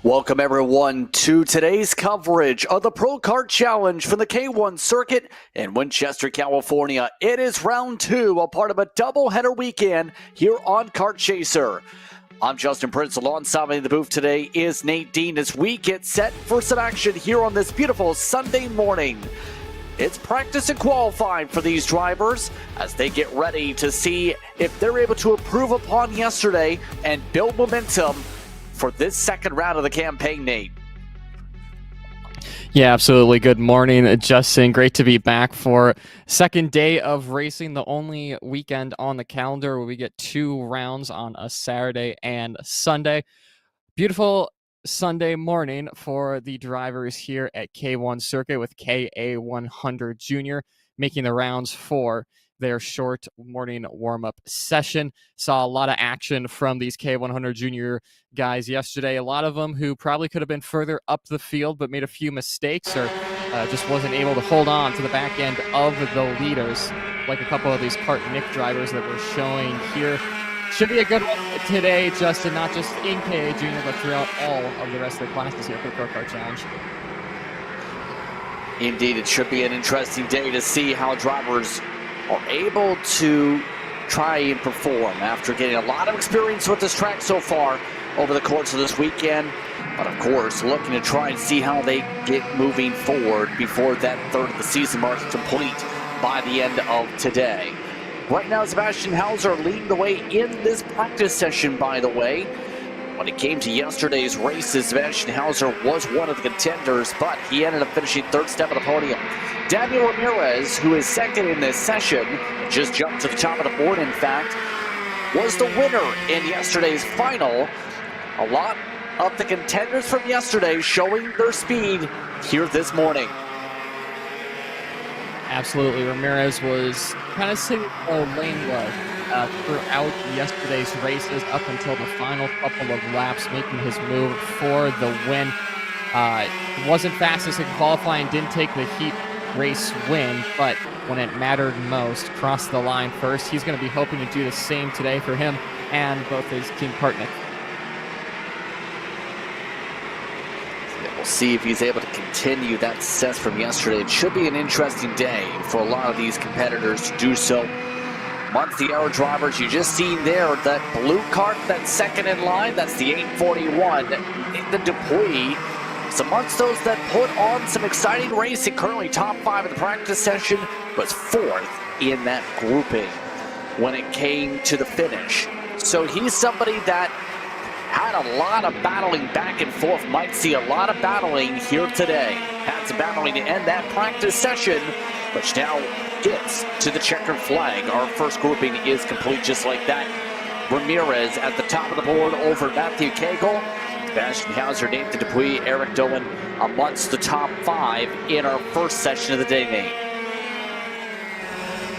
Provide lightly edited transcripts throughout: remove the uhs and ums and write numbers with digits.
Welcome everyone to today's coverage of the Pro-Kart Challenge from the K1 circuit in Winchester, California. It is round 2, a part of a doubleheader weekend here on Kart Chaser. I'm Justin Prince. Alongside me in the booth today is Nate Dean as we get set for some action here on this beautiful Sunday morning. It's practice and qualifying for these drivers as they get ready to see if they're able to improve upon yesterday and build momentum for this second round of the campaign, Nate. Yeah, absolutely. Good morning, Justin. Great to be back for second day of racing, the only weekend on the calendar where we get 2 rounds on a Saturday and Sunday. Beautiful Sunday morning for the drivers here at K1 Circuit with KA100 Jr. making the rounds for their short morning warm-up session. Saw a lot of action from these K100 Junior guys yesterday. A lot of them who probably could have been further up the field but made a few mistakes or just wasn't able to hold on to the back end of the leaders, like a couple of these Kart Nick drivers that we're showing here. Should be a good one today, Justin, not just in KA Junior, but throughout all of the rest of the classes here for the Pro-Kart Challenge. Indeed, it should be an interesting day to see how drivers are able to try and perform after getting a lot of experience with this track so far over the course of this weekend. But of course, looking to try and see how they get moving forward before that third of the season mark is complete by the end of today. Right now, Sebastian Hauser leading the way in this practice session, by the way. When it came to yesterday's races, Sebastian Hauser was one of the contenders, but he ended up finishing third step of the podium. Daniel Ramirez, who is second in this session, just jumped to the top of the board, in fact, was the winner in yesterday's final. A lot of the contenders from yesterday showing their speed here this morning. Absolutely. Ramirez was kind of sitting lane low throughout yesterday's races up until the final couple of laps, making his move for the win. Wasn't fastest in qualifying, didn't take the heat race win, but when it mattered most, crossed the line first. He's going to be hoping to do the same today for him and both his team partner. We'll see if he's able to continue that success from yesterday. It should be an interesting day for a lot of these competitors to do so. Amongst the Aero drivers, you just seen there that blue kart that's second in line, that's the 841, Nathan Dupuy. So amongst those that put on some exciting racing, currently top 5 of the practice session, was 4th in that grouping when it came to the finish. So he's somebody that had a lot of battling back and forth. Might see a lot of battling here today. Had some battling to end that practice session, which now gets to the checkered flag. Our first grouping is complete just like that. Ramirez at the top of the board over Matthew Cagle. Sebastian Hauser, Nathan Dupuy, Eric Dolan amongst the top 5 in our first session of the day, Nate.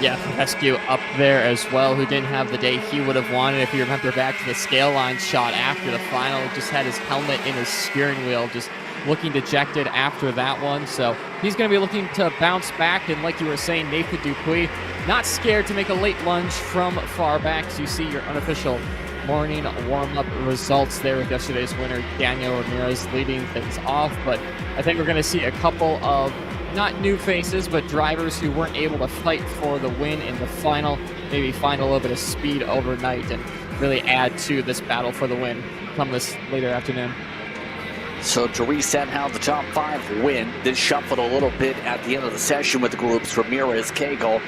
Yeah, Rescue up there as well, who didn't have the day he would have wanted. If you remember back to the scale line shot after the final, just had his helmet in his steering wheel, just looking dejected after that one. So he's going to be looking to bounce back. And like you were saying, Nathan Dupuy, not scared to make a late lunge from far back. So you see your unofficial morning warm-up results there with yesterday's winner, Daniel Ramirez, leading things off. But I think we're going to see a couple of not new faces, but drivers who weren't able to fight for the win in the final, maybe find a little bit of speed overnight and really add to this battle for the win come this later afternoon. So to reset how the top 5 win, this shuffled a little bit at the end of the session with the groups Ramirez, Cagle,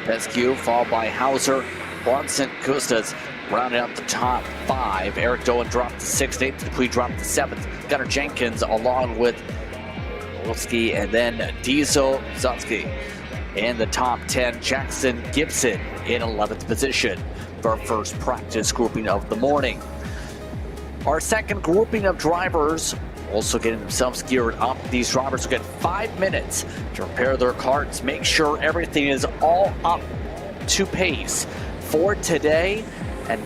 Pescu, followed by Hauser, Bronson, Custas, rounding up the top 5. Eric Dolan dropped to 6th, Nathan Dupuy dropped to 7th. Gunnar Jenkins along with Wolski and then Diesel Zutsky. In the top 10, Jackson Gibson in 11th position for our first practice grouping of the morning. Our second grouping of drivers also getting themselves geared up. These drivers will get 5 minutes to repair their karts, make sure everything is all up to pace for today. And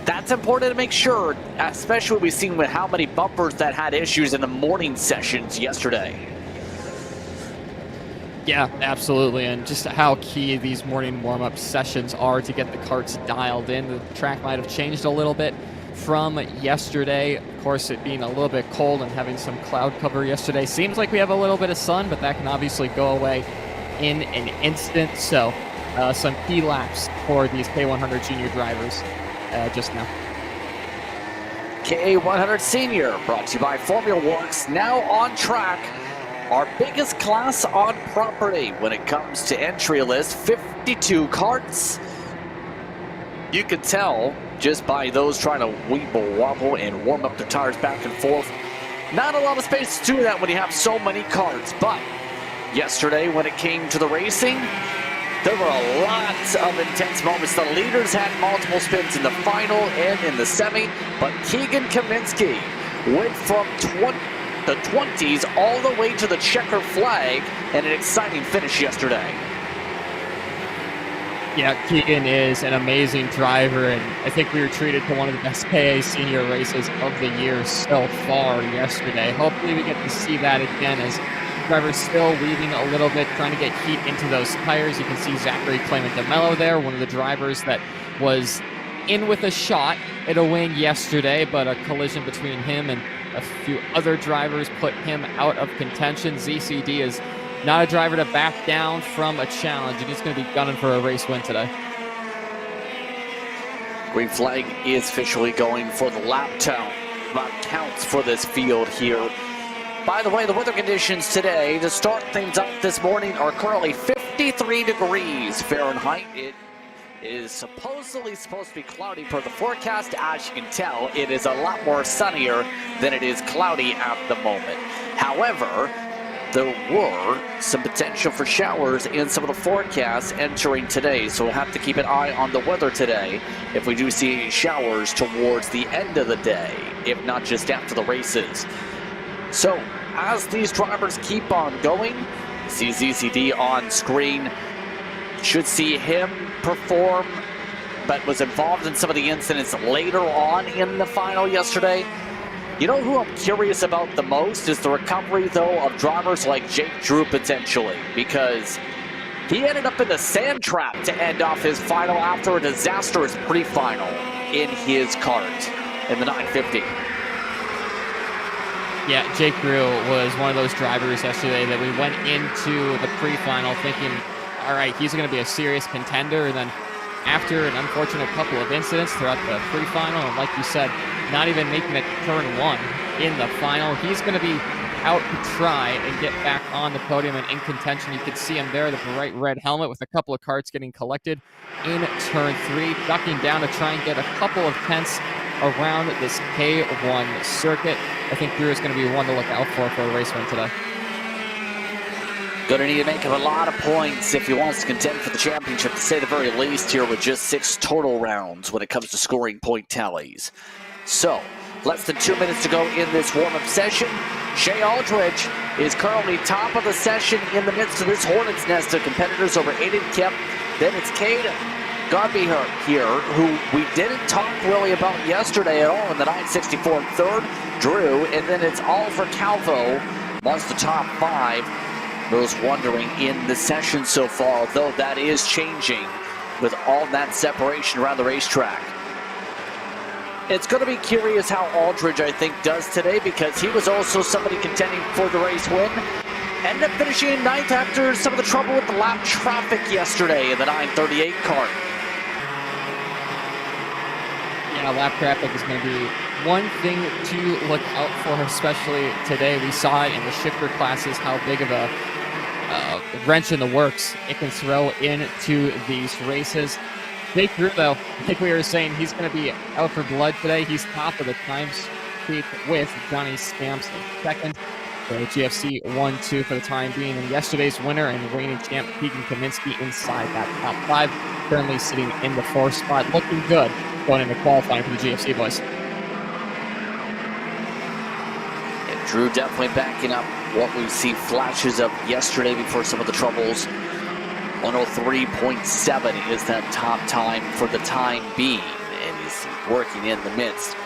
that's important to make sure, especially we've seen with how many bumpers that had issues in the morning sessions yesterday. Yeah, absolutely, and just how key these morning warm-up sessions are to get the karts dialed in. The track might have changed a little bit from yesterday. Of course, it being a little bit cold and having some cloud cover yesterday. Seems like we have a little bit of sun, but that can obviously go away in an instant. So some key laps for these K100 junior drivers just now. K100 Senior, brought to you by Formula Works, now on track. Our biggest class on property when it comes to entry list, 52 karts. You can tell just by those trying to weeble wobble and warm up their tires back and forth. Not a lot of space to do that when you have so many karts, but yesterday when it came to the racing, there were a lot of intense moments. The leaders had multiple spins in the final and in the semi, but Keegan Kaminsky went from the 20s all the way to the checker flag, and an exciting finish yesterday. Yeah, Keegan is an amazing driver, and I think we were treated to one of the best KA senior races of the year so far yesterday. Hopefully we get to see that again as drivers still weaving a little bit, trying to get heat into those tires. You can see Zachary Clayman DeMello there, one of the drivers that was in with a shot at a win yesterday, but a collision between him and a few other drivers put him out of contention. ZCD is not a driver to back down from a challenge, and he's going to be gunning for a race win today. Green flag is officially going for the lap counts for this field here. By the way, the weather conditions today to start things up this morning are currently 53 degrees Fahrenheit. It is supposedly supposed to be cloudy per the forecast. As you can tell, it is a lot more sunnier than it is cloudy at the moment. However, there were some potential for showers in some of the forecasts entering today, so we'll have to keep an eye on the weather today if we do see showers towards the end of the day, if not just after the races. So, as these drivers keep on going, see ZCD on screen, should see him perform, but was involved in some of the incidents later on in the final yesterday. You know who I'm curious about the most is the recovery, though, of drivers like Jake Drew potentially, because he ended up in the sand trap to end off his final after a disastrous pre-final in his kart in the 950. Yeah, Jake Drew was one of those drivers yesterday that we went into the pre-final thinking, all right, he's going to be a serious contender, and then after an unfortunate couple of incidents throughout the pre-final, and like you said, not even making it turn one in the final, he's going to be out to try and get back on the podium and in contention. You can see him there, the bright red helmet with a couple of karts getting collected in turn 3, ducking down to try and get a couple of tenths around this K1 circuit. I think Drew is going to be one to look out for a race win today. Going to need to make up a lot of points if he wants to contend for the championship, to say the very least here, with just 6 total rounds when it comes to scoring point tallies. So, less than 2 minutes to go in this warm-up session. Shea Aldridge is currently top of the session in the midst of this hornet's nest of competitors over Aiden Kemp. Then it's Cade Garby here, who we didn't talk really about yesterday at all in the 964 third. Drew, and then it's Oliver Calvo amongst the top 5. Those wondering in the session so far, though that is changing with all that separation around the racetrack. It's going to be curious how Aldridge, I think, does today, because he was also somebody contending for the race win. Ended up finishing in 9th after some of the trouble with the lap traffic yesterday in the 938 kart. Yeah, lap traffic is going to be one thing to look out for, especially today. We saw it in the shifter classes how big of a wrench in the works it can throw into these races. Jake Drew, though, like we were saying, he's going to be out for blood today. He's top of the times sheet with Johnny Stamps in second. So GFC 1-2 for the time being. And yesterday's winner and reigning champ, Keegan Kaminsky, inside that top 5. Currently sitting in the 4th spot. Looking good going into qualifying for the GFC boys. And Drew definitely backing up what we see flashes of yesterday before some of the troubles. 103.7 is that top time for the time being, and he's working in the midst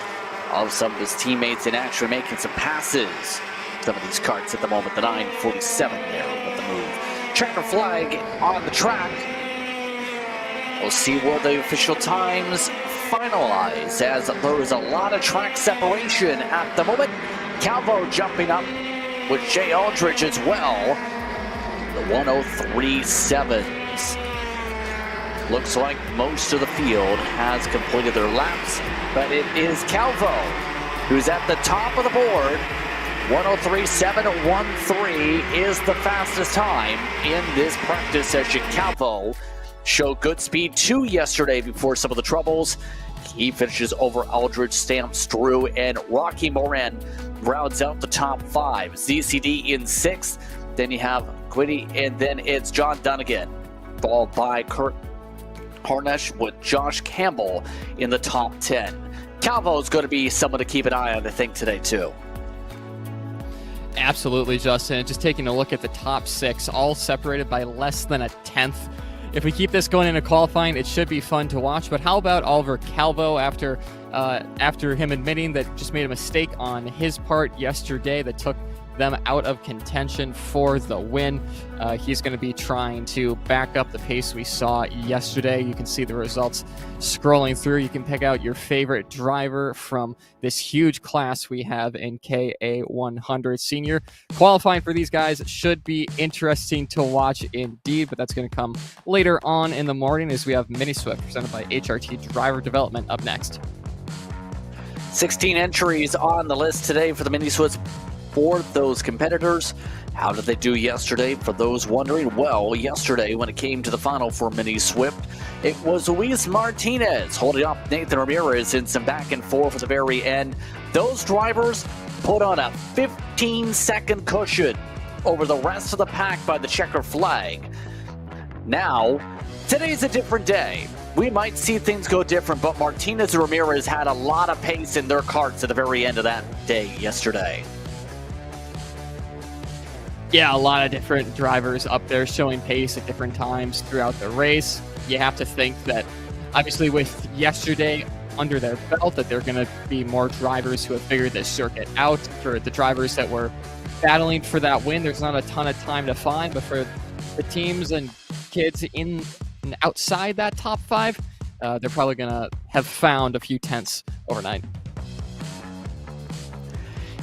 of some of his teammates and actually making some passes. Some of these karts at the moment, the 947 there with the move. Checker flag on the track. We'll see where the official times finalize, as there is a lot of track separation at the moment. Calvo jumping up with Jay Aldridge as well. The 103.7s. Looks like most of the field has completed their laps, but it is Calvo who's at the top of the board. 103.713 is the fastest time in this practice session. Calvo showed good speed too yesterday before some of the troubles. He finishes over Aldridge, Stamps, Drew, and Rocky Moran rounds out the top 5. ZCD in 6th. Then you have Quiddy, and then it's John Dunnigan, followed by Kurt Harnesh with Josh Campbell in the top 10. Calvo is going to be someone to keep an eye on, I think, today too. Absolutely, Justin. Just taking a look at the top 6, all separated by less than a tenth. If we keep this going into qualifying, it should be fun to watch. But how about Oliver Calvo after him admitting that just made a mistake on his part yesterday that took them out of contention for the win. He's going to be trying to back up the pace we saw yesterday. You can see the results scrolling through. You can pick out your favorite driver from this huge class we have in KA100 Senior. Qualifying for these guys should be interesting to watch indeed, but that's going to come later on in the morning as we have Mini Swift presented by HRT Driver Development up next. 16 entries on the list today for the Mini Swift. For those competitors, how did they do yesterday? For those wondering, well, yesterday when it came to the final for Mini Swift, it was Luis Martinez holding up Nathan Ramirez in some back and forth at the very end. Those drivers put on a 15-second cushion over the rest of the pack by the checker flag. Now, today's a different day. We might see things go different, but Martinez and Ramirez had a lot of pace in their karts at the very end of that day yesterday. Yeah, a lot of different drivers up there showing pace at different times throughout the race. You have to think that, obviously, with yesterday under their belt, that there are going to be more drivers who have figured this circuit out. For the drivers that were battling for that win, there's not a ton of time to find, but for the teams and kids in and outside that top 5, they're probably going to have found a few tenths overnight.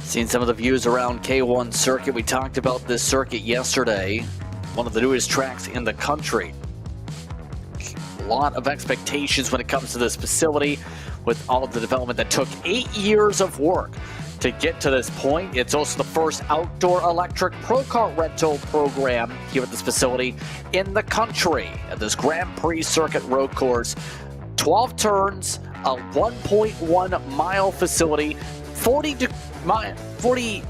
Seen some of the views around K1 circuit. We talked about this circuit yesterday. One of the newest tracks in the country. A lot of expectations when it comes to this facility with all of the development that took 8 years of work to get to this point. It's also the first outdoor electric Pro-Kart rental program here at this facility in the country at this Grand Prix circuit road course. 12 turns, a 1.1 mile facility, 40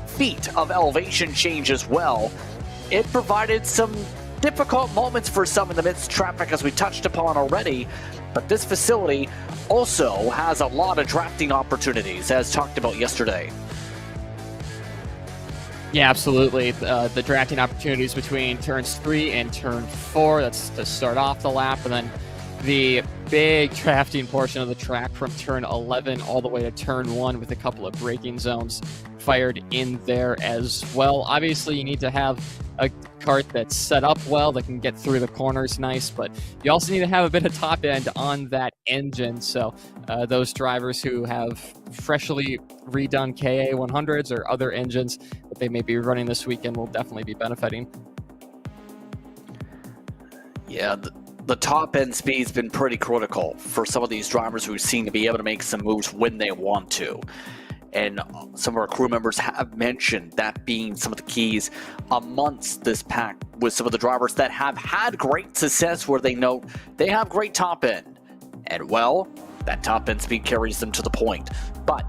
feet of elevation change as well. It provided some difficult moments for some in the midst of traffic, as we touched upon already, but this facility also has a lot of drafting opportunities, as talked about yesterday. Yeah, absolutely. The drafting opportunities between turns 3 and turn 4, that's to start off the lap, and then the big drafting portion of the track from turn 11 all the way to turn 1 with a couple of braking zones fired in there as well. Obviously, you need to have a kart that's set up well, that can get through the corners nice, but you also need to have a bit of top end on that engine. So those drivers who have freshly redone KA100s or other engines that they may be running this weekend will definitely be benefiting. Yeah, the top end speed's been pretty critical for some of these drivers who seem to be able to make some moves when they want to. And some of our crew members have mentioned that being some of the keys amongst this pack with some of the drivers that have had great success where they know they have great top end. And well, that top end speed carries them to the point. But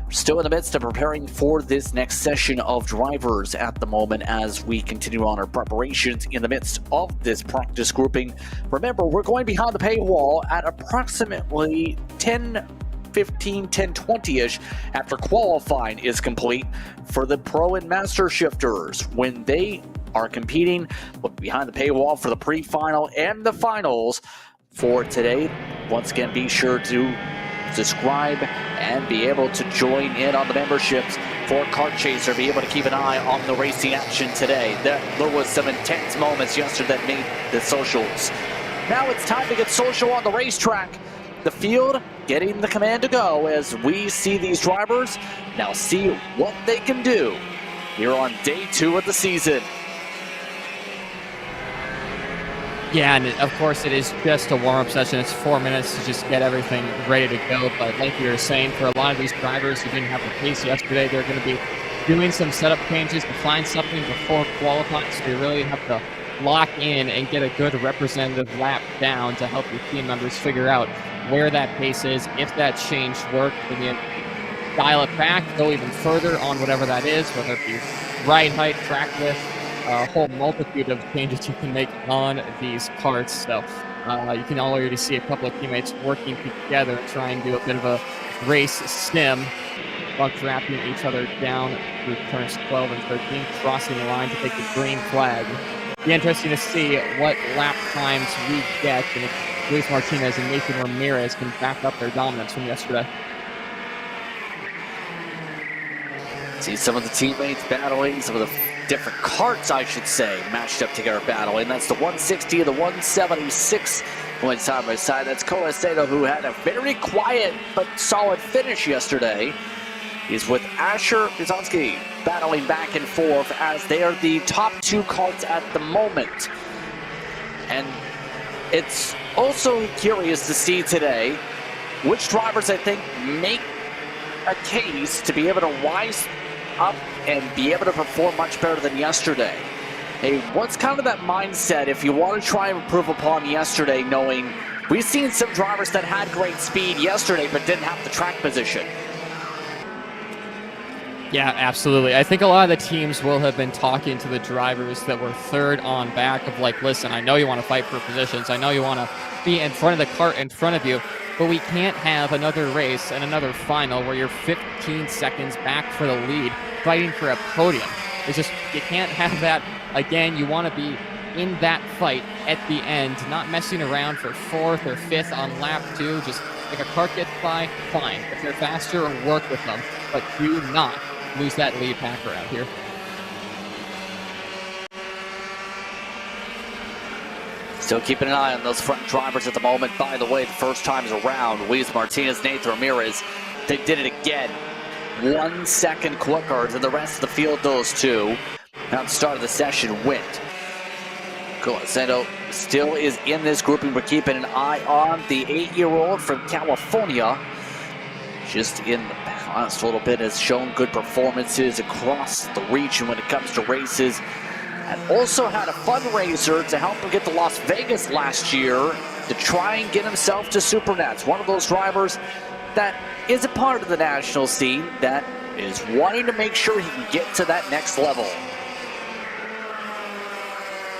still in the midst of preparing for this next session of drivers at the moment as we continue on our preparations in the midst of this practice grouping. Remember, we're going behind the paywall at approximately 10:20-ish after qualifying is complete for the Pro and Master shifters when they are competing. Look behind the paywall for the pre-final and the finals for today. Once again, be sure to subscribe and be able to join in on the memberships for Kart Chaser. Be able to keep an eye on the racing action today. There was some intense moments yesterday that made the socials. Now it's time to get social on the racetrack the field getting the command to go as we see these drivers now see what they can do here on day 2 of the season. Yeah, and of course it is just a warm-up session. It's 4 minutes to just get everything ready to go. But like you were saying, for a lot of these drivers who didn't have the pace yesterday, they're going to be doing some setup changes to find something before qualifying. So you really have to lock in and get a good representative lap down to help your team members figure out where that pace is, if that change worked, and then dial it back, go even further on whatever that is, whether it be ride height, track width, a whole multitude of changes you can make on these karts. So you can already see a couple of teammates working together and try and do a bit of a race sim, bug wrapping each other down through turns 12 and 13, crossing the line to take the green flag. Be interesting to see what lap times we get, and if Luis Martinez and Nathan Ramirez can back up their dominance from yesterday. See some of the teammates battling, some of the different karts, I should say, matched up together battling. That's the 160 and the 176 going side by side. That's Colasado, who had a very quiet but solid finish yesterday. He's with Asher Bizanski battling back and forth as they are the top 2 karts at the moment. And it's also curious to see today which drivers I think make a case to be able to rise up and be able to perform much better than yesterday. Hey, what's kind of that mindset if you want to try and improve upon yesterday, knowing we've seen some drivers that had great speed yesterday but didn't have the track position? Yeah, absolutely. I think a lot of the teams will have been talking to the drivers that were third on back of like, listen, I know you want to fight for positions. I know you want to be in front of the kart in front of you, but we can't have another race and another final where you're 15 seconds back for the lead fighting for a podium. It's just, you can't have that again. You want to be in that fight at the end, not messing around for 4th or 5th on lap 2. Just like a kart gets by, fine. If they're faster, work with them, but do not lose that lead packer out here. Still keeping an eye on those front drivers at the moment. By the way, the first times around, Luis Martinez, Nathan Ramirez, they did it again. 1 second quicker than the rest of the field, those two. At the start of the session went. Colasado still is in this grouping. We're keeping an eye on the 8-year-old from California. Just in the past little bit has shown good performances across the region when it comes to races. And also had a fundraiser to help him get to Las Vegas last year to try and get himself to Supernats. One of those drivers that is a part of the national scene that is wanting to make sure he can get to that next level.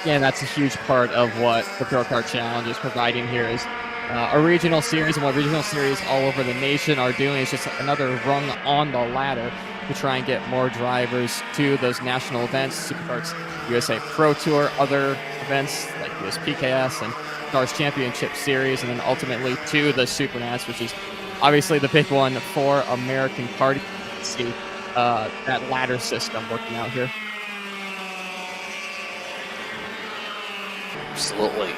Yeah, and that's a huge part of what the Pro-Kart Challenge is providing here is a regional series, and what regional series all over the nation are doing is just another rung on the ladder to try and get more drivers to those national events, Superkarts USA Pro Tour, other events like USPKS and Cars Championship Series, and then ultimately to the Supernats, which is obviously the big one for American karting. See that ladder system working out here. Absolutely.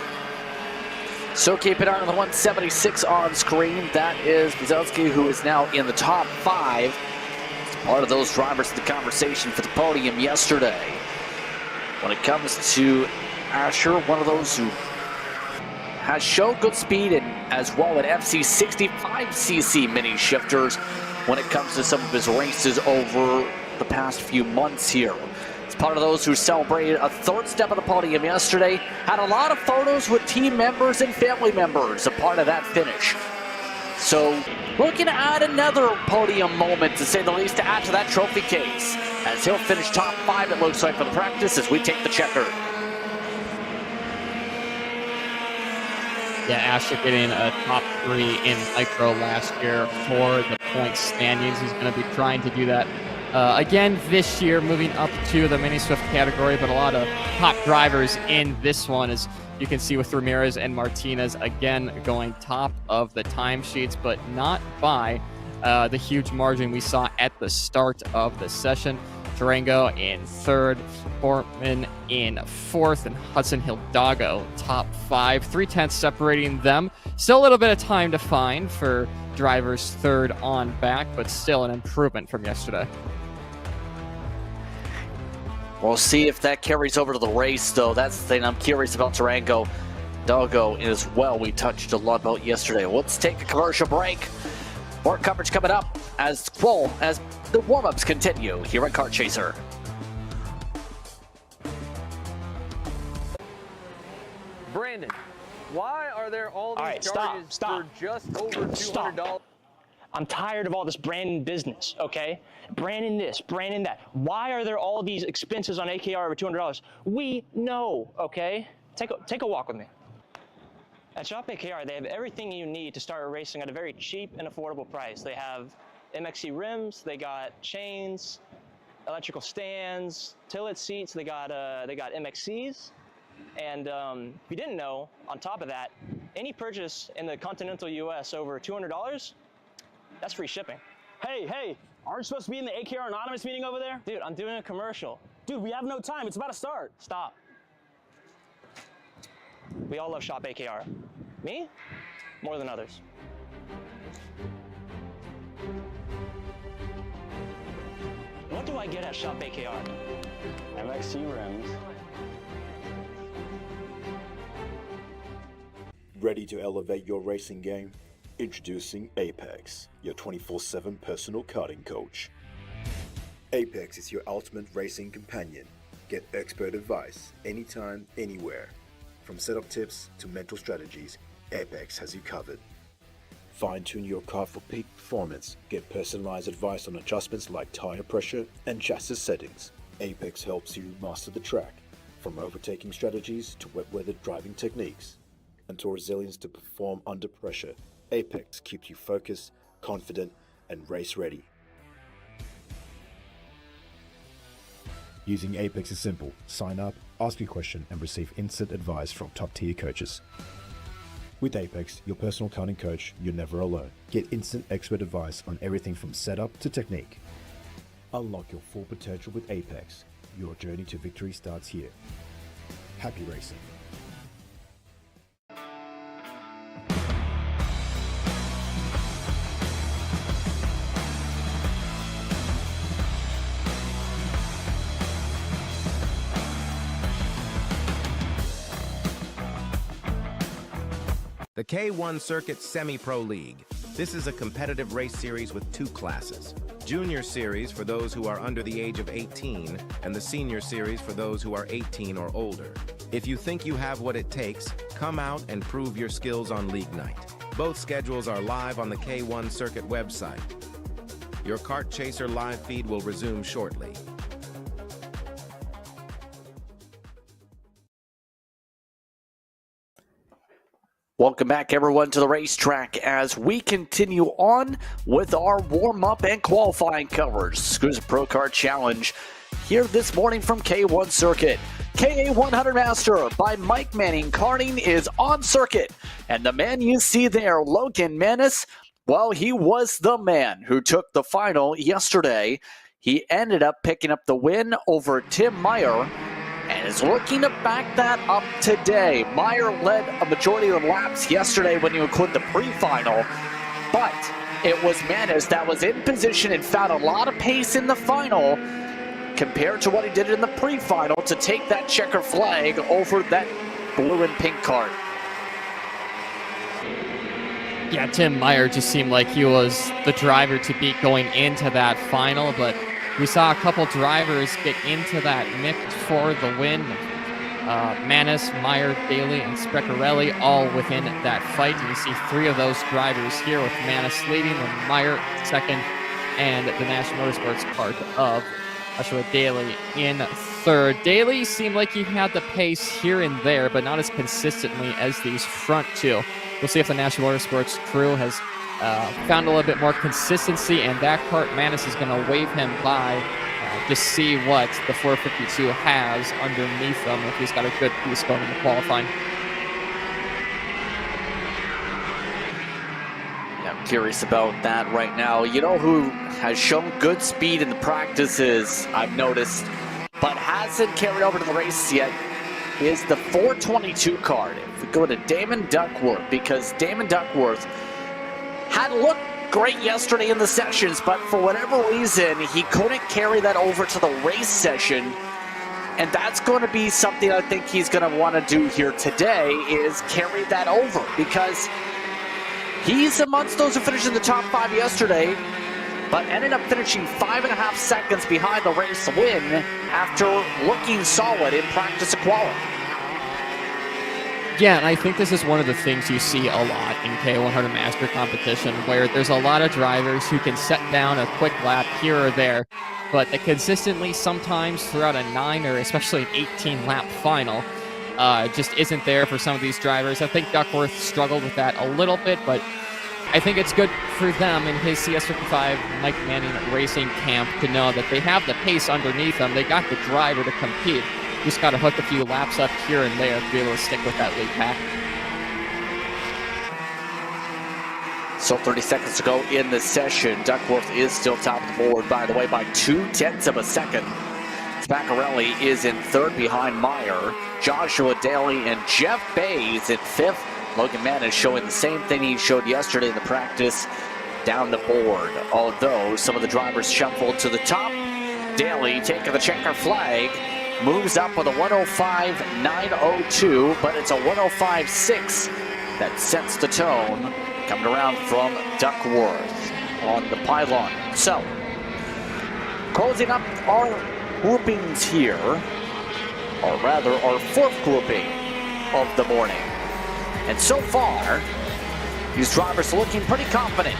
So keep an eye on the 176 on screen. That is Bizanski, who is now in the top 5. Part of those drivers in the conversation for the podium yesterday. When it comes to Asher, one of those who has shown good speed and as well at FC65cc mini shifters when it comes to some of his races over the past few months here. It's part of those who celebrated a 3rd step of the podium yesterday. Had a lot of photos with team members and family members, a part of that finish. So looking to add another podium moment, to say the least, to add to that trophy case. As he'll finish top 5, it looks like, for the practice as we take the checker. Yeah, Asher getting a top 3 in Nitro last year for the point standings. He's going to be trying to do that again this year, moving up to the Mini Swift category, but a lot of top drivers in this one, as you can see with Ramirez and Martinez again going top of the timesheets, but not by the huge margin we saw at the start of the session. Durango in third, Portman in fourth, and Hudson Hidalgo top 5. 3/10 separating them. Still a little bit of time to find for drivers third on back, but still an improvement from yesterday. We'll see if that carries over to the race, though. That's the thing I'm curious about Durango. Hidalgo as well, we touched a lot about yesterday. Let's take a commercial break. More coverage coming up as the warm-ups continue here at Kart Chaser. Brandon, why are there all these charges for just over $200? I'm tired of all this Brandon business, okay? Brandon this, Brandon that. Why are there all these expenses on AKR over $200? We know, okay? Take a walk with me. At Shop AKR, they have everything you need to start racing at a very cheap and affordable price. They have MXC rims, they got chains, electrical stands, tilt seats, they got MXCs. And if you didn't know, on top of that, any purchase in the continental US over $200, that's free shipping. Hey, aren't you supposed to be in the AKR Anonymous meeting over there? Dude, I'm doing a commercial. Dude, we have no time. It's about to start. Stop. We all love Shop AKR. Me? More than others. What do I get at Shop AKR? MXC rims. Ready to elevate your racing game? Introducing Apex, your 24/7 personal karting coach. Apex is your ultimate racing companion. Get expert advice anytime, anywhere. From setup tips to mental strategies, Apex has you covered. Fine-tune your car for peak performance. Get personalized advice on adjustments like tire pressure and chassis settings. Apex helps you master the track, from overtaking strategies to wet weather driving techniques, and to resilience to perform under pressure. Apex keeps you focused, confident, and race ready. Using Apex is simple. Sign up, ask your question, and receive instant advice from top-tier coaches. With Apex, your personal karting coach, you're never alone. Get instant expert advice on everything from setup to technique. Unlock your full potential with Apex. Your journey to victory starts here. Happy racing. The K1 Circuit Semi-Pro League. This is a competitive race series with 2 classes. Junior Series for those who are under the age of 18, and the Senior Series for those who are 18 or older. If you think you have what it takes, come out and prove your skills on League Night. Both schedules are live on the K1 Circuit website. Your Kart Chaser live feed will resume shortly. Welcome back, everyone, to the racetrack as we continue on with our warm-up and qualifying coverage. SKUSA Pro-Kart Challenge here this morning from K1 Circuit. KA100 Master by Mike Manning Karting is on circuit. And the man you see there, Logan Manis, well, he was the man who took the final yesterday. He ended up picking up the win over Tim Meyer, and is looking to back that up today. Meyer led a majority of the laps yesterday when you include the pre-final, but it was Manis that was in position and found a lot of pace in the final compared to what he did in the pre-final to take that checker flag over that blue and pink cart. Yeah, Tim Meyer just seemed like he was the driver to beat going into that final, but we saw a couple drivers get into that mix for the win. Manis, Meyer, Daly, and Spreccarelli all within that fight. And you see 3 of those drivers here with Manis leading, and Meyer second, and the National Motorsports part of Joshua Daly in third. Daly seemed like he had the pace here and there, but not as consistently as these front 2. We'll see if the National Motorsports crew has found a little bit more consistency, and that cart Manis is going to wave him by to see what the 452 has underneath him if he's got a good piece going into qualifying. Yeah, I'm curious about that right now. You know who has shown good speed in the practices, I've noticed, but hasn't carried over to the race yet, is the 422 card. If we go to Damon Duckworth, because Damon Duckworth had looked great yesterday in the sessions, but for whatever reason, he couldn't carry that over to the race session. And that's going to be something I think he's going to want to do here today, is carry that over, because he's amongst those who finished in the top 5 yesterday, but ended up finishing 5.5 seconds behind the race win after looking solid in practice and quality. Yeah, and I think this is one of the things you see a lot in K100 Master Competition, where there's a lot of drivers who can set down a quick lap here or there, but that consistently sometimes throughout a 9 or especially an 18-lap final just isn't there for some of these drivers. I think Duckworth struggled with that a little bit, but I think it's good for them in his CS55 Mike Manning Racing camp to know that they have the pace underneath them. They got the driver to compete. Just got to hook a few laps up here and there to be able to stick with that lead pack. So 30 seconds to go in the session. Duckworth is still top of the board, by the way, by 0.2 of a second. Spaccarelli is in third behind Meyer. Joshua Daly and Jeff Bays in fifth. Logan Mann is showing the same thing he showed yesterday in the practice down the board. Although some of the drivers shuffled to the top. Daly taking the checker flag. Moves up with a 105.902, but it's a 105.6 that sets the tone. Coming around from Duckworth on the pylon. So, closing up our groupings here, or rather our fourth grouping of the morning. And so far, these drivers looking pretty confident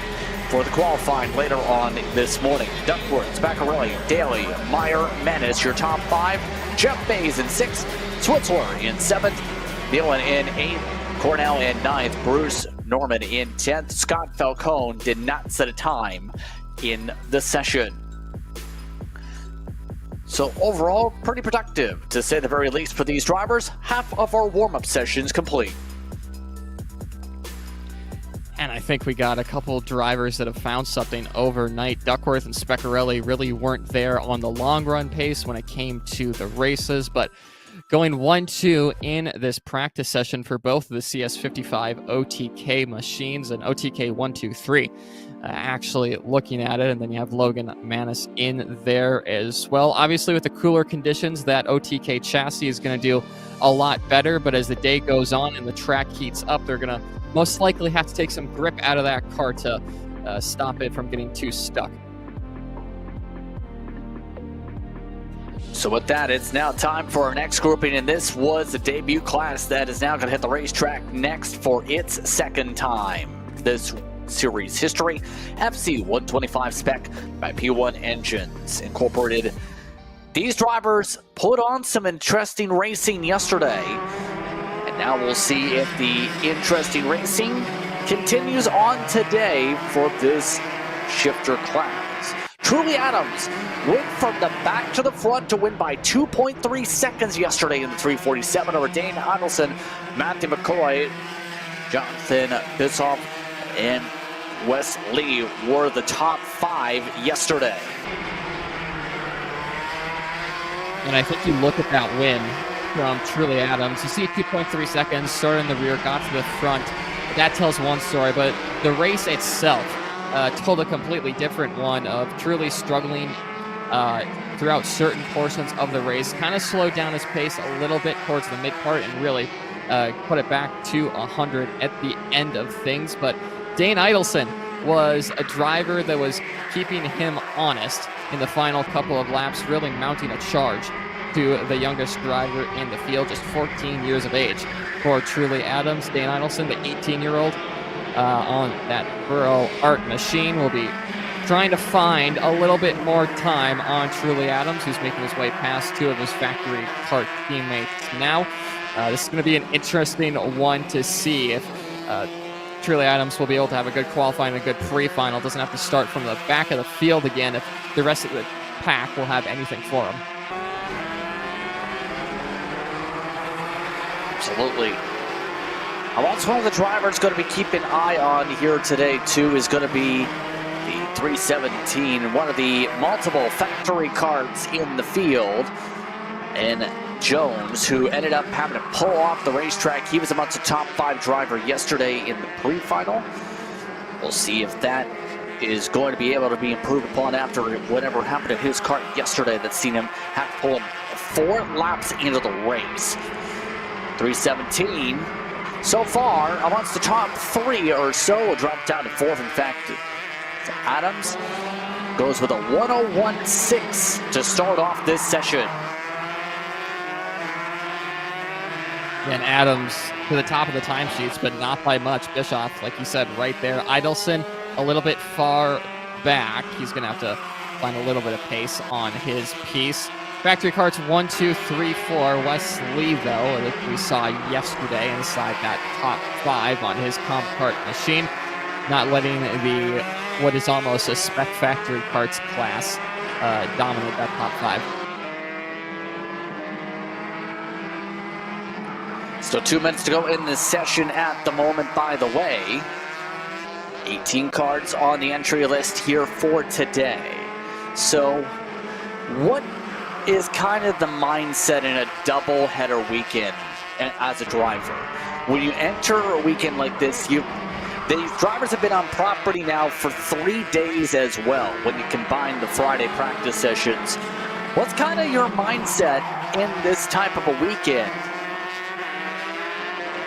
for the qualifying later on this morning. Duckworth, Spaccarelli, Daly, Meyer, Menace, your top 5. Jeff Bays in 6th, Switzler in 7th, Nealon in 8th, Cornell in 9th, Bruce Norman in 10th. Scott Falcone did not set a time in the session. So overall, pretty productive, to say the very least, for these drivers. Half of our warm-up sessions complete. And I think we got a couple drivers that have found something overnight. Duckworth and Spaccarelli really weren't there on the long run pace when it came to the races, but going 1-2 in this practice session for both of the CS55 OTK machines and OTK 123. Actually looking at it, and then you have Logan Manis in there as well. Obviously with the cooler conditions, that OTK chassis is going to do a lot better, but as the day goes on and the track heats up, they're going to most likely have to take some grip out of that car to stop it from getting too stuck. So with that, it's now time for our next grouping, and this was the debut class that is now going to hit the racetrack next for its second time. This series history, FZ125 spec by P1 Engines Incorporated. These drivers put on some interesting racing yesterday, and now we'll see if the interesting racing continues on today for this shifter class. Truly Adams went from the back to the front to win by 2.3 seconds yesterday in the 347 over Dane Adelson, Matthew McCoy, Jonathan Bissoff, and Wes Lee were the top 5 yesterday. And I think you look at that win from Truly Adams, you see 2.3 seconds, started in the rear, got to the front. That tells one story, but the race itself told a completely different one of Truly struggling throughout certain portions of the race, kind of slowed down his pace a little bit towards the mid part and really put it back to 100 at the end of things. But Dane Idelson was a driver that was keeping him honest in the final couple of laps, really mounting a charge to the youngest driver in the field, just 14 years of age. For Truly Adams, Dane Idelson, the 18-year-old on that Burrow Art machine, will be trying to find a little bit more time on Truly Adams, who's making his way past 2 of his factory kart teammates now. This is going to be an interesting one to see if Truly Adams will be able to have a good qualifying and a good pre-final. Doesn't have to start from the back of the field again if the rest of the pack will have anything for him. Absolutely. And that's one of the drivers going to be keeping an eye on here today, too, is going to be the 317, one of the multiple factory carts in the field. And Jones, who ended up having to pull off the racetrack. He was amongst the top 5 driver yesterday in the pre-final. We'll see if that is going to be able to be improved upon after whatever happened to his kart yesterday that's seen him have to pull him 4 laps into the race. 317 so far amongst the top 3 or so, dropped down to 4th. In fact, so Adams goes with a 101.6 to start off this session. And Adams to the top of the timesheets, but not by much. Bischoff, like you said, right there. Idelson a little bit far back. He's going to have to find a little bit of pace on his piece. Factory carts 1, 2, 3, 4. Wesley, though, that we saw yesterday inside that top 5 on his comp kart machine, not letting the what is almost a spec factory carts class dominate that top 5. Still 2 minutes to go in this session at the moment, by the way. 18 cards on the entry list here for today. So what is kind of the mindset in a double-header weekend as a driver? When you enter a weekend like this, these drivers have been on property now for 3 days as well, when you combine the Friday practice sessions. What's kind of your mindset in this type of a weekend?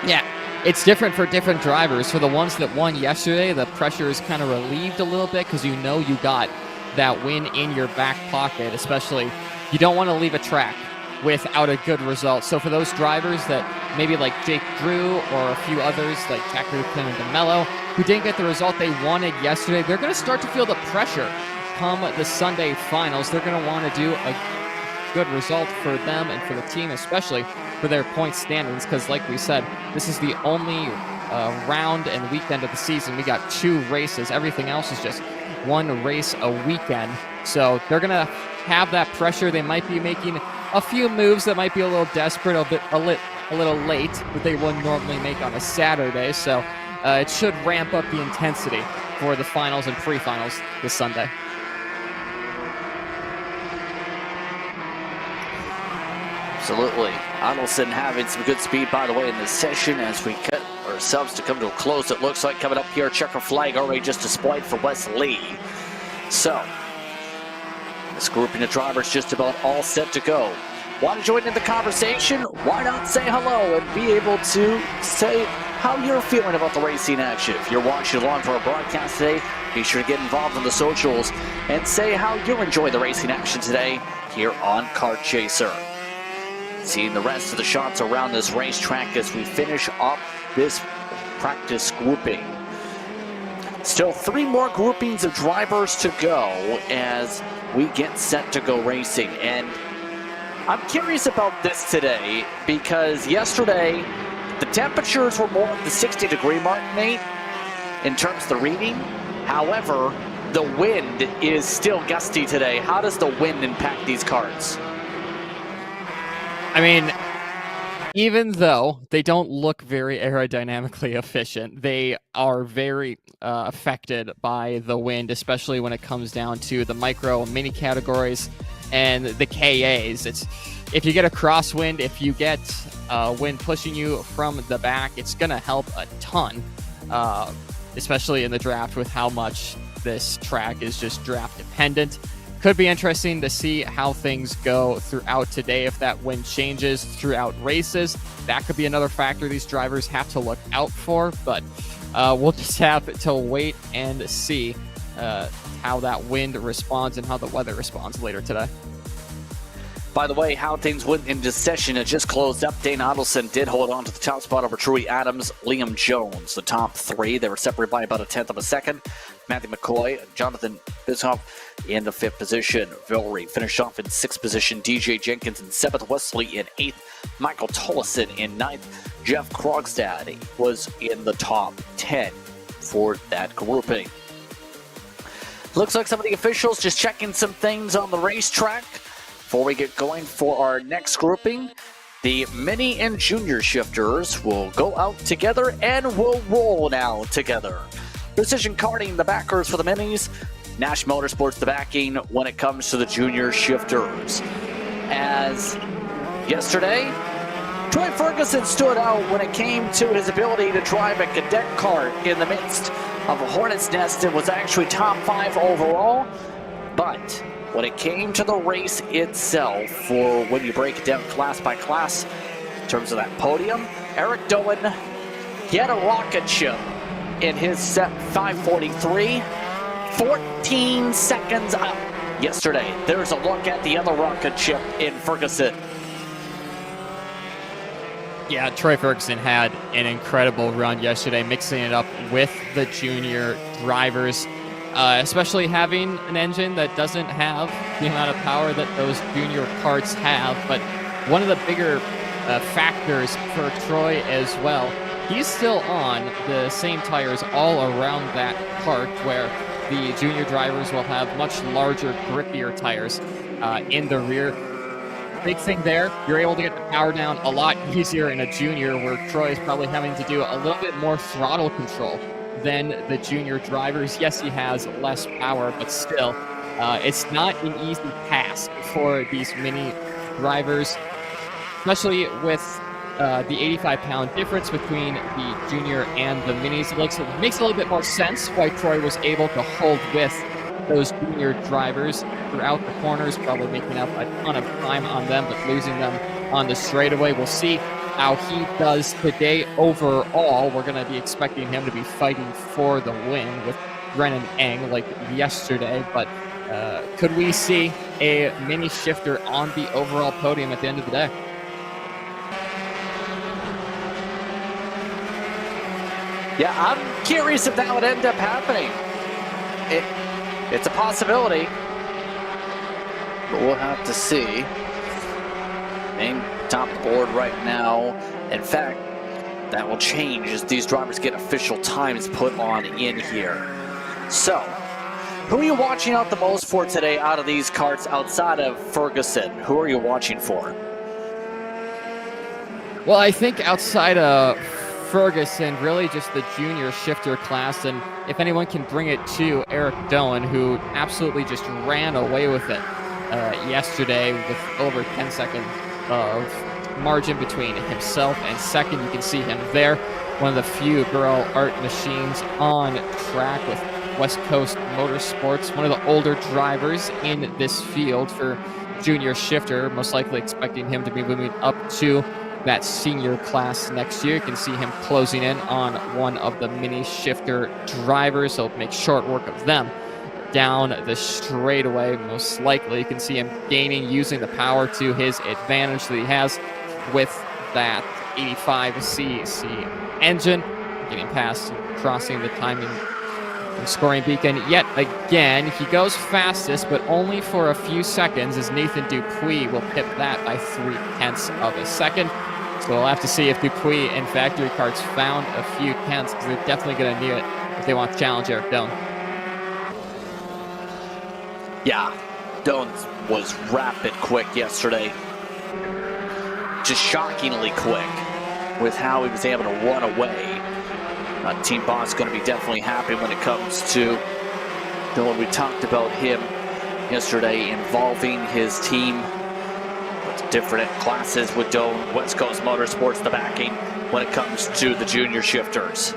Yeah, it's different for different drivers. For the ones that won yesterday, the pressure is kind of relieved a little bit because you know you got that win in your back pocket, especially you don't want to leave a track without a good result. So for those drivers that maybe like Jake Drew or a few others like Zachary Quinn and DeMello who didn't get the result they wanted yesterday, they're going to start to feel the pressure come the Sunday finals. They're going to want to do a good result for them and for the team, especially for their point standings, because like we said, this is the only round and weekend of the season. We got 2 races. Everything else is just 1 race a weekend. So they're going to have that pressure. They might be making a few moves that might be a little desperate, a little late that they wouldn't normally make on a Saturday. So it should ramp up the intensity for the finals and pre-finals this Sunday. Absolutely. Adelson having some good speed, by the way, in this session as we cut ourselves to come to a close. It looks like coming up here, checker flag already just displayed for Wesley. So, this grouping of drivers just about all set to go. Want to join in the conversation? Why not say hello and be able to say how you're feeling about the racing action? If you're watching along for our broadcast today, be sure to get involved in the socials and say how you're enjoying the racing action today here on Kart Chaser. Seeing the rest of the shots around this racetrack as we finish up this practice grouping. Still 3 more groupings of drivers to go as we get set to go racing. And I'm curious about this today because yesterday the temperatures were more at the 60-degree mark, Nate, in terms of the reading. However, the wind is still gusty today. How does the wind impact these carts? I mean, even though they don't look very aerodynamically efficient, they are very affected by the wind, especially when it comes down to the micro and mini categories and the KAs. If you get a crosswind, if you get wind pushing you from the back, it's going to help a ton, especially in the draft with how much this track is just draft dependent. Could be interesting to see how things go throughout today. If that wind changes throughout races, that could be another factor these drivers have to look out for. But we'll just have to wait and see how that wind responds and how the weather responds later today. By the way, how things went into session, it just closed up. Dane Adelson did hold on to the top spot over Troy Adams, Liam Jones. The top 3, they were separated by about 1/10 of a second. Matthew McCoy, Jonathan Bischoff in the 5th position. Villery finished off in 6th position. DJ Jenkins in 7th. Wesley in 8th. Michael Tollison in 9th. Jeff Krogstad was in the top 10 for that grouping. Looks like some of the officials just checking some things on the racetrack. Before we get going for our next grouping, the mini and junior shifters will go out together and will roll now together. Precision Karting, the backers for the minis. Nash Motorsports the backing when it comes to the junior shifters. As yesterday, Troy Ferguson stood out when it came to his ability to drive a cadet kart in the midst of a hornet's nest. It was actually top 5 overall, but when it came to the race itself, for when you break it down class by class, in terms of that podium, Eric Doan, he had a rocket ship in his set 543, 14 seconds up yesterday. There's a look at the other rocket ship in Ferguson. Yeah, Troy Ferguson had an incredible run yesterday, mixing it up with the junior drivers, especially having an engine that doesn't have the amount of power that those junior karts have. But one of the bigger factors for Troy as well, he's still on the same tires all around that kart, where the junior drivers will have much larger, grippier tires in the rear. Big thing there, you're able to get the power down a lot easier in a junior, where Troy is probably having to do a little bit more throttle control than the junior drivers. Yes, he has less power, but still, it's not an easy task for these mini drivers, especially with the 85-pound difference between the junior and the minis. It makes a little bit more sense why Troy was able to hold with those junior drivers throughout the corners, probably making up a ton of time on them, but losing them on the straightaway. We'll see how he does today overall. We're going to be expecting him to be fighting for the win with Brennan Eng like yesterday, but could we see a mini shifter on the overall podium at the end of the day? Yeah, I'm curious if that would end up happening. It's a possibility, but we'll have to see. Eng top of the board right now. In fact, that will change as these drivers get official times put on in here. So, who are you watching out the most for today out of these karts outside of Ferguson? Who are you watching for? Well, I think outside of Ferguson, really just the junior shifter class, and if anyone can bring it to Eric Doan, who absolutely just ran away with it yesterday with over 10 seconds of margin between himself and second. You can see him there, one of the few girl art machines on track with West Coast Motorsports, one of the older drivers in this field for junior shifter, most likely expecting him to be moving up to that senior class next year. You can see him closing in on one of the mini shifter drivers. He'll make short work of them down the straightaway, most likely. You can see him gaining, using the power to his advantage that he has with that 85cc engine, getting past, crossing the timing and scoring beacon yet again. He goes fastest, but only for a few seconds, as Nathan Dupuis will pip that by 0.3 of a second. So we'll have to see if Dupuis and Factory Karts found a few tenths, because they're definitely going to need it if they want to challenge Eric Doan. Yeah, Doan was rapid quick yesterday. Just shockingly quick with how he was able to run away. Team Boss going to be definitely happy when it comes to Doan. We talked about him yesterday involving his team. Different classes with Doan, West Coast Motorsports the backing when it comes to the junior shifters.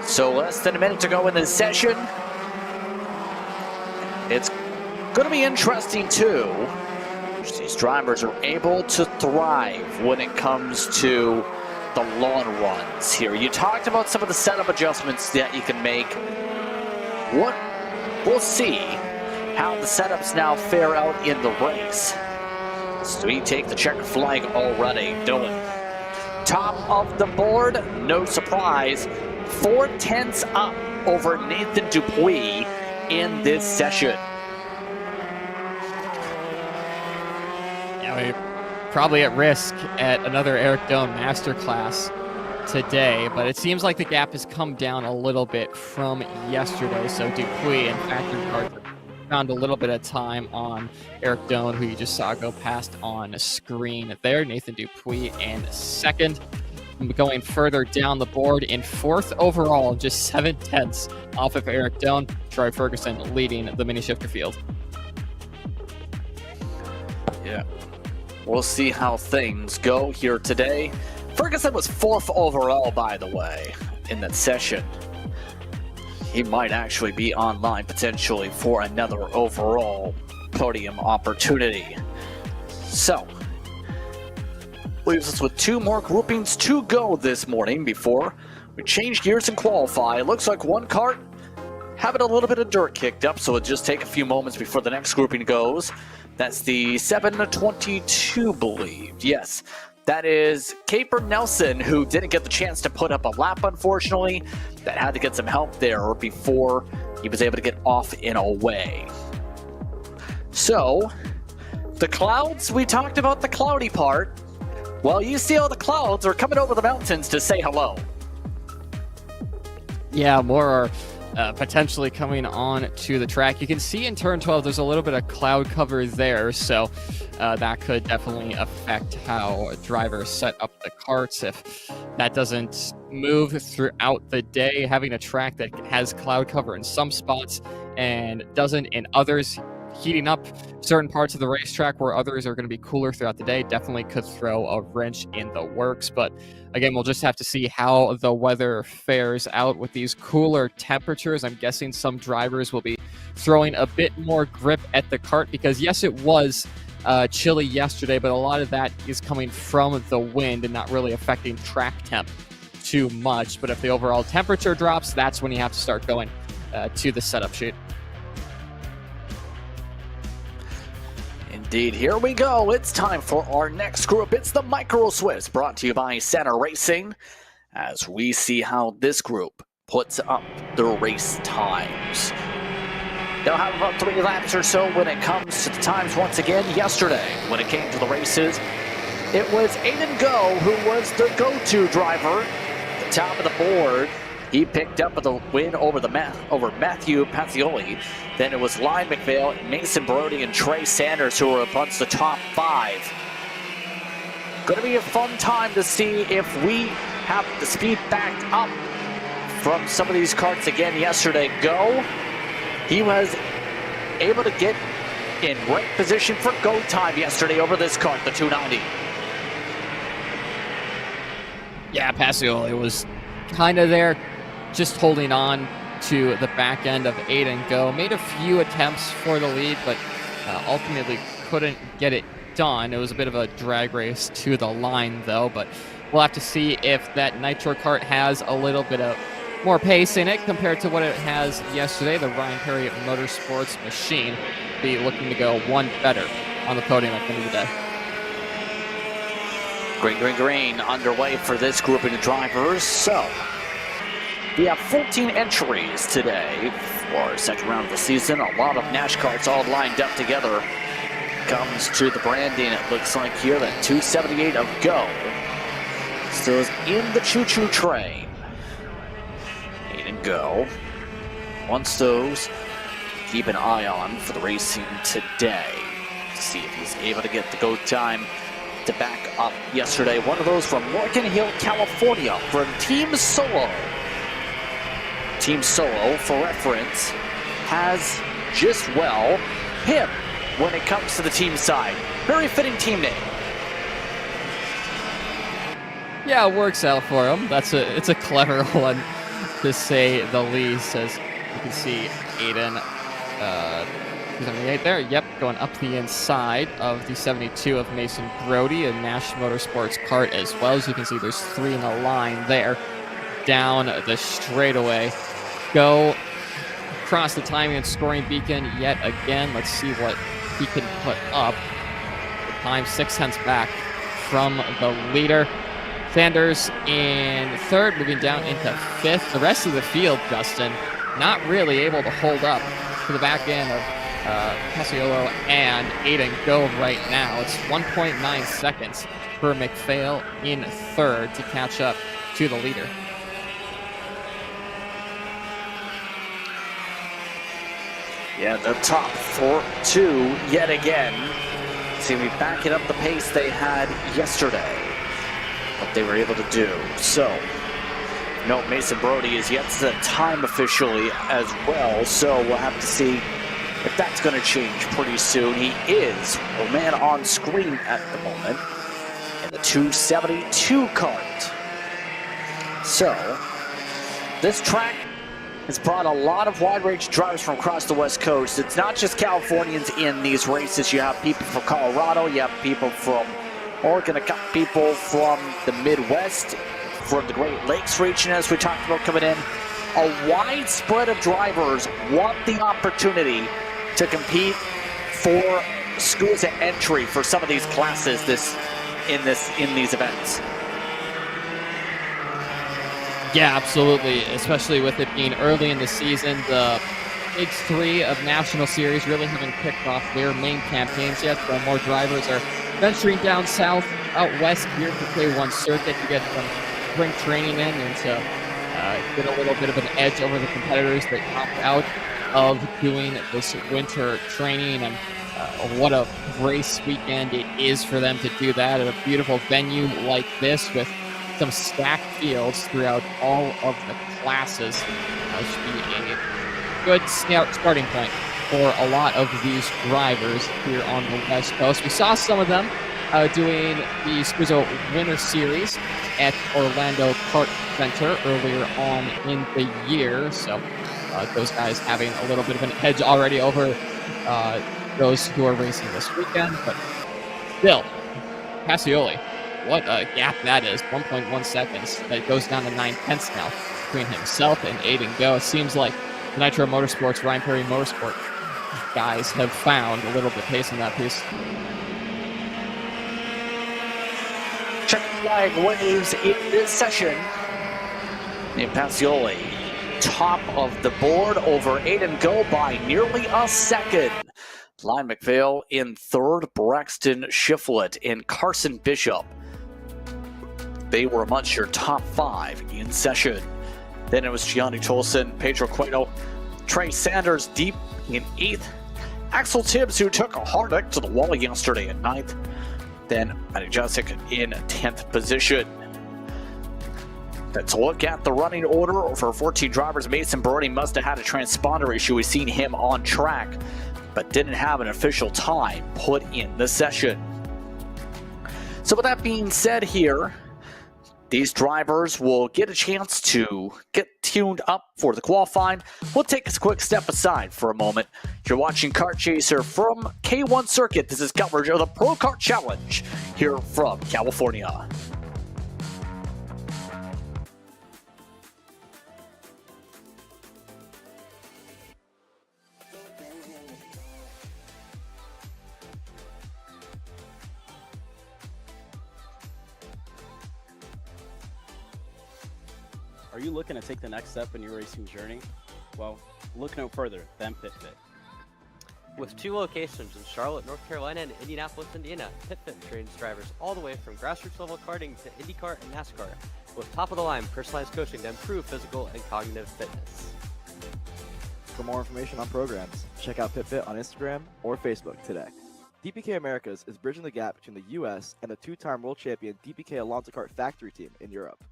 So less than a minute to go in this session. It's going to be interesting too. These drivers are able to thrive when it comes to the long runs here. You talked about some of the setup adjustments that you can make. We'll see how the setups now fare out in the race. So we take the checkered flag already. Doan, top of the board, no surprise. 0.4 up over Nathan Dupuis in this session. Yeah, we're probably at risk at another Eric Doan masterclass today, but it seems like the gap has come down a little bit from yesterday. So Dupuis and Factory Karts found a little bit of time on Eric Doan, who you just saw go past on screen there. Nathan Dupuis in second. going further down the board in 4th overall, just 7/10 off of Eric Doan. Troy Ferguson leading the mini shifter field. Yeah, we'll see how things go here today. Ferguson was 4th overall, by the way, in that session. He might actually be online potentially for another overall podium opportunity. So, leaves us with 2 more groupings to go this morning before we change gears and qualify. It looks like one kart having a little bit of dirt kicked up, so it'll just take a few moments before the next grouping goes. That's the 722, believed. Yes, that is Caper Nelson, who didn't get the chance to put up a lap, unfortunately. That had to get some help there before he was able to get off and away. So, the clouds, we talked about the cloudy part. Well, you see all the clouds are coming over the mountains to say hello. Yeah, more are potentially coming on to the track. You can see in turn 12, there's a little bit of cloud cover there, so that could definitely affect how drivers set up the karts. If that doesn't move throughout the day, having a track that has cloud cover in some spots and doesn't in others, heating up certain parts of the racetrack where others are going to be cooler throughout the day, definitely could throw a wrench in the works. But again, we'll just have to see how the weather fares out with these cooler temperatures. I'm guessing some drivers will be throwing a bit more grip at the kart because, yes, it was chilly yesterday, but a lot of that is coming from the wind and not really affecting track temp too much. But if the overall temperature drops, that's when you have to start going to the setup sheet. Indeed, here we go. It's time for our next group. It's the Micro Swiss, brought to you by Center Racing, as we see how this group puts up the race times. They'll have about 3 laps or so when it comes to the times once again. Yesterday, when it came to the races, it was Aiden Go who was the go-to driver at the top of the board. He picked up the win over Matthew Pazioli. Then it was Lyon McPhail, Mason Brody, and Trey Sanders who were amongst the top 5. Going to be a fun time to see if we have the speed backed up from some of these karts again yesterday. Go, he was able to get in right position for go time yesterday over this kart, the 290. Yeah, Pazioli was kind of there, just holding on to the back end of Aiden Go. Made a few attempts for the lead, but ultimately couldn't get it done. It was a bit of a drag race to the line, though, but we'll have to see if that Nitro kart has a little bit of more pace in it compared to what it has yesterday. The Ryan Perry Motorsports machine be looking to go one better on the podium at the end of the day. Green underway for this grouping of drivers. So, we have 14 entries today for our second round of the season. A lot of Nash karts all lined up together. Comes to the branding, it looks like here that 278 of Go still is in the choo-choo train. Aiden Go, once those, keep an eye on for the racing today. See if he's able to get the go time to back up yesterday. One of those from Morgan Hill, California, from Team Solo. Team Solo, for reference, has just, well, him when it comes to the team side. Very fitting team name. Yeah, it works out for him. It's a clever one, to say the least. As you can see, Aiden, 278 there. Yep, going up the inside of the 72 of Mason Brody, a Nash Motorsports kart as well. As you can see, there's 3 in the line there. Down the straightaway. Go across the timing and scoring beacon yet again. Let's see what he can put up. The time 6/10 back from the leader. Sanders in 3rd, moving down into 5th. The rest of the field, Justin, not really able to hold up to the back end of Paziolo and Aiden Go right now. It's 1.9 seconds for McPhail in 3rd to catch up to the leader. Yeah, the top 4-2 yet again. Seem to be backing up the pace they had yesterday. they were able to do. So, no, Mason Brody is yet to time officially as well, so we'll have to see if that's going to change pretty soon. He is a man on screen at the moment in the 272 kart. So, this track has brought a lot of wide-range drivers from across the West Coast. It's not just Californians in these races. You have people from Colorado, you have people from Oregon, a couple people from the Midwest, from the Great Lakes region, as we talked about coming in. A wide spread of drivers want the opportunity to compete for SKUSA entry for some of these classes in these events. Yeah, absolutely, especially with it being early in the season. The big three of National Series really haven't kicked off their main campaigns yet, so more drivers are venturing down south, out west here to K1 circuit to get some spring training in and to get a little bit of an edge over the competitors that opt out of doing this winter training. And what a race weekend it is for them to do that at a beautiful venue like this with some stacked fields throughout all of the classes. Should be a good starting point for a lot of these drivers here on the West Coast. We saw some of them doing the SKUSA Winter Series at Orlando Kart Center earlier on in the year. So those guys having a little bit of an edge already over those who are racing this weekend. But still, Pacioli, what a gap that is, 1.1 seconds. That goes down to 9/10 now between himself and Aiden Go. It seems like the Nitro Motorsports, Ryan Perry Motorsport guys have found a little bit pace in that piece. Check flag waves in this session. And Pacioli, top of the board over Aiden Go by nearly a second. Lyon McPhail in third, Braxton Shiflett and Carson Bishop. They were amongst your top five in session. Then it was Gianni Tolson, Pedro Cueto, Trey Sanders deep in 8th. Axel Tibbs, who took a hard deck to the wall yesterday at 9th. Then Matty Jasic in 10th position. Let's look at the running order for 14 drivers. Mason Brody must have had a transponder issue. We've seen him on track, but didn't have an official time put in the session. So with that being said here, these drivers will get a chance to get tuned up for the qualifying. We'll take a quick step aside for a moment. You're watching Kart Chaser from K1 Circuit. This is coverage of the Pro-Kart Challenge here from California. Are you looking to take the next step in your racing journey? Well, look no further than PitFit. With 2 locations in Charlotte, North Carolina and Indianapolis, Indiana, PitFit trains drivers all the way from grassroots level karting to IndyCar and NASCAR, with top-of-the-line personalized coaching to improve physical and cognitive fitness. For more information on programs, check out PitFit on Instagram or Facebook today. DPK Americas is bridging the gap between the U.S. and the 2-time world champion DPK Alonso Kart factory team in Europe.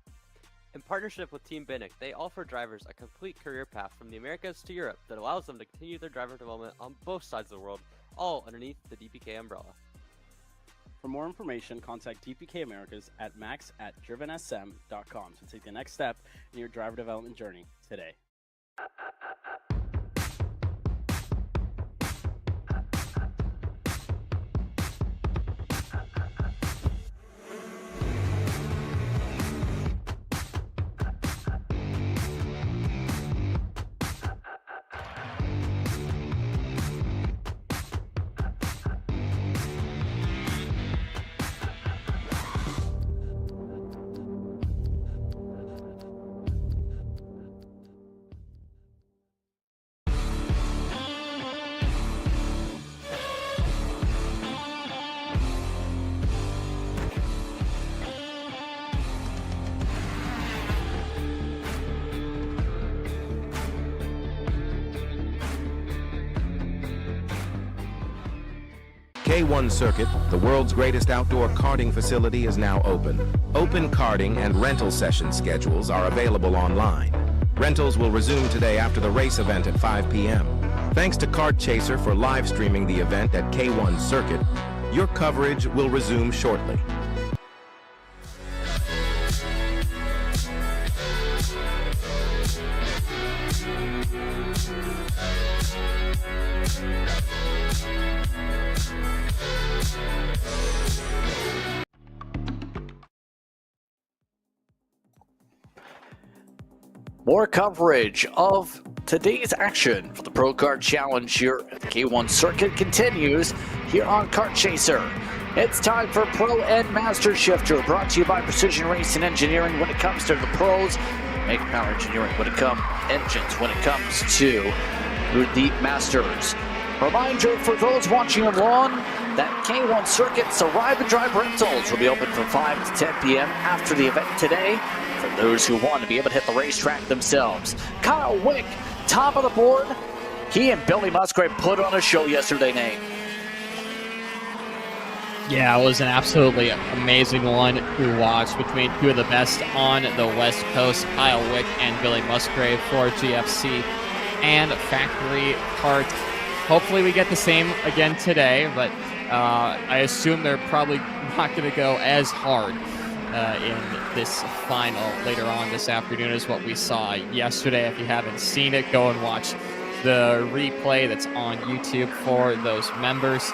In partnership with Team Binnick, they offer drivers a complete career path from the Americas to Europe that allows them to continue their driver development on both sides of the world, all underneath the DPK umbrella. For more information, contact DPK Americas at max@drivensm.com to take the next step in your driver development journey today. K1 Circuit, the world's greatest outdoor karting facility, is now open. Open karting and rental session schedules are available online. Rentals will resume today after the race event at 5 p.m. Thanks to Kart Chaser for live streaming the event at K1 Circuit. Your coverage will resume shortly. More coverage of today's action for the Pro-Kart Challenge here at the K1 Circuit continues here on Kart Chaser. It's time for Pro and Master Shifter, brought to you by Precision Racing Engineering when it comes to the pros, make power engineering when it comes to the Masters. Reminder for those watching along that K1 Circuit's Arrive and Drive Rentals will be open from 5 to 10 p.m. after the event today for those who want to be able to hit the racetrack themselves. Kyle Wick, top of the board. He and Billy Musgrave put on a show yesterday, Nate. Yeah, it was an absolutely amazing one to watch between two of the best on the West Coast, Kyle Wick and Billy Musgrave for GFC and Factory Kart. Hopefully we get the same again today, but I assume they're probably not going to go as hard in this final later on this afternoon as what we saw yesterday. If you haven't seen it, go and watch the replay that's on YouTube for those members.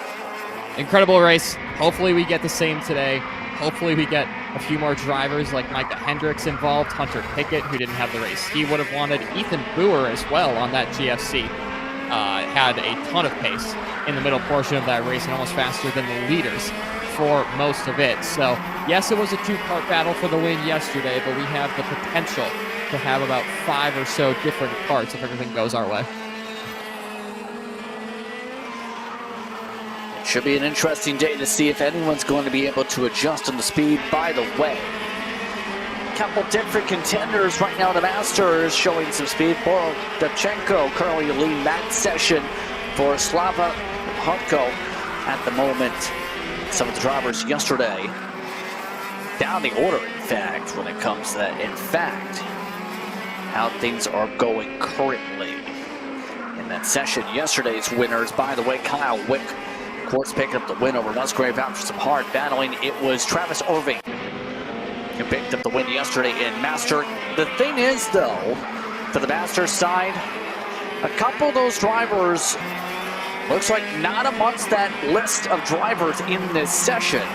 Incredible race. Hopefully we get the same today. Hopefully we get a few more drivers like Micah Hendricks involved, Hunter Pickett, who didn't have the race he would have wanted, Ethan Boer as well on that GFC. Had a ton of pace in the middle portion of that race and almost faster than the leaders for most of it. So yes, it was a two-part battle for the win yesterday, but we have the potential to have about 5 or so different parts if everything goes our way. It should be an interesting day to see if anyone's going to be able to adjust on the speed. By the way, couple different contenders right now. The Masters showing some speed. Boral Dubchenko currently leading that session for Slava Hutko at the moment. Some of the drivers yesterday down the order, in fact, when it comes to that. In fact, how things are going currently in that session. Yesterday's winners, by the way, Kyle Wick, of course, picking up the win over Musgrave after some hard battling. It was Travis Irving who picked up the win yesterday in Master. The thing is, though, for the Masters side, a couple of those drivers looks like not amongst that list of drivers in this session.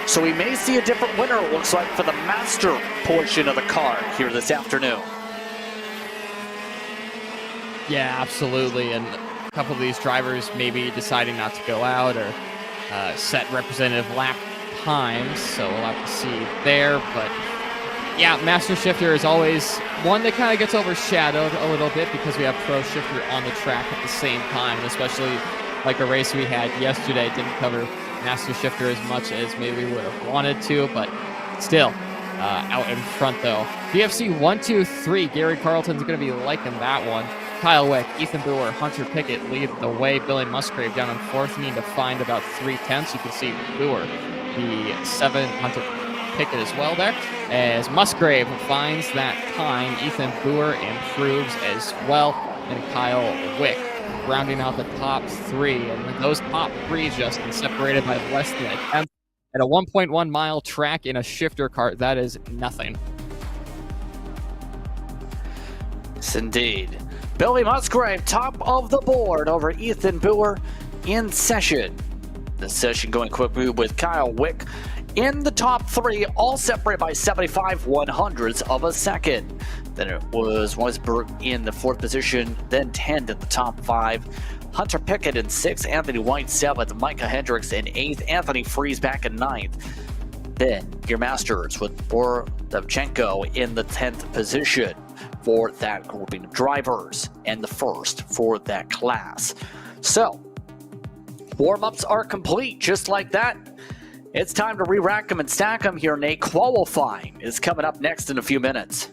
So we may see a different winner, it looks like, for the Master portion of the card here this afternoon. Yeah, absolutely. And a couple of these drivers maybe deciding not to go out or set representative lap times, so we'll have to see there. But yeah, Master Shifter is always one that kind of gets overshadowed a little bit because we have Pro Shifter on the track at the same time, and especially like a race we had yesterday didn't cover Master Shifter as much as maybe we would have wanted to, but still out in front though. GFC 1-2-3, Gary Carlton's going to be liking that one. Kyle Wick, Ethan Boer, Hunter Pickett lead the way. Billy Musgrave down in fourth, need to find about 3/10. You can see Boer, the 7, Hunter Pickett as well there. As Musgrave finds that time, Ethan Boer improves as well, and Kyle Wick rounding out the top 3. And those top 3, Justin, separated by less than a tenth at a 1.1 mile track in a shifter kart. That is nothing. Yes, indeed. Billy Musgrave, top of the board over Ethan Boer in session. The session going quickly with Kyle Wick in the top 3, all separated by 75/100ths of a second. Then it was Weisberg in the 4th position, then 10th in the top 5. Hunter Pickett in 6th, Anthony White 7th, Micah Hendricks in 8th, Anthony Freeze back in 9th. Then your Masters with Boral Dubchenko in the 10th position for that grouping of drivers and the first for that class. So, warm-ups are complete just like that. It's time to re-rack them and stack them here. Nate, qualifying is coming up next in a few minutes.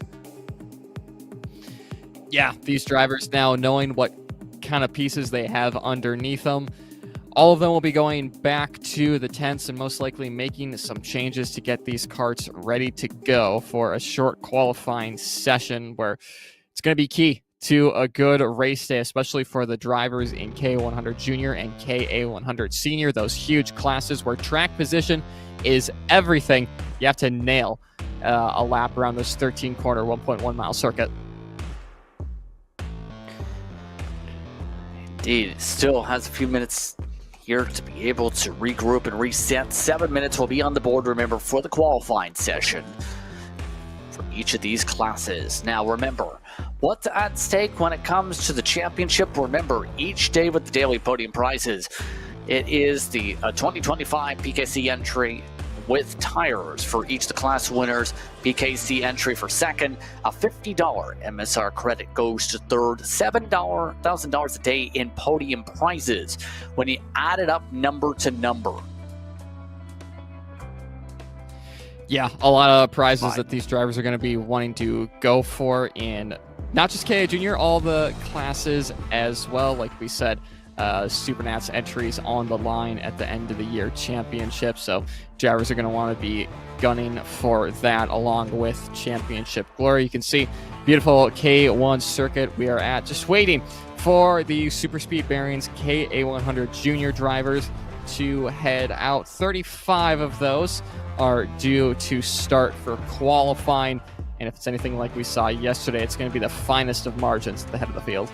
Yeah, these drivers now knowing what kind of pieces they have underneath them All of them will be going back to the tents and most likely making some changes to get these karts ready to go for a short qualifying session where it's going to be key to a good race day, especially for the drivers in K100 Junior and KA100 Senior, those huge classes where track position is everything. You have to nail a lap around this 13-corner, 1.1-mile circuit. Indeed, it still has a few minutes here to be able to regroup and reset. 7 minutes will be on the board, remember, for the qualifying session for each of these classes. Now, remember, what's at stake when it comes to the championship? Remember, each day with the daily podium prizes, it is the 2025 PKC entry with tires for each of the class winners. PKC entry for second, a $50 MSR credit goes to third, $7,000 a day in podium prizes when you add it up number to number. Yeah, a lot of prizes that these drivers are going to be wanting to go for in not just KA Junior, all the classes as well. Like we said, Supernats entries on the line at the end of the year championship. So drivers are going to want to be gunning for that along with championship glory. You can see beautiful K1 circuit we are at, just waiting for the super speed bearings KA100 Junior drivers to head out. 35 of those are due to start for qualifying, and if it's anything like we saw yesterday, it's going to be the finest of margins at the head of the field.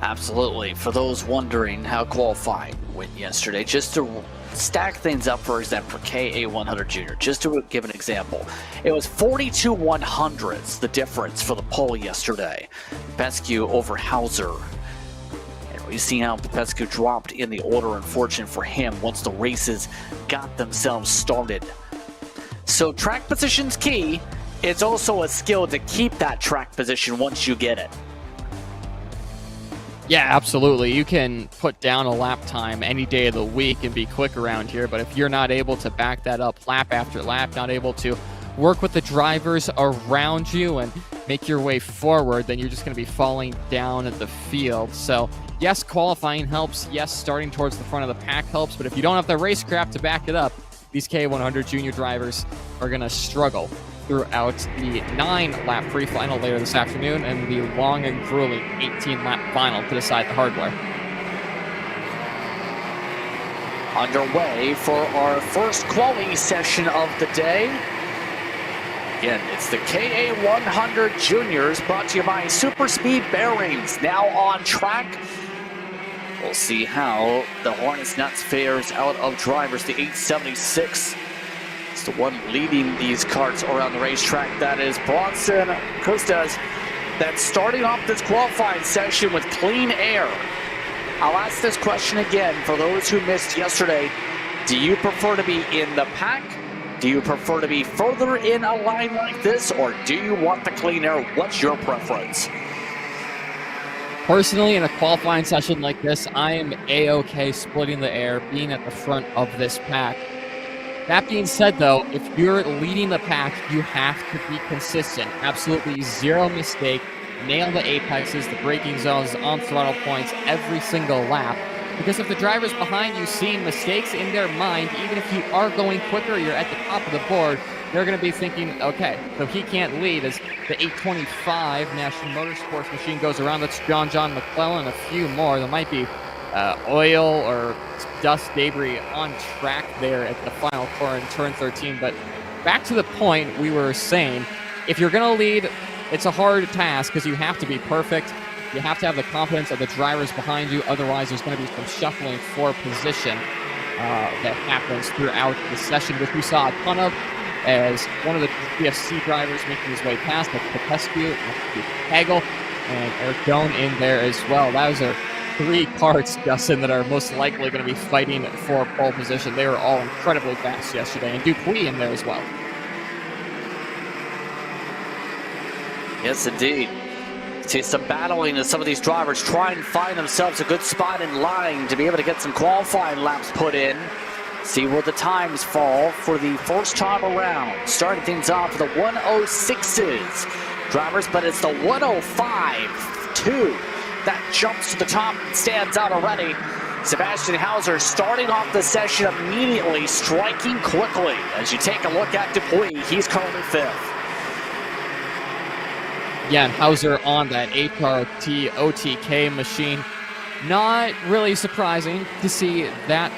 Absolutely. For those wondering how qualifying went yesterday, just to stack things up, for example, for KA100 Junior, just to give an example, it was 42 100ths the difference for the pole yesterday. Pescu over Hauser. We see how Pescu dropped in the order, unfortunate for him, once the races got themselves started. So track position's key. It's also a skill to keep that track position once you get it. Yeah, absolutely. You can put down a lap time any day of the week and be quick around here, but if you're not able to back that up lap after lap, not able to work with the drivers around you and make your way forward, then you're just going to be falling down at the field. So yes, qualifying helps. Yes, starting towards the front of the pack helps. But if you don't have the racecraft to back it up, these K100 Junior drivers are going to struggle throughout the 9-lap pre-final later this afternoon and the long and grueling 18-lap final to decide the hardware. Underway for our first quali session of the day. Again, it's the KA100 Juniors, brought to you by Super Speed Bearings, now on track. We'll see how the Hornets Nuts fares out of drivers. The 876 is the one leading these karts around the racetrack. That is Bronson Custas, that's starting off this qualifying session with clean air. I'll ask this question again for those who missed yesterday. Do you prefer to be in the pack? Do you prefer to be further in a line like this, or do you want the clean air? What's your preference? Personally, in a qualifying session like this, I am A-OK splitting the air, being at the front of this pack. That being said, though, if you're leading the pack, you have to be consistent. Absolutely zero mistake. Nail the apexes, the braking zones, on throttle points every single lap. Because if the driver's behind you seeing mistakes in their mind, even if you are going quicker, you're at the top of the board, they're going to be thinking, okay, so he can't lead as the 825 National Motorsports machine goes around. That's John McClellan and a few more. There might be oil or dust debris on track there at the final corner in turn 13. But back to the point we were saying, if you're going to lead, it's a hard task because you have to be perfect. You have to have the confidence of the drivers behind you. Otherwise, there's going to be some shuffling for position that happens throughout the session, which we saw a ton of as one of the PFC drivers making his way past, like Popescu, Hagel, and Eric Doan in there as well. Those are 3 karts, Justin, that are most likely going to be fighting for pole position. They were all incredibly fast yesterday, and Dupuis in there as well. Yes, indeed. See some battling as some of these drivers try and find themselves a good spot in line to be able to get some qualifying laps put in. See where the times fall for the first time around. Starting things off with the 106s drivers, but it's the 105-2 that jumps to the top and stands out already. Sebastian Hauser starting off the session immediately, striking quickly. As you take a look at Dupuis, he's currently 5th. Yeah, and Hauser on that HRT OTK machine. Not really surprising to see that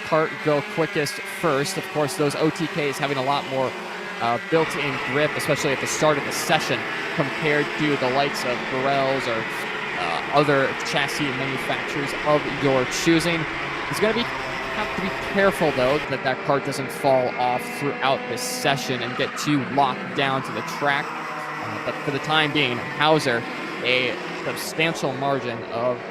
kart go quickest first. Of course, those OTKs having a lot more built-in grip, especially at the start of the session, compared to the likes of Burrell's or other chassis manufacturers of your choosing. He's going to have to be careful, though, that that kart doesn't fall off throughout this session and get too locked down to the track. But for the time being, Hauser, a substantial margin of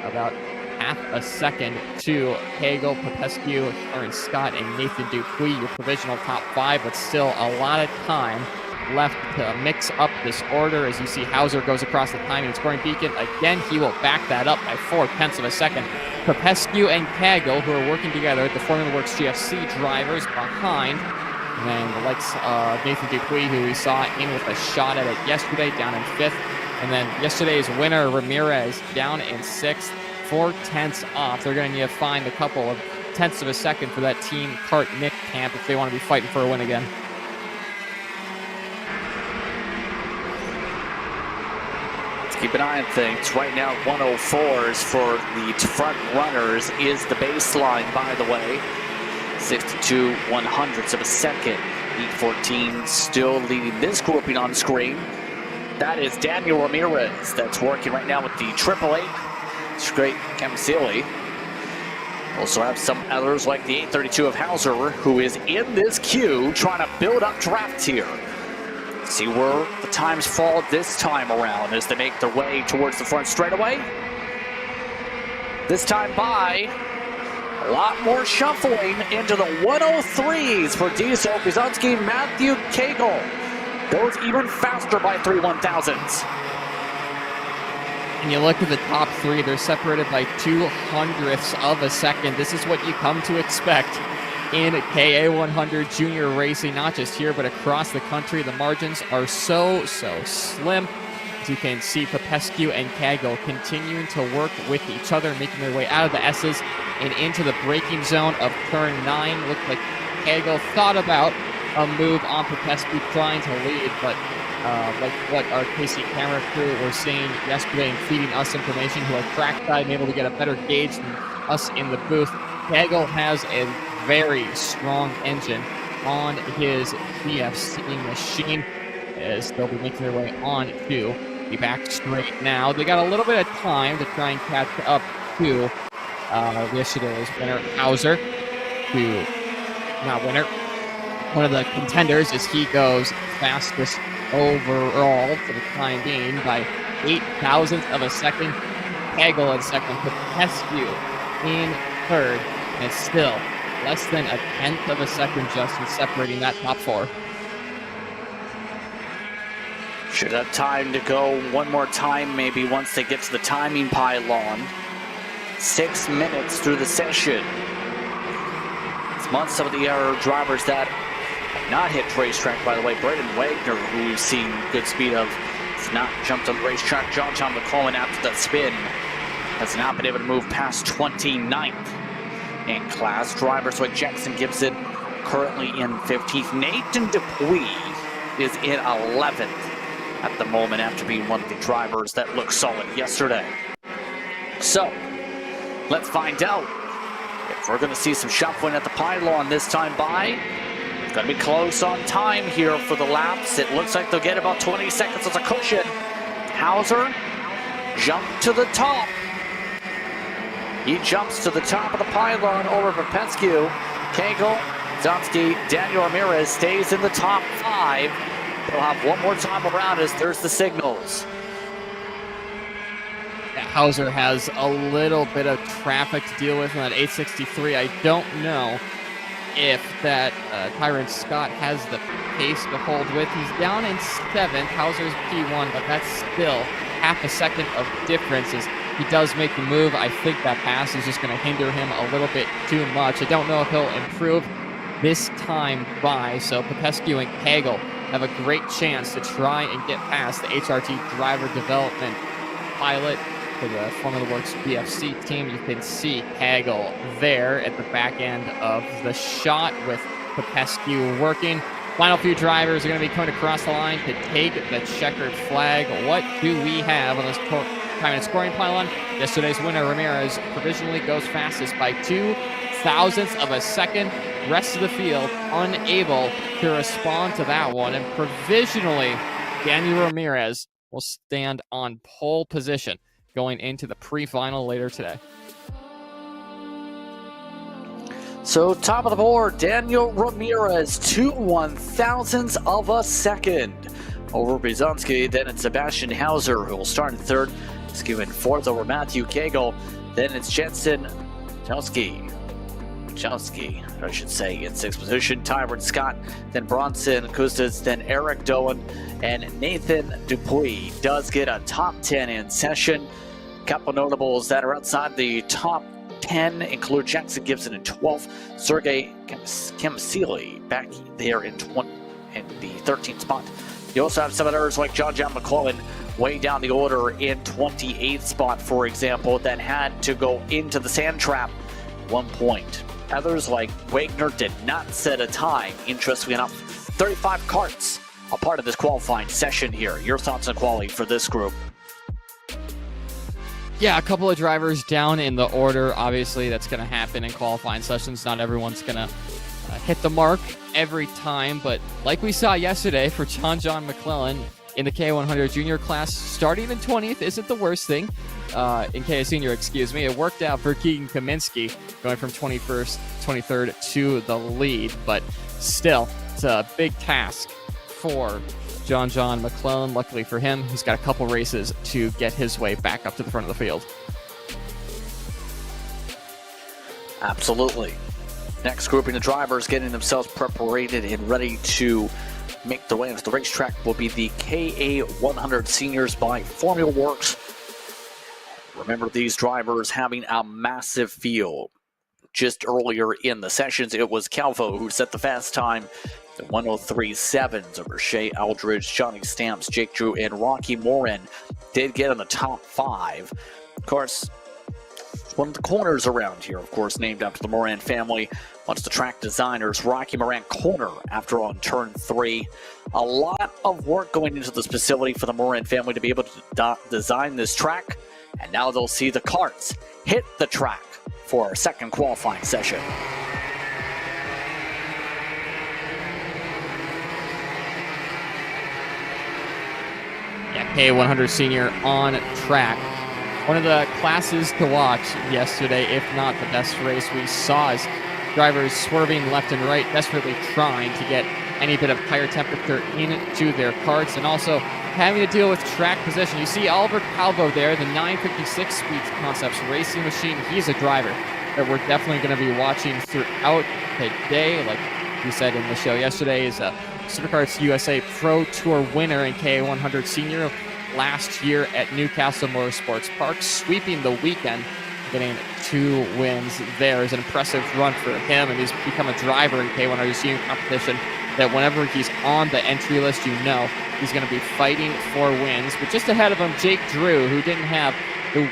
about half a second to Hagel, Popescu, Aaron Scott, and Nathan Dupuis, your provisional top 5, but still a lot of time left to mix up this order. As you see, Hauser goes across the timing scoring beacon. Again, he will back that up by 0.4 of a second. Popescu and Kagel, who are working together, the Formula Works GFC drivers behind. And then the likes of Nathan Dupuis, who we saw in with a shot at it yesterday, down in 5th. And then yesterday's winner, Ramirez, down in 6th, 0.4 off. They're going to need to find a couple of tenths of a second for that Team Kart Nick camp if they want to be fighting for a win again. Keep an eye on things. Right now, 104s for the front runners is the baseline, by the way. 62 100ths of a second. E14 still leading this grouping on screen. That is Daniel Ramirez that's working right now with the 888. Straight Camusili. Also have some others like the 832 of Hauser, who is in this queue trying to build up draft here. See where the times fall this time around as they make their way towards the front straightaway. This time by a lot more shuffling into the 103s for Diesel, Bizanski, Matthew Kagel. Goes even faster by 3 1,000ths. And you look at the top 3, they're separated by 0.02 of a second. This is what you come to expect in KA100 junior racing, not just here, but across the country. The margins are so slim. As you can see, Popescu and Kagel continuing to work with each other, making their way out of the S's and into the braking zone of turn 9. Looked like Kagel thought about a move on Popescu trying to lead, but like what our KC camera crew were saying yesterday and feeding us information, who are trackside and able to get a better gauge than us in the booth, Kagel has a very strong engine on his BFC machine, as they'll be making their way on to the back straight now. They got a little bit of time to try and catch up to yesterday's winner, Hauser, who, not winner, one of the contenders, as he goes fastest overall for the time being by 0.008 of a second. Kagel in second, Popescu in third, and it's still less than 0.1 of a second just in separating that top 4. Should have time to go one more time, maybe once they get to the timing pylon. 6 minutes through the session. Amongst some of the drivers that have not hit racetrack, by the way, Braden Wagner, who we've seen good speed of, has not jumped on the racetrack. John McCollum, after that spin, has not been able to move past 29th in class. Drivers like Jackson Gibson currently in 15th. Nathan Dupuis is in 11th at the moment after being one of the drivers that looked solid yesterday. So, let's find out if we're going to see some shuffling at the pylon this time by. It's going to be close on time here for the laps. It looks like they'll get about 20 seconds as a cushion. Hauser jumped to the top. He jumps to the top of the pylon over Popescu. Kagel, Zonsky, Daniel Ramirez stays in the top 5. They'll have one more time around as there's the signals. Hauser has a little bit of traffic to deal with on that 863. I don't know if that Tyron Scott has the pace to hold with. He's down in 7th. Hauser's P1, but that's still half a second of difference as he does make the move. I think that pass is just going to hinder him a little bit too much. I don't know if he'll improve this time by, so Popescu and Kagel have a great chance to try and get past the HRT driver development pilot for the Formula Works BFC team. You can see Hagel there at the back end of the shot with Popescu working. Final few drivers are going to be coming across the line to take the checkered flag. What do we have on this time and scoring pylon? Yesterday's winner, Ramirez, provisionally goes fastest by 2 thousandths of a second. Rest of the field unable to respond to that one. And provisionally, Daniel Ramirez will stand on pole position going into the pre-final later today. So top of the board, Daniel Ramirez, 2 1/1000ths of a second over Brzezinski. Then it's Sebastian Hauser who will start in third. Skewing fourth over Matthew Kegel. Then it's Jensen Chelsky, I should say, in sixth position. Tyrone Scott, then Bronson Kustas, then Eric Doan, and Nathan Dupuis does get a top 10 in session. Couple notables that are outside the top 10 include Jackson Gibson in 12th, Sergey Kemsili back there in the 13th spot. You also have some others like John McClellan way down the order in 28th spot, for example, that had to go into the sand trap at one point. Others like Wagner did not set a time. Interestingly enough, 35 carts a part of this qualifying session here. Your thoughts on quality for this group? Yeah, a couple of drivers down in the order. Obviously, that's going to happen in qualifying sessions. Not everyone's going to hit the mark every time, but like we saw yesterday for John McClellan in the K100 junior class, starting in 20th isn't the worst thing. In K senior, excuse me. It worked out for Keegan Kaminsky going from 21st, 23rd to the lead, but still, it's a big task for John McClellan. Luckily for him, he's got a couple races to get his way back up to the front of the field. Absolutely. Next grouping of drivers getting themselves preparated and ready to make their way into the racetrack will be the KA100 seniors by Formula Works. Remember, these drivers having a massive field. Just earlier in the sessions, it was Calvo who set the fast time. The 103.7s over Shea Aldridge, Johnny Stamps, Jake Drew, and Rocky Morin did get in the top 5. Of course, one of the corners around here, of course, named after the Moran family. Once the track designers, Rocky Moran Corner, after on turn 3. A lot of work going into this facility for the Moran family to be able to design this track. And now they'll see the carts hit the track for our second qualifying session. Yeah, K100 senior on track. One of the classes to watch yesterday, if not the best race we saw, is drivers swerving left and right, desperately trying to get any bit of tire temperature into their karts, and also having to deal with track position. You see Oliver Calvo there, the 956 Speeds Concepts racing machine. He's a driver that we're definitely going to be watching throughout the day. Like we said in the show yesterday, is a Supercars USA Pro Tour winner in K100 Senior last year at Newcastle Motorsports Park, sweeping the weekend, getting 2 wins there. Is an impressive run for him, and he's become a driver in K100 Senior competition that whenever he's on the entry list, you know he's going to be fighting for wins. But just ahead of him, Jake Drew, who didn't have the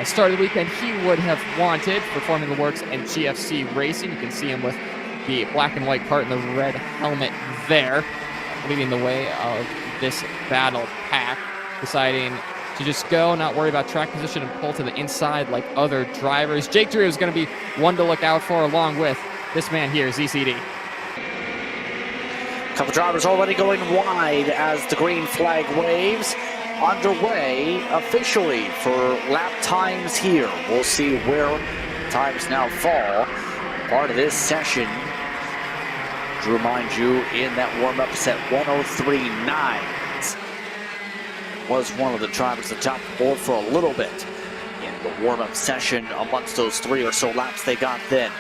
start of the weekend he would have wanted for Formula Works and GFC Racing. You can see him with the black and white cart and the red helmet there, leading the way of this battle pack, deciding to just go, not worry about track position, and pull to the inside like other drivers. Jake Drew is going to be one to look out for, along with this man here, ZCD. Couple drivers already going wide as the green flag waves. Underway officially for lap times here. We'll see where times now fall. Part of this session, Drew, mind you, in that warm-up set 103.9. Was one of the drivers at the top of the board for a little bit in the warm-up session amongst those 3 or so laps they got then.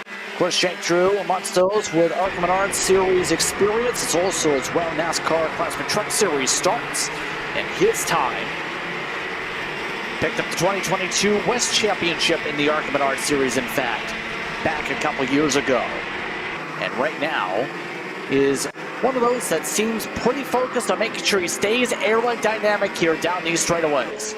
Of course, Jake Drew amongst those with ARCA Menard Series experience. It's also as well NASCAR Classic Truck Series starts. And his time picked up the 2022 West Championship in the ARCA Menard Series, in fact, back a couple years ago. And right now is one of those that seems pretty focused on making sure he stays aerodynamic here down these straightaways.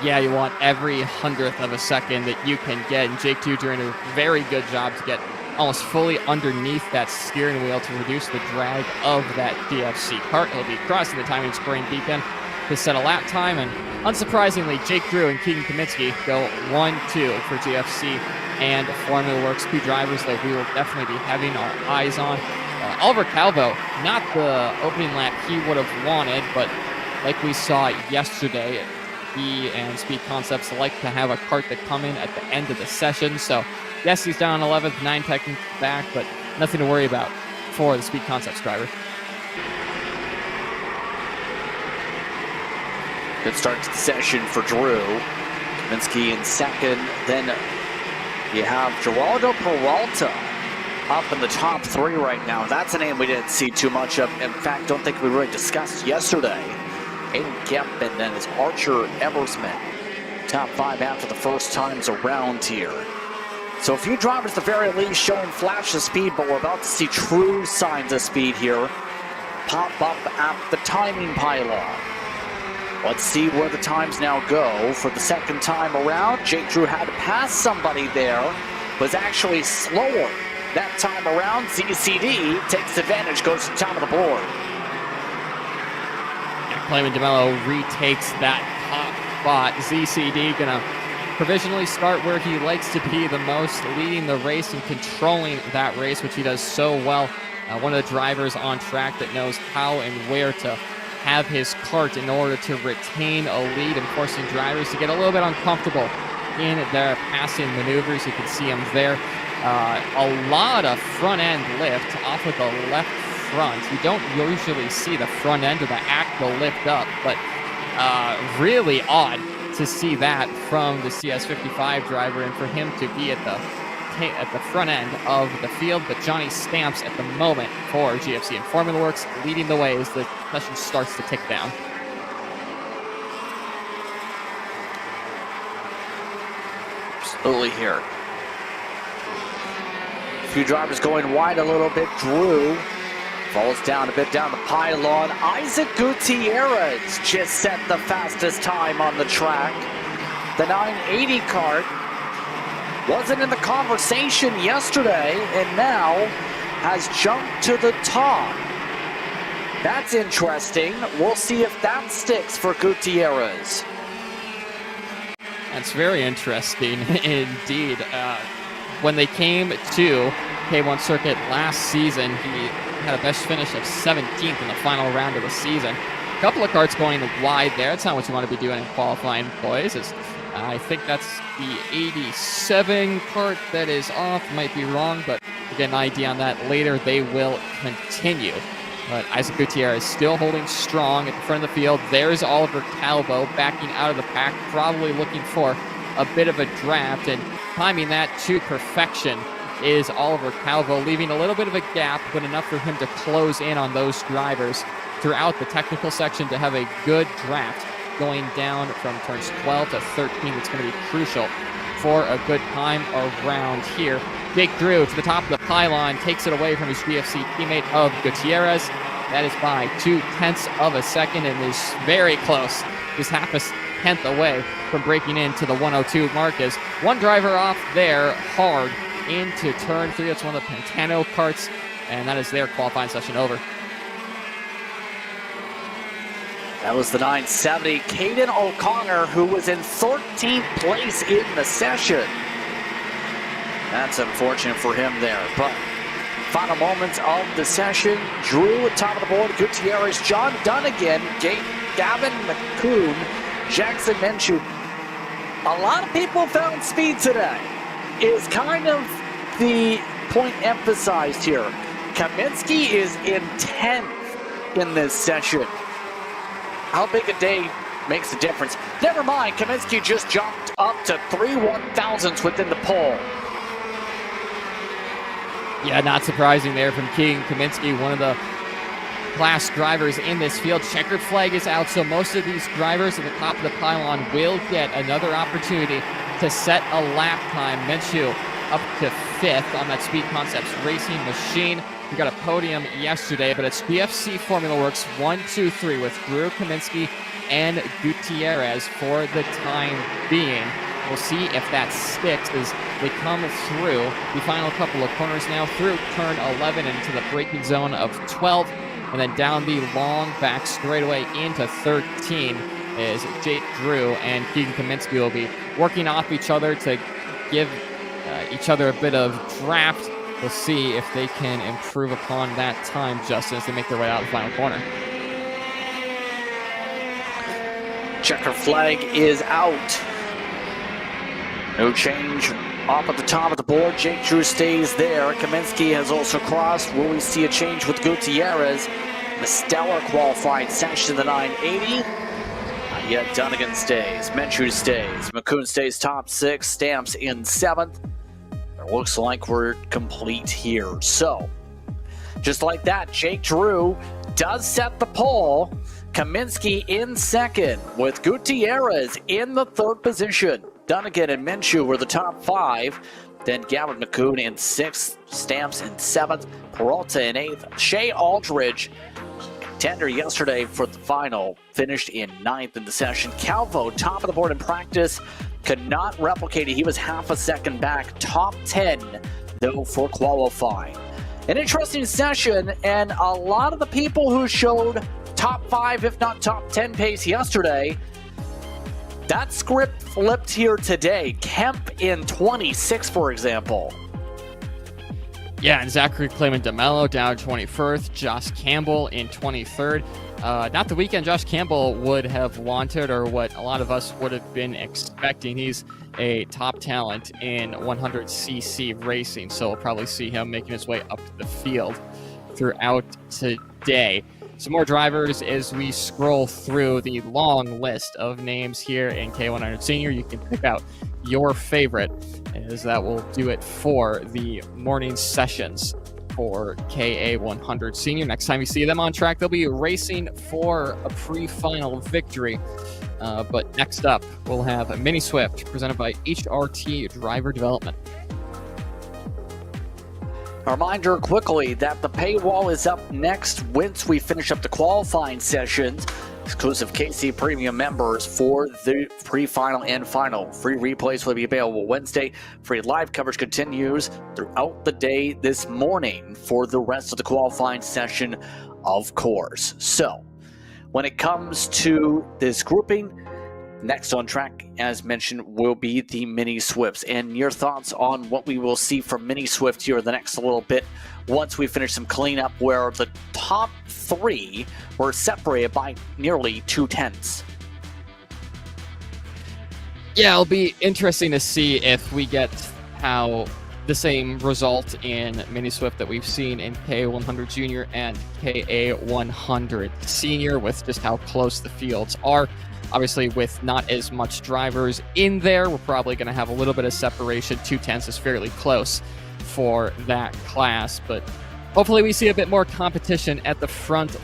Yeah, you want every 100th of a second that you can get. And Jake Dew doing a very good job to get almost fully underneath that steering wheel to reduce the drag of that DFC kart. He'll be crossing the timing scoring beacon to set a lap time. And unsurprisingly, Jake Drew and Keegan Kaminsky go 1-2 for GFC and Formula Works, two drivers that we will definitely be having our eyes on. Oliver Calvo, not the opening lap he would have wanted, but like we saw yesterday, he and Speed Concepts like to have a kart that come in at the end of the session. So yes, he's down 11th, 9 seconds back, but nothing to worry about for the Speed Concepts driver. Good start to the session for Drew. Kaminsky in second. Then you have Geraldo Peralta up in the top 3 right now. That's a name we didn't see too much of. In fact, don't think we really discussed yesterday. Aiden Kemp and then his Archer Eversman. Top 5 after the first times around here. So a few drivers at the very least showing flashes of speed, but we're about to see true signs of speed here pop up at the timing pylon. Let's see where the times now go for the second time around. Jake Drew had to pass somebody there, was actually slower that time around. ZCD takes advantage, goes to the top of the board. Clayman DeMello retakes that top spot. ZCD gonna provisionally start where he likes to be the most, leading the race and controlling that race, which he does so well. One of the drivers on track that knows how and where to have his kart in order to retain a lead and forcing drivers to get a little bit uncomfortable in their passing maneuvers. You can see him there. A lot of front end lift off of the left front. You don't usually see the front end of the axle lift up, but really odd to see that from the CS55 driver and for him to be at the front end of the field. But Johnny Stamps at the moment for GFC and Formula Works leading the way as the session starts to tick down. Absolutely here. A few drivers going wide a little bit. Drew falls down a bit down the pylon. Isaac Gutierrez just set the fastest time on the track. The 980 kart wasn't in the conversation yesterday and now has jumped to the top. That's interesting. We'll see if that sticks for Gutierrez. That's very interesting indeed. When they came to K1 circuit last season, he had a best finish of 17th in the final round of the season. A couple of karts going wide there. That's not what you want to be doing in qualifying, boys. I think that's the 87 kart that is off. Might be wrong, but we'll get an idea on that later. They will continue. But Isaac Gutierrez still holding strong at the front of the field. There's Oliver Calvo backing out of the pack, probably looking for a bit of a draft, and timing that to perfection is Oliver Calvo, leaving a little bit of a gap, but enough for him to close in on those drivers throughout the technical section to have a good draft going down from turns 12 to 13. It's going to be crucial for a good time around here. Jake Drew to the top of the pylon, takes it away from his GFC teammate of Gutierrez. That is by 0.2 of a second and is very close, just half a tenth away from breaking into the 102 mark. As one driver off there hard into turn 3. That's one of the Pantano karts, and that is their qualifying session over. That was the 970, Caden O'Connor, who was in 13th place in the session. That's unfortunate for him there, but final moments of the session. Drew at top of the board, Gutierrez, John Dunnigan, Gavin McCoon, Jackson Minshew. A lot of people found speed today, is kind of the point emphasized here. Kaminsky is in 10th in this session. How big a day makes a difference? Never mind, Kaminsky just jumped up to 3 1,000ths within the pole. Yeah, not surprising there from Keegan Kaminsky, one of the class drivers in this field. Checkered flag is out, so most of these drivers at the top of the pylon will get another opportunity to set a lap time. Minshew up to 5th on that Speed Concepts racing machine. We got a podium yesterday, but it's GFC Formula Works 1, 2, 3 with Drew Kaminsky and Gutierrez for the time being. We'll see if that sticks as they come through the final couple of corners now through turn 11 into the braking zone of 12, and then down the long back straightaway into 13 is Jake Drew and Keegan Kaminsky will be working off each other to give each other a bit of draft. We'll see if they can improve upon that time, Justin, as they make their way out of the final corner. Checker flag is out. No change up at the top of the board. Jake Drew stays there. Kaminsky has also crossed. Will we see a change with Gutierrez? The stellar qualifying session, the 980. Not yet. Dunnigan stays. Menchu stays. McCoon stays top 6. Stamps in 7th. It looks like we're complete here. So, just like that, Jake Drew does set the pole. Kaminsky in 2nd with Gutierrez in the 3rd position. Dunnigan and Minshew were the top 5. Then Gavin McCoon in 6th, Stamps in 7th, Peralta in 8th. Shea Aldridge, contender yesterday for the final, finished in 9th in the session. Calvo, top of the board in practice, could not replicate it. He was half a second back. Top 10, though, for qualifying. An interesting session, and a lot of the people who showed top 5, if not top 10 pace yesterday, that script flipped here today. Kemp in 26, for example. Yeah, and Zachary Clayman DeMello down 21st. Josh Campbell in 23rd. Not the weekend Josh Campbell would have wanted or what a lot of us would have been expecting. He's a top talent in 100cc racing, so we'll probably see him making his way up the field throughout today. Some more drivers as we scroll through the long list of names here in K100 Senior. You can pick out your favorite, as that will do it for the morning sessions for KA100 Senior. Next time you see them on track, they'll be racing for a pre-final victory. But next up, we'll have a Mini Swift presented by HRT Driver Development. A reminder quickly that the paywall is up next once we finish up the qualifying sessions. Exclusive KC Premium members for the pre-final and final. Free replays will be available Wednesday. Free live coverage continues throughout the day this morning for the rest of the qualifying session, of course. So, when it comes to this grouping, next on track, as mentioned, will be the Mini Swifts. And your thoughts on what we will see from Mini Swift here the next little bit once we finish some cleanup, where the top 3 were separated by nearly 2/10. Yeah, it'll be interesting to see if we get how the same result in Mini Swift that we've seen in K100 Junior and KA100 Senior, with just how close the fields are. Obviously, with not as much drivers in there, we're probably going to have a little bit of separation. 2/10 is fairly close for that class, but hopefully we see a bit more competition at the front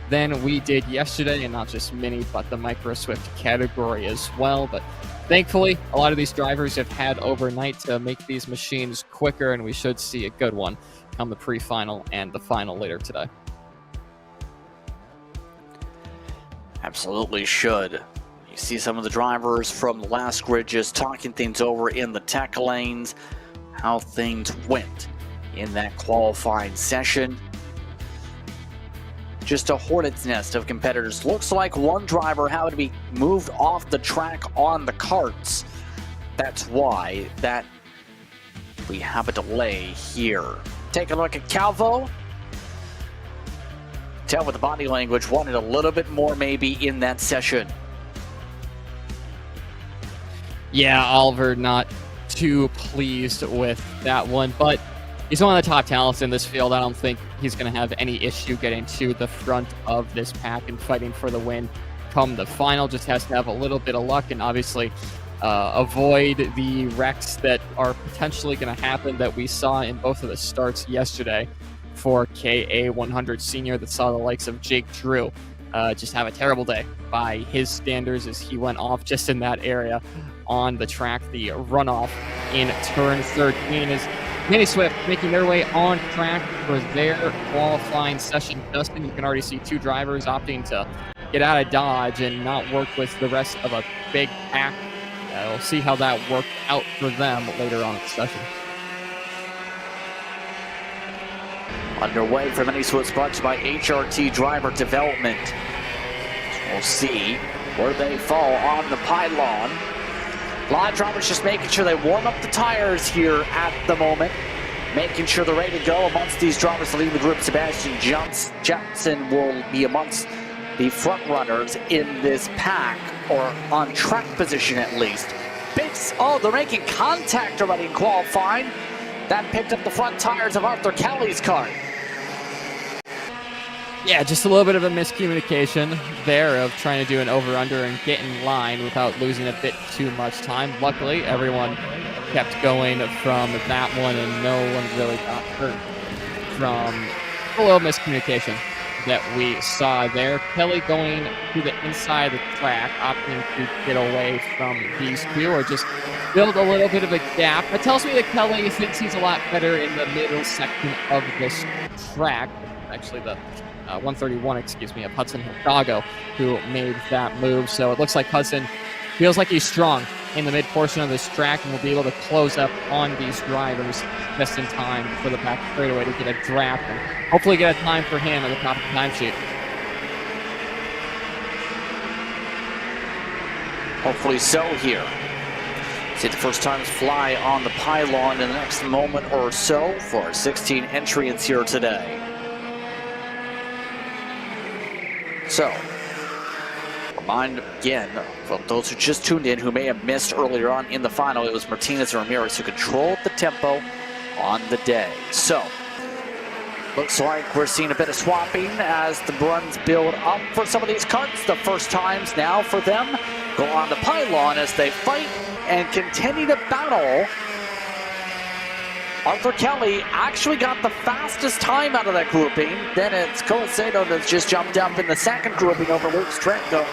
than we did yesterday, and not just Mini, but the Micro Swift category as well. But thankfully, a lot of these drivers have had overnight to make these machines quicker, and we should see a good one come the pre-final and the final later today. Absolutely should. You see some of the drivers from the last grid just talking things over in the tech lanes, how things went in that qualifying session. Just a hornet's nest of competitors. Looks like one driver having to be moved off the track on the karts. That's why that we have a delay here. Take a look at Calvo. Tell with the body language, wanted a little bit more maybe in that session. Yeah, Oliver not too pleased with that one, but he's one of the top talents in this field. I don't think he's going to have any issue getting to the front of this pack and fighting for the win come the final. Just has to have a little bit of luck and obviously avoid the wrecks that are potentially going to happen that we saw in both of the starts yesterday for KA100 Senior, that saw the likes of Jake Drew just have a terrible day by his standards as he went off just in that area on the track. The runoff in turn 13 is Mini Swift making their way on track for their qualifying session. Dustin, you can already see two drivers opting to get out of Dodge and not work with the rest of a big pack. We'll see how that worked out for them later on in the session. Underway for Mini Swift's brought by HRT Driver Development. We'll see where they fall on the pylon. A lot of drivers just making sure they warm up the tires here at the moment, making sure they're ready to go. Amongst these drivers leading the group, Sebastian Johnson will be amongst the front runners in this pack, or on track position at least. Oh, they're making contact already in qualifying. That picked up the front tires of Arthur Kelly's car. Yeah, just a little bit of a miscommunication there of trying to do an over-under and get in line without losing a bit too much time. Luckily, everyone kept going from that one, and no one really got hurt from a little miscommunication that we saw there. Kelly going to the inside of the track, opting to get away from these two, or just build a little bit of a gap. It tells me that Kelly thinks he's a lot better in the middle section of this track. Actually, the 131, of Hudson Hidalgo, who made that move. So it looks like Hudson feels like he's strong in the mid portion of this track and will be able to close up on these drivers just in time for the back straightaway to get a draft and hopefully get a time for him at the top of the timesheet. Hopefully so here. See the first times fly on the pylon in the next moment or so for our 16 entrants here today. So, remind again, for those who just tuned in, who may have missed earlier on in the final, it was Martinez and Ramirez who controlled the tempo on the day. So, looks like we're seeing a bit of swapping as the runs build up for some of these karts. The first times now for them go on the pylon as they fight and continue to battle. Arthur Kelly actually got the fastest time out of that grouping. Then it's Colacedo that's just jumped up in the second grouping over Luke Strenko.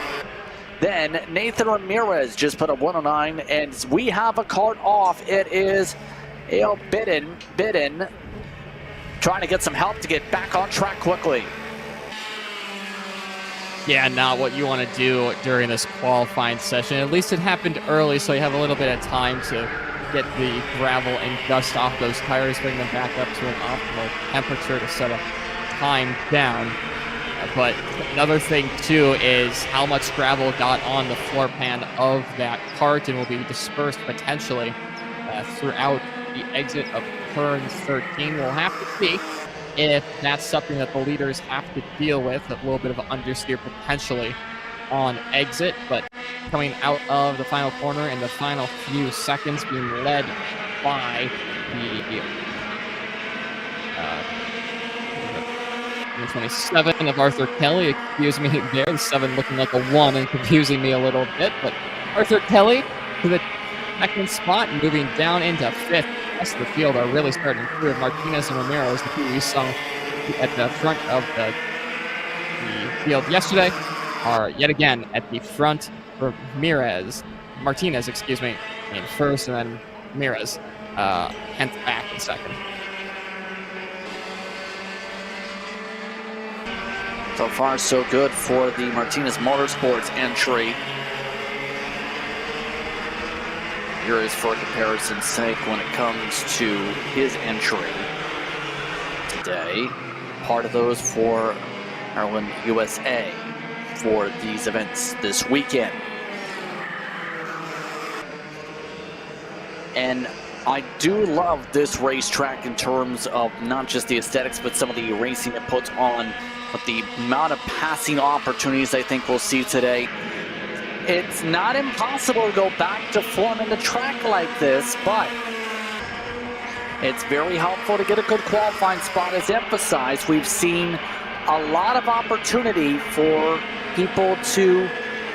Then Nathan Ramirez just put a 109, and we have a cart off. It is Al Bidden trying to get some help to get back on track quickly. Yeah, not what you want to do during this qualifying session. At least it happened early, so you have a little bit of time to get the gravel and dust off those tires, bring them back up to an optimal temperature to set a time down. But another thing, too, is how much gravel got on the floor pan of that kart and will be dispersed potentially throughout the exit of turn 13. We'll have to see if that's something that the leaders have to deal with, a little bit of an understeer potentially on exit, but coming out of the final corner in the final few seconds, being led by the 27 of Arthur Kelly. Excuse me there, the 7 looking like a 1 and confusing me a little bit, but Arthur Kelly to the second spot, moving down into 5th. The rest of the field are really starting to improve. Martinez and Ramirez, the two we saw at the front of the field yesterday, are yet again at the front. Martinez, in first, and then Ramirez, 10th back in second. So far, so good for the Martinez Motorsports entry. Here is for comparison's sake when it comes to his entry today. Part of those for Ireland, USA for these events this weekend. And I do love this racetrack in terms of not just the aesthetics, but some of the racing it puts on, but the amount of passing opportunities I think we'll see today. It's not impossible to go back to forming the track like this, but it's very helpful to get a good qualifying spot. As emphasized, we've seen a lot of opportunity for people to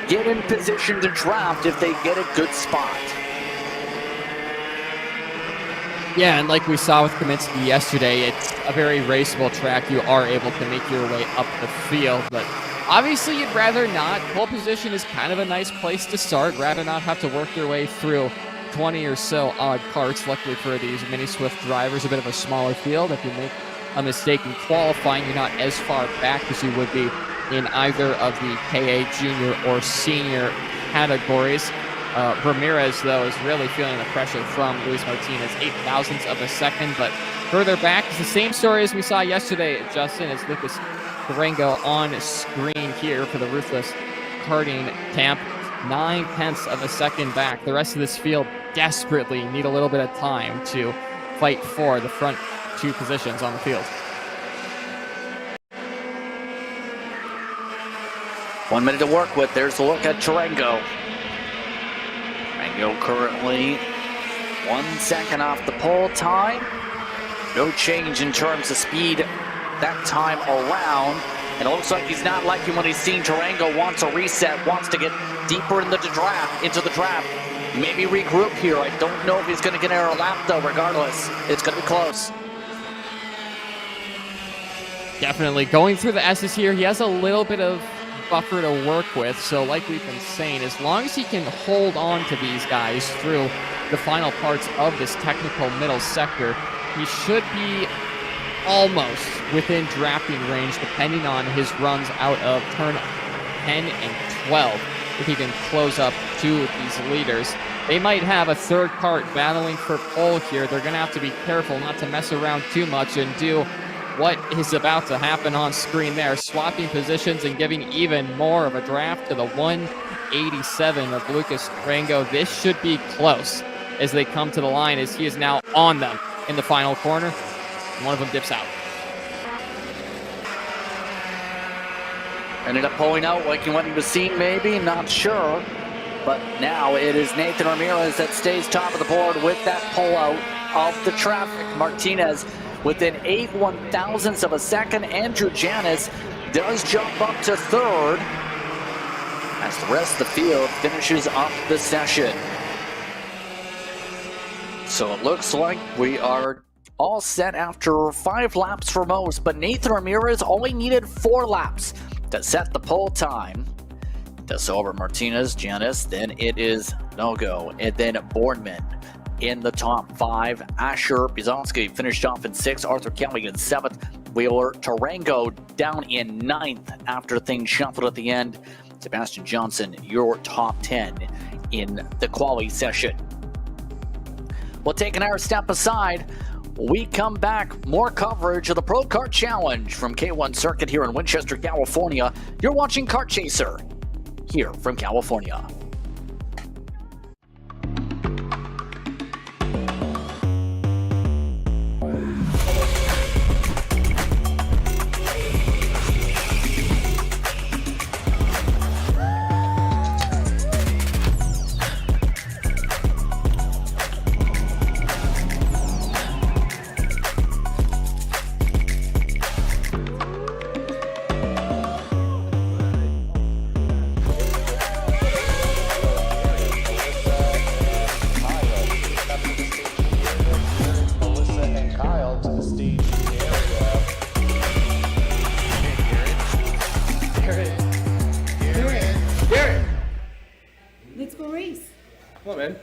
get in position to draft if they get a good spot. Yeah, and like we saw with Kaminsky yesterday, it's a very raceable track. You are able to make your way up the field, but obviously you'd rather not. Pole position is kind of a nice place to start. Rather not have to work your way through 20 or so odd carts. Luckily for these Mini Swift drivers, a bit of a smaller field. If you make a mistake in qualifying, you're not as far back as you would be in either of the KA junior or senior categories. Ramirez, though, is really feeling the pressure from Luis Martinez, 0.08 of a second, but further back, it's the same story as we saw yesterday, Justin, as Lucas Durango on screen here for the Ruthless Karting camp, 0.9 of a second back. The rest of this field desperately need a little bit of time to fight for the front two positions on the field. 1 minute to work with. There's a look at Durango. Durango currently 1 second off the pole time. No change in terms of speed that time around. And it looks like he's not liking what he's seen. Durango wants a reset, wants to get deeper into the draft. Maybe regroup here. I don't know if he's going to get a lap, though. Regardless, it's going to be close. Definitely going through the S's here. He has a little bit of buffer to work with, so like we've been saying, as long as he can hold on to these guys through the final parts of this technical middle sector, he should be almost within drafting range, depending on his runs out of turn 10 and 12. If he can close up two of these leaders, they might have a third cart battling for pole here. They're going to have to be careful not to mess around too much and do what is about to happen on screen there, swapping positions and giving even more of a draft to the 187 of Lucas Durango. This should be close as they come to the line, as he is now on them in the final corner. One of them dips out. Ended up pulling out, liking what he was seeing, maybe, not sure. But now it is Nathan Ramirez that stays top of the board with that pullout of the traffic. Martinez within 0.8 of a second. Andrew Janis does jump up to third as the rest of the field finishes up the session. So it looks like we are all set after 5 laps for most, but Nathan Ramirez only needed 4 laps to set the pole time. That's over Martinez, Janis, then it is no-go, and then Boardman in the top 5. Asher Bizonski finished off in 6th, Arthur Kelly in 7th, Wheeler Durango down in 9th after things shuffled at the end. Sebastian Johnson, your top 10 in the quali session. We'll take an hour step aside. We come back, more coverage of the Pro-Kart Challenge from K1 Circuit here in Winchester, California. You're watching Kart Chaser here from California. Let's go race. Come on, man.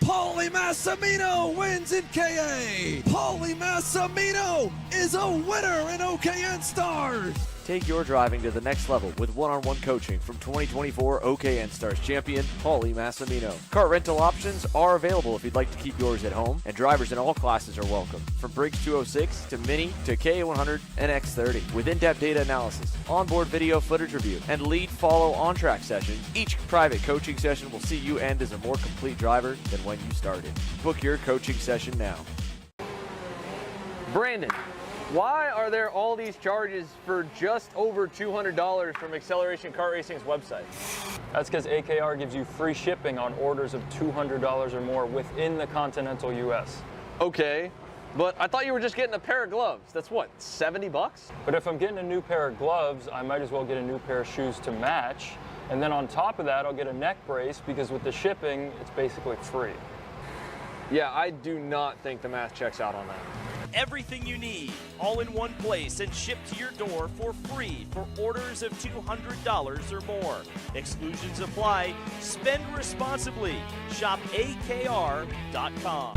Paulie Massimino wins in KA. Paulie Massimino is a winner in OKN Stars. Take your driving to the next level with one-on-one coaching from 2024 OKN Stars champion Paulie Massimino. Kart rental options are available if you'd like to keep yours at home, and drivers in all classes are welcome, from Briggs 206 to Mini to K100 and X30. With in-depth data analysis, onboard video footage review, and lead follow on-track sessions, each private coaching session will see you end as a more complete driver than when you started. Book your coaching session now. Brandon, why are there all these charges for just over $200 from Acceleration Kart Racing's website? That's because AKR gives you free shipping on orders of $200 or more within the continental US. Okay, But I thought you were just getting a pair of gloves. That's what, 70 bucks? But if I'm getting a new pair of gloves, I might as well get a new pair of shoes to match. And then on top of that, I'll get a neck brace because with the shipping, it's basically free. Yeah, I do not think the math checks out on that. Everything you need, all in one place and shipped to your door for free for orders of $200 or more. Exclusions apply. Spend responsibly. Shop AKR.com.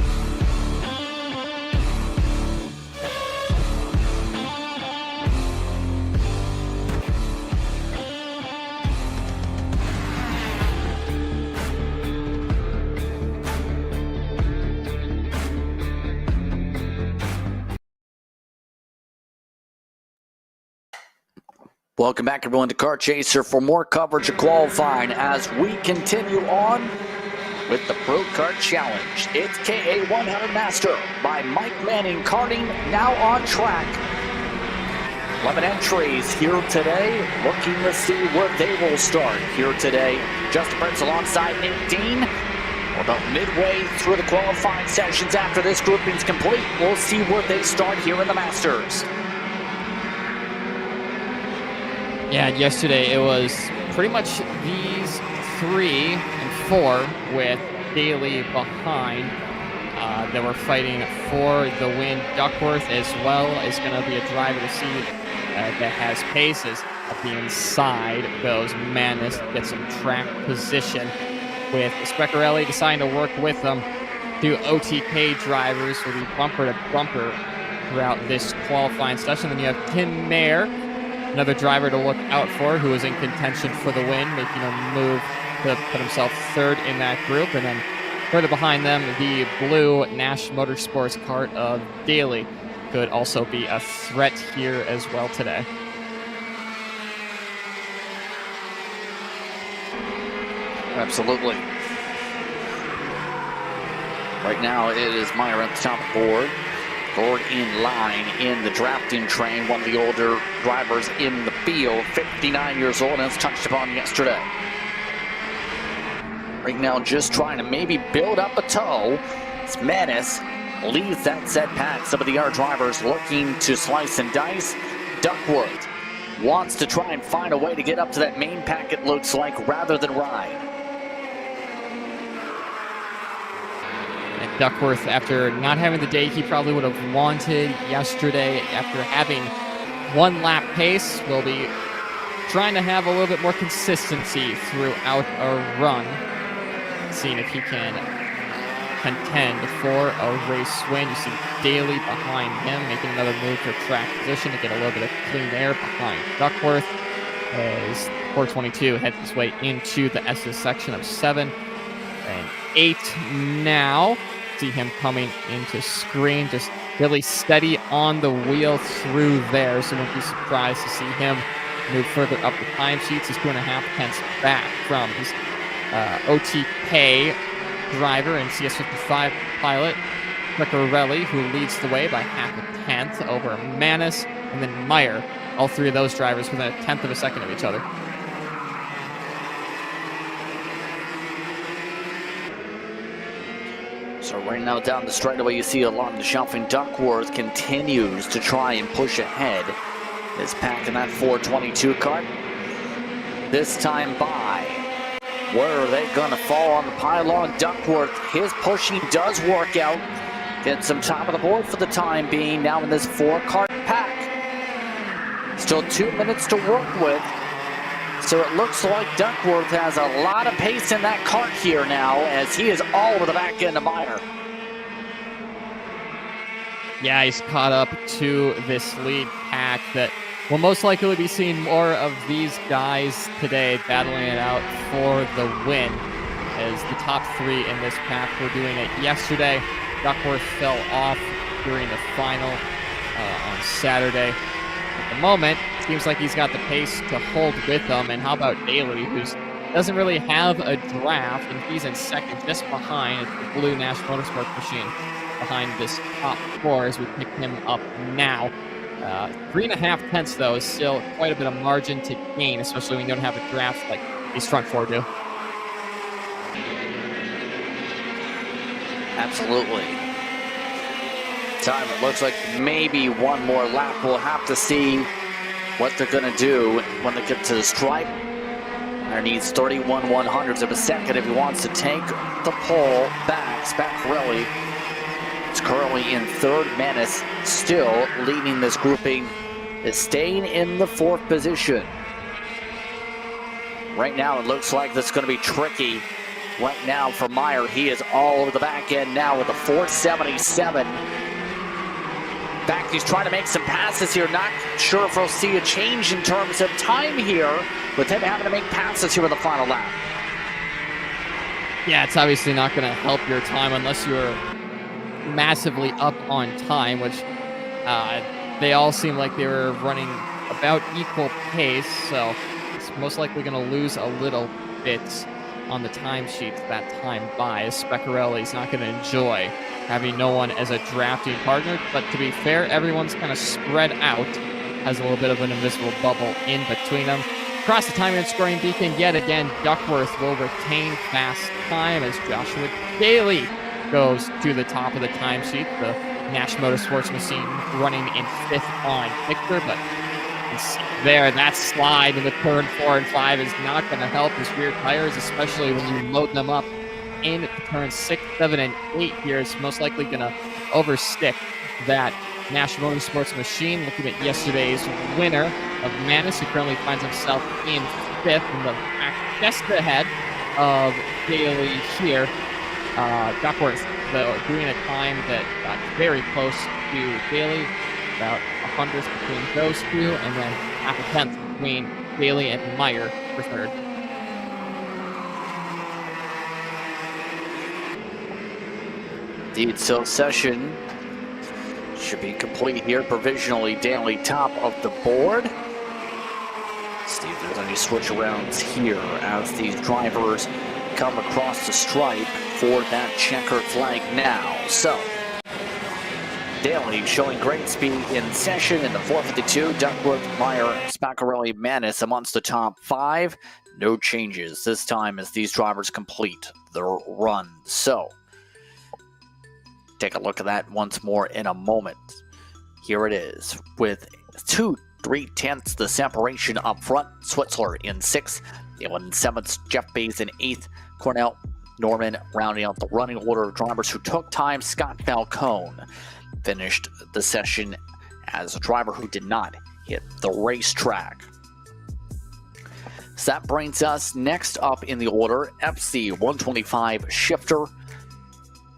Welcome back, everyone, to Kart Chaser for more coverage of qualifying as we continue on with the Pro-Kart Challenge. It's KA 100 Master by Mike Manning Karting now on track. 11 entries here today, looking to see where they will start here today. Justin Prince alongside Nate Dean. We're about midway through the qualifying sessions after this grouping's complete. We'll see where they start here in the Masters. Yeah, yesterday it was pretty much these 3 and 4 with Daly behind that were fighting for the win. Duckworth as well is going to be a driver to see that has paces at the inside. Those Manis get some track position with Speccarelli deciding to work with them. 2 OTK drivers will be bumper to bumper throughout this qualifying session. Then you have Tim Mayer, another driver to look out for, who is in contention for the win, making a move to put himself 3rd in that group. And then further behind them, the blue Nash Motorsports kart of Daly could also be a threat here as well today. Absolutely. Right now, it is Meyer at the top of the board. Ford in line in the drafting train, one of the older drivers in the field, 59 years old, and it's touched upon yesterday. Right now, just trying to maybe build up a toe. It's Menace leads that set pack. Some of the other drivers looking to slice and dice. Duckworth wants to try and find a way to get up to that main pack, it looks like, rather than ride. And Duckworth, after not having the day he probably would have wanted yesterday, after having 1 lap pace, will be trying to have a little bit more consistency throughout a run, seeing if he can contend for a race win. You see Daly behind him, making another move for track position to get a little bit of clean air behind Duckworth, as 422 heads his way into the SS section of 7 and 8 now. See him coming into screen, just really steady on the wheel through there, so won't be surprised to see him move further up the timesheets. He's 2.5 tenths back from his OTK driver and CS55 pilot Pecorelli, who leads the way by 0.5 tenth over Manis and then Meyer. All 3 of those drivers within 1/10 of a second of each other. So right now down the straightaway, you see a lot of the shuffling. Duckworth continues to try and push ahead. Is packed in that 422 kart. This time by. Where are they going to fall on the pylon? Duckworth, his pushing does work out. Gets some top of the board for the time being. Now in this 4-kart pack. Still 2 minutes to work with. So it looks like Duckworth has a lot of pace in that kart here now, as he is all over the back end of Meyer. Yeah, he's caught up to this lead pack that will most likely be seeing more of these guys today battling it out for the win, as the top 3 in this pack were doing it yesterday. Duckworth fell off during the final on Saturday. At the moment, it seems like he's got the pace to hold with them. And how about Daly, who doesn't really have a draft, and he's in second just behind the blue Nash Motorsports machine behind this top 4 as we pick him up now. 3.5 tenths, though, is still quite a bit of margin to gain, especially when you don't have a draft like these front 4 do. Absolutely. Time, it looks like maybe one more lap. We'll have to see what they're going to do when they get to the stripe. There needs 31 100ths of a second if he wants to take the pole back. Spaccarelli is currently in third. Menace still leading this grouping, is staying in the fourth position. Right now it looks like this is going to be tricky. Right now for Meyer, he is all over the back end now with a 477. In fact, he's trying to make some passes here. Not sure if we'll see a change in terms of time here with him having to make passes here in the final lap. Yeah, it's obviously not going to help your time unless you're massively up on time, which they all seem like they were running about equal pace, so it's most likely going to lose a little bit on the timesheet that time by, as Spaccarelli's not going to enjoy having no one as a drafting partner. But to be fair, everyone's kind of spread out, has a little bit of an invisible bubble in between them. Across the time and scoring beacon yet again, Duckworth will retain fast time as Joshua Daly goes to the top of the timesheet. The Nash Motorsports machine running in fifth on Victor, but there, that slide in the turn 4 and 5 is not going to help his rear tires, especially when you load them up in turn 6, 7, and 8 here. It's most likely going to overstick that Nash Motorsports machine. Looking at yesterday's winner of Manus, who currently finds himself in fifth in the back, just ahead of Daly here. Duckworth, though, doing a time that got very close to Daly, about 100th between those two, and then half a tenth between Daly and Meyer for third. Indeed, so session should be complete here. Provisionally, Daly top of the board. See if there's any switch arounds here as these drivers come across the stripe for that checkered flag now. So, Daly showing great speed in session in the 452. Duckworth, Meyer, Spaccarelli, Manus amongst the top 5. No changes this time as these drivers complete their run. So, take a look at that once more in a moment. Here it is with 2.3 the separation up front. Switzler in 6th, Dalen in 7th, Jeff Bays in 8th, Cornell, Norman rounding out the running order of drivers who took time. Scott Falcone finished the session as a driver who did not hit the racetrack. So that brings us next up in the order, FZ125 Shifter.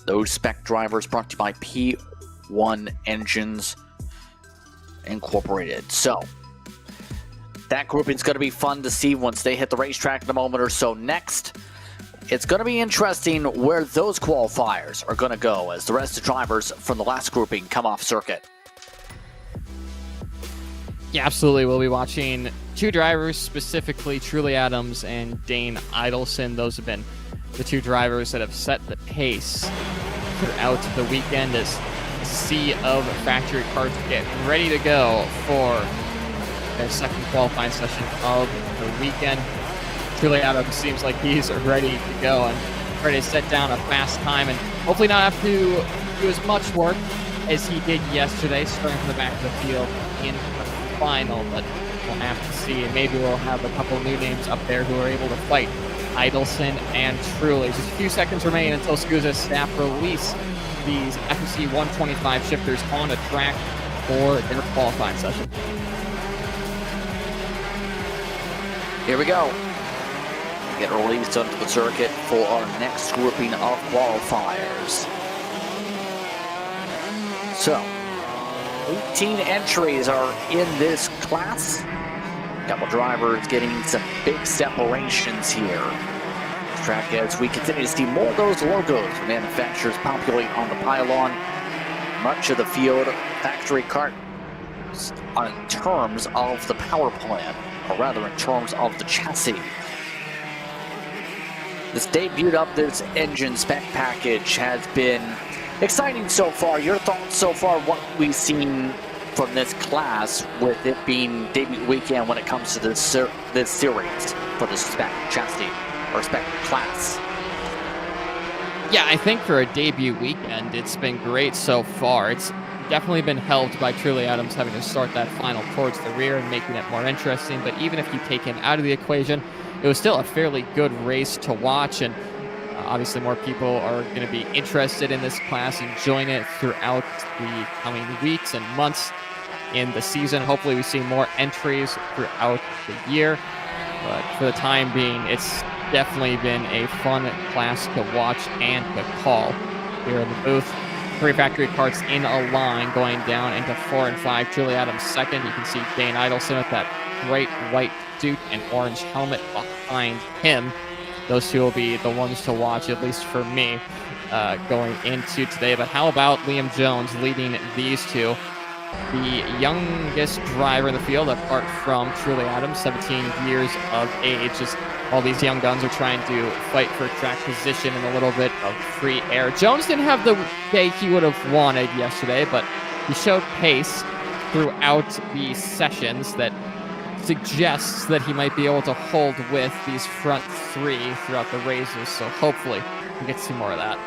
Those spec drivers brought to you by P1 Engines Incorporated. So that grouping is going to be fun to see once they hit the racetrack in a moment or so. Next, it's going to be interesting where those qualifiers are going to go as the rest of the drivers from the last grouping come off circuit. Yeah, absolutely. We'll be watching two drivers, specifically Truly Adams and Dane Idelson. Those have been the two drivers that have set the pace throughout the weekend as a sea of factory cars get ready to go for their second qualifying session of the weekend. Truly Adams seems like he's ready to go and ready to set down a fast time and hopefully not have to do as much work as he did yesterday, starting from the back of the field in the final, but we'll have to see, and maybe we'll have a couple new names up there who are able to fight Idelson and Truly. Just a few seconds remain until SKUSA staff release these FZ125 shifters on a track for their qualifying session. Here we go. Get released onto the circuit for our next grouping of qualifiers. So, 18 entries are in this class. Couple drivers getting some big separations here. Track as we continue to see more of those logos from manufacturers populate on the pylon. Much of the field factory cart in terms of the power plant, or rather in terms of the chassis. This debuted up this engine spec package has been exciting so far. Your thoughts so far, what we've seen from this class with it being debut weekend when it comes to this series for the spec chassis or spec class? Yeah, I think for a debut weekend, it's been great so far. It's definitely been helped by Truly Adams having to start that final towards the rear and making it more interesting. But even if you take him out of the equation, it was still a fairly good race to watch. And obviously more people are going to be interested in this class and join it throughout the coming weeks and months in the season. Hopefully we see more entries throughout the year. But for the time being, it's definitely been a fun class to watch and to call. Here in the booth, 3 factory carts in a line going down into 4 and 5. Truly Adams second. You can see Dane Idelson with that bright white suit and orange helmet behind him. Those two will be the ones to watch, at least for me, going into today. But how about Liam Jones leading these two? The youngest driver in the field, apart from Truly Adams, 17 years of age. Just all these young guns are trying to fight for track position and a little bit of free air. Jones didn't have the day he would have wanted yesterday, but he showed pace throughout the sessions that suggests that he might be able to hold with these front 3 throughout the races. So hopefully we get to see more of that.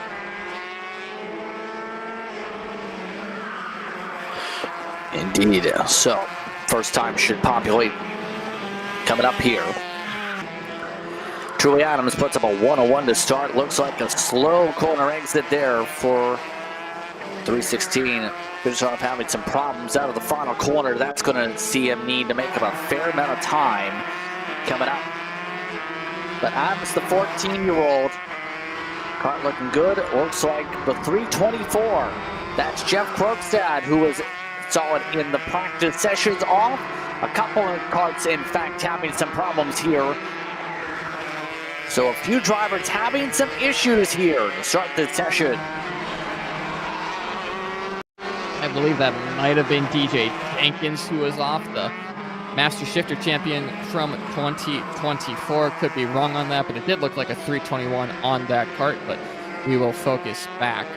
Indeed. So, first time should populate coming up here. Truly Adams puts up a 101 to start. Looks like a slow corner exit there for 316. Bischoff having some problems out of the final corner. That's going to see him need to make up a fair amount of time coming up. But Adams, the 14-year-old, cart looking good. Looks like the 324. That's Jeff Krogstad, who was solid in the practice sessions off. A couple of carts, in fact, having some problems here. So a few drivers having some issues here to start this session. I believe that might have been DJ Jenkins who was off, the Master Shifter champion from 2024. Could be wrong on that, but it did look like a 321 on that cart. But we will focus back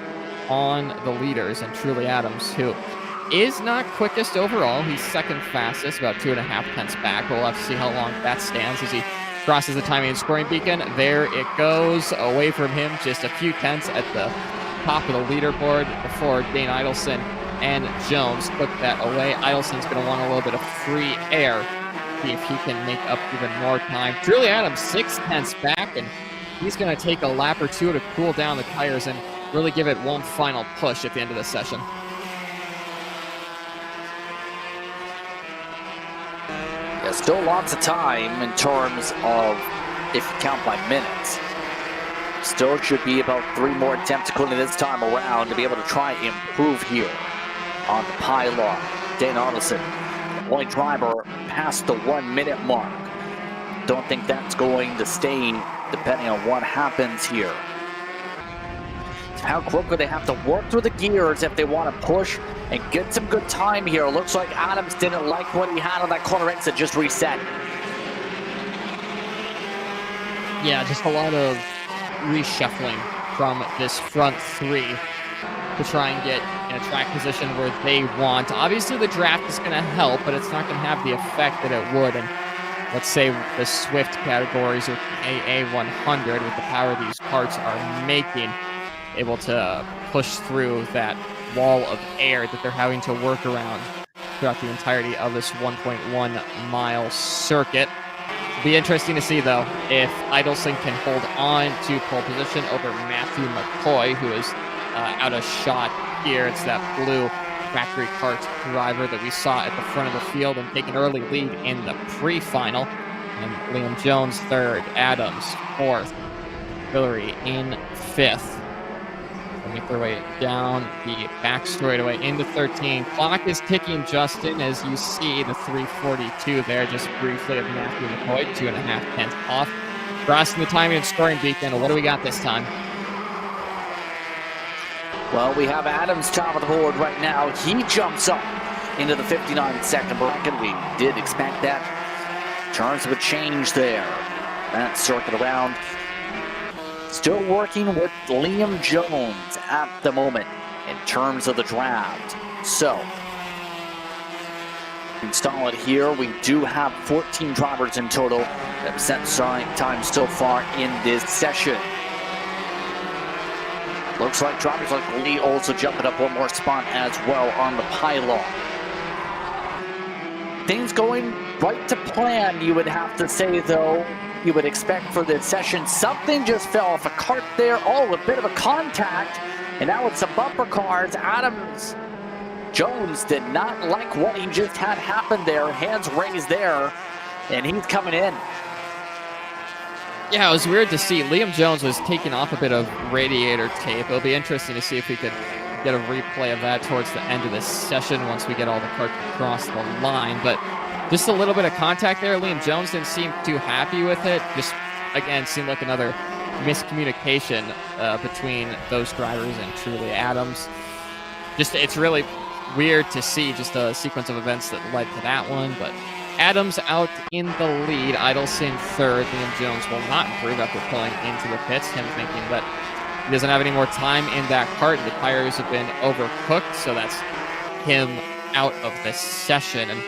on the leaders and Truly Adams, who is not quickest overall. He's second fastest, about 2.5 tenths back. We'll have to see how long that stands as he crosses the timing and scoring beacon. There it goes, away from him, just a few tenths at the top of the leaderboard before Dane Idelson and Jones took that away. Idelson's going to want a little bit of free air, see if he can make up even more time. Truly Adams 6 tenths back, and he's going to take a lap or two to cool down the tires and really give it one final push at the end of the session. Yeah, still lots of time in terms of, if you count by minutes. Still should be about 3 more attempts, including this time around, to be able to try and improve here on the pylon. Dane Idelson, the only driver past the 1 minute mark. Don't think that's going to stay depending on what happens here. How quickly they have to work through the gears if they want to push and get some good time here. Looks like Adams didn't like what he had on that corner exit, just reset. Yeah, just a lot of reshuffling from this front 3 to try and get in a track position where they want. Obviously the draft is going to help, but it's not going to have the effect that it would. And let's say the Swift categories with AA100, with the power these carts are making, able to push through that wall of air that they're having to work around throughout the entirety of this 1.1 mile circuit. It'll be interesting to see, though, if Idelson can hold on to pole position over Matthew McCoy, who is out of shot here. It's that blue factory cart driver that we saw at the front of the field and take an early lead in the pre-final. And Liam Jones third, Adams fourth, Hillary in fifth. Make their way down the back straightaway into 13. Clock is ticking, Justin, as you see the 342 there, just briefly of Matthew McCoy, 2.5 tenths off. Crossing the timing and scoring beacon. What do we got this time? Well, we have Adams top of the board right now. He jumps up into the 59-second bracket. We did expect that. In terms of a change there. That circuit around. Still working with Liam Jones at the moment in terms of the draft. So, install it here. We do have 14 drivers in total that have set time so far in this session. Looks like drivers like Lee also jumping up one more spot as well on the pylon. Things going right to plan, you would have to say, though. You would expect for this session. Something just fell off a cart there. Oh, a bit of a contact. And now with some bumper cars, Jones did not like what he just had happen there. Hands raised there, and he's coming in. Yeah, it was weird to see. Liam Jones was taking off a bit of radiator tape. It'll be interesting to see if we could get a replay of that towards the end of this session once we get all the carts across the line. But just a little bit of contact there. Liam Jones didn't seem too happy with it. Just, again, seemed like another miscommunication between those drivers and Truly Adams. Just, it's really weird to see just a sequence of events that led to that one, but Adams out in the lead, Idelson third. Liam Jones will not improve after pulling into the pits, him thinking that he doesn't have any more time in that kart. The tires have been overcooked, so that's him out of the session. And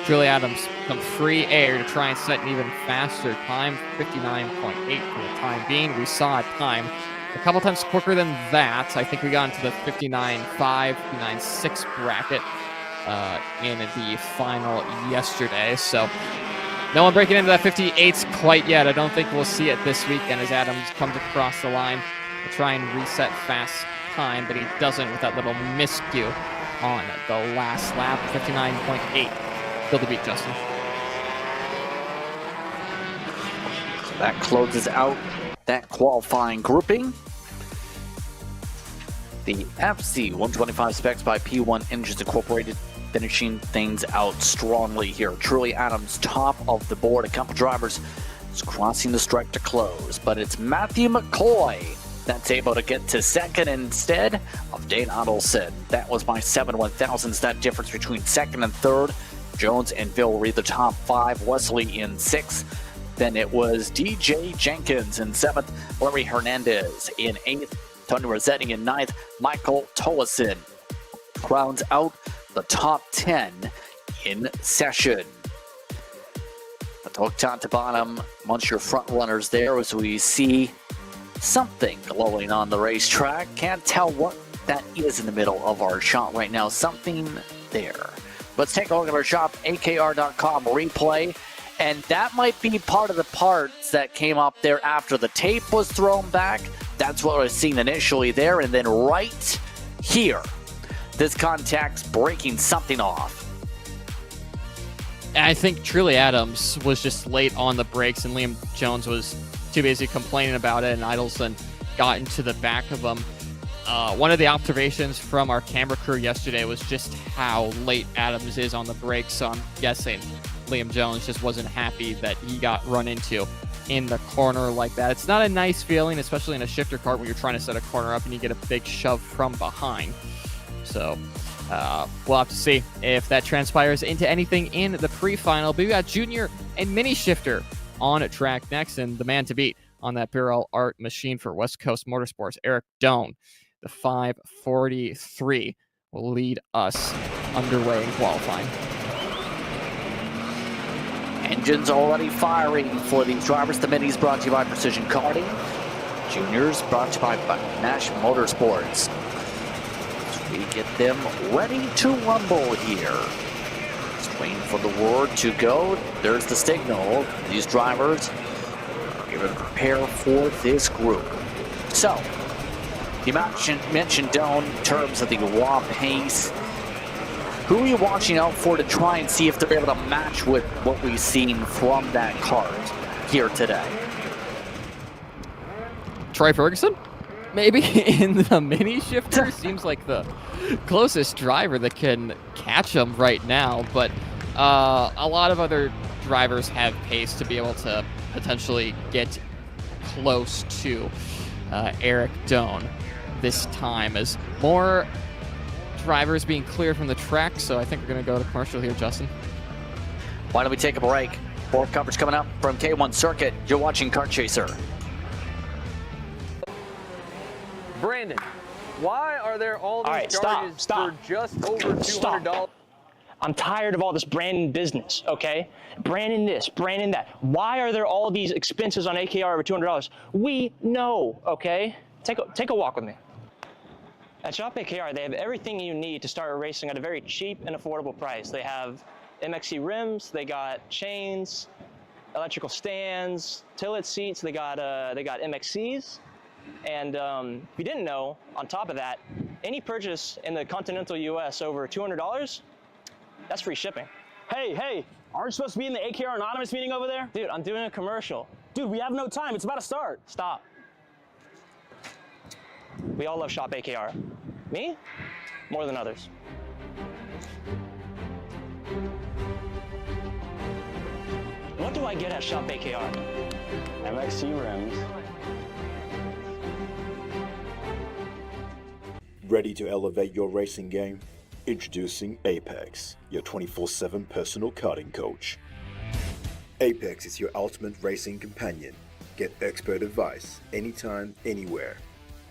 Truly Adams some free air to try and set an even faster time, 59.8 for the time being. We saw a time a couple times quicker than that. I think we got into the 59.5, 59.6 bracket in the final yesterday. So no one breaking into that 58s quite yet. I don't think we'll see it this weekend as Adams comes across the line to try and reset fast time, but he doesn't with that little miscue on the last lap. 59.8. Still to beat, Justin. So that closes out that qualifying grouping. The FZ125 specs by P1 Engines Incorporated finishing things out strongly here. Truly Adams top of the board. A couple drivers is crossing the stripe to close, but it's Matthew McCoy that's able to get to second instead of Dane Adelson. That was by 7/1000ths, that difference between second and third. Jones and Bill Reed the top five, Wesley in sixth. Then it was DJ Jenkins in seventh, Larry Hernandez in eighth, Tony Rossetti in ninth, Michael Tollison rounds out the top 10 in session. But top to bottom, amongst your front runners there as we see something glowing on the racetrack. Can't tell what that is in the middle of our shot right now. Something there. Let's take a look at our shop, akr.com replay. And that might be part of the parts that came up there after the tape was thrown back. That's what I was seeing initially there. And then right here, this contact's breaking something off. I think Truly Adams was just late on the brakes, and Liam Jones was too busy complaining about it, and Idelson got into the back of him. One of the observations from our camera crew yesterday was just how late Adams is on the brakes, so I'm guessing Liam Jones just wasn't happy that he got run into in the corner like that. It's not a nice feeling, especially in a shifter kart when you're trying to set a corner up and you get a big shove from behind. So we'll have to see if that transpires into anything in the pre-final. But we got Junior and Mini Shifter on a track next, and the man to beat on that Barrel Art machine for West Coast Motorsports, Eric Doan. The 5:43 will lead us underway in qualifying. Engines already firing for these drivers. The minis brought to you by Precision Karting. Juniors brought to you by Nash Motorsports. We get them ready to rumble here. Just waiting for the word to go. There's the signal. These drivers are going to prepare for this group. So, you mentioned Doan in terms of the raw pace. Who are you watching out for to try and see if they're able to match with what we've seen from that kart here today? Troy Ferguson? Maybe in the mini shifter. Seems like the closest driver that can catch him right now, but a lot of other drivers have pace to be able to potentially get close to Eric Doan this time, as more drivers being cleared from the track. So I think we're going to go to commercial here, Justin. Why don't we take a break? More coverage coming up from K1 Circuit. You're watching Kart Chaser. Brandon, why are there all these charges for just over $200? I'm tired of all this branding business, okay? Branding this, branding that. Why are there all these expenses on AKR over $200? We know, okay? Take a walk with me. At Shop AKR, they have everything you need to start racing at a very cheap and affordable price. They have MXC rims, they got chains, electrical stands, tilt seats. They got MXCs, and if you didn't know, on top of that, any purchase in the continental U.S. over $200, that's free shipping. Hey, aren't you supposed to be in the AKR Anonymous meeting over there? Dude, I'm doing a commercial. Dude, we have no time. It's about to start. Stop. We all love Shop AKR. Me? More than others. What do I get at Shop AKR? MXC rims. Ready to elevate your racing game? Introducing Apex, your 24/7 personal karting coach. Apex is your ultimate racing companion. Get expert advice anytime, anywhere.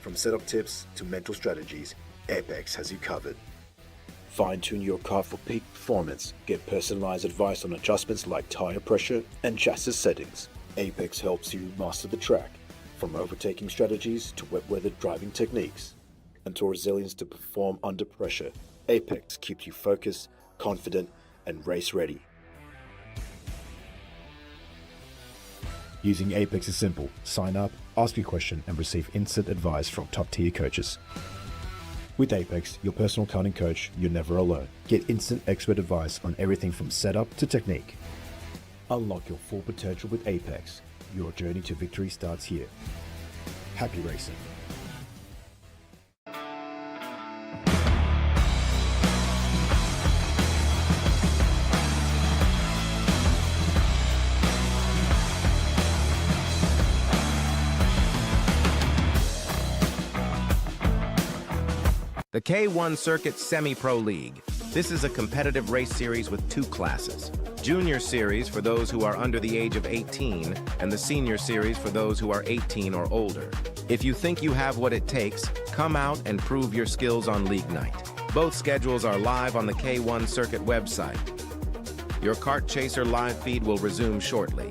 From setup tips to mental strategies, Apex has you covered. Fine-tune your car for peak performance. Get personalized advice on adjustments like tire pressure and chassis settings. Apex helps you master the track, from overtaking strategies to wet-weather driving techniques, and to resilience to perform under pressure. Apex keeps you focused, confident, and race-ready. Using Apex is simple. Sign up, ask a question, and receive instant advice from top-tier coaches. With Apex, your personal karting coach, you're never alone. Get instant expert advice on everything from setup to technique. Unlock your full potential with Apex. Your journey to victory starts here. Happy racing. The K1 Circuit Semi-Pro League. This is a competitive race series with two classes. Junior Series for those who are under the age of 18, and the Senior Series for those who are 18 or older. If you think you have what it takes, come out and prove your skills on League Night. Both schedules are live on the K1 Circuit website. Your Kart Chaser live feed will resume shortly.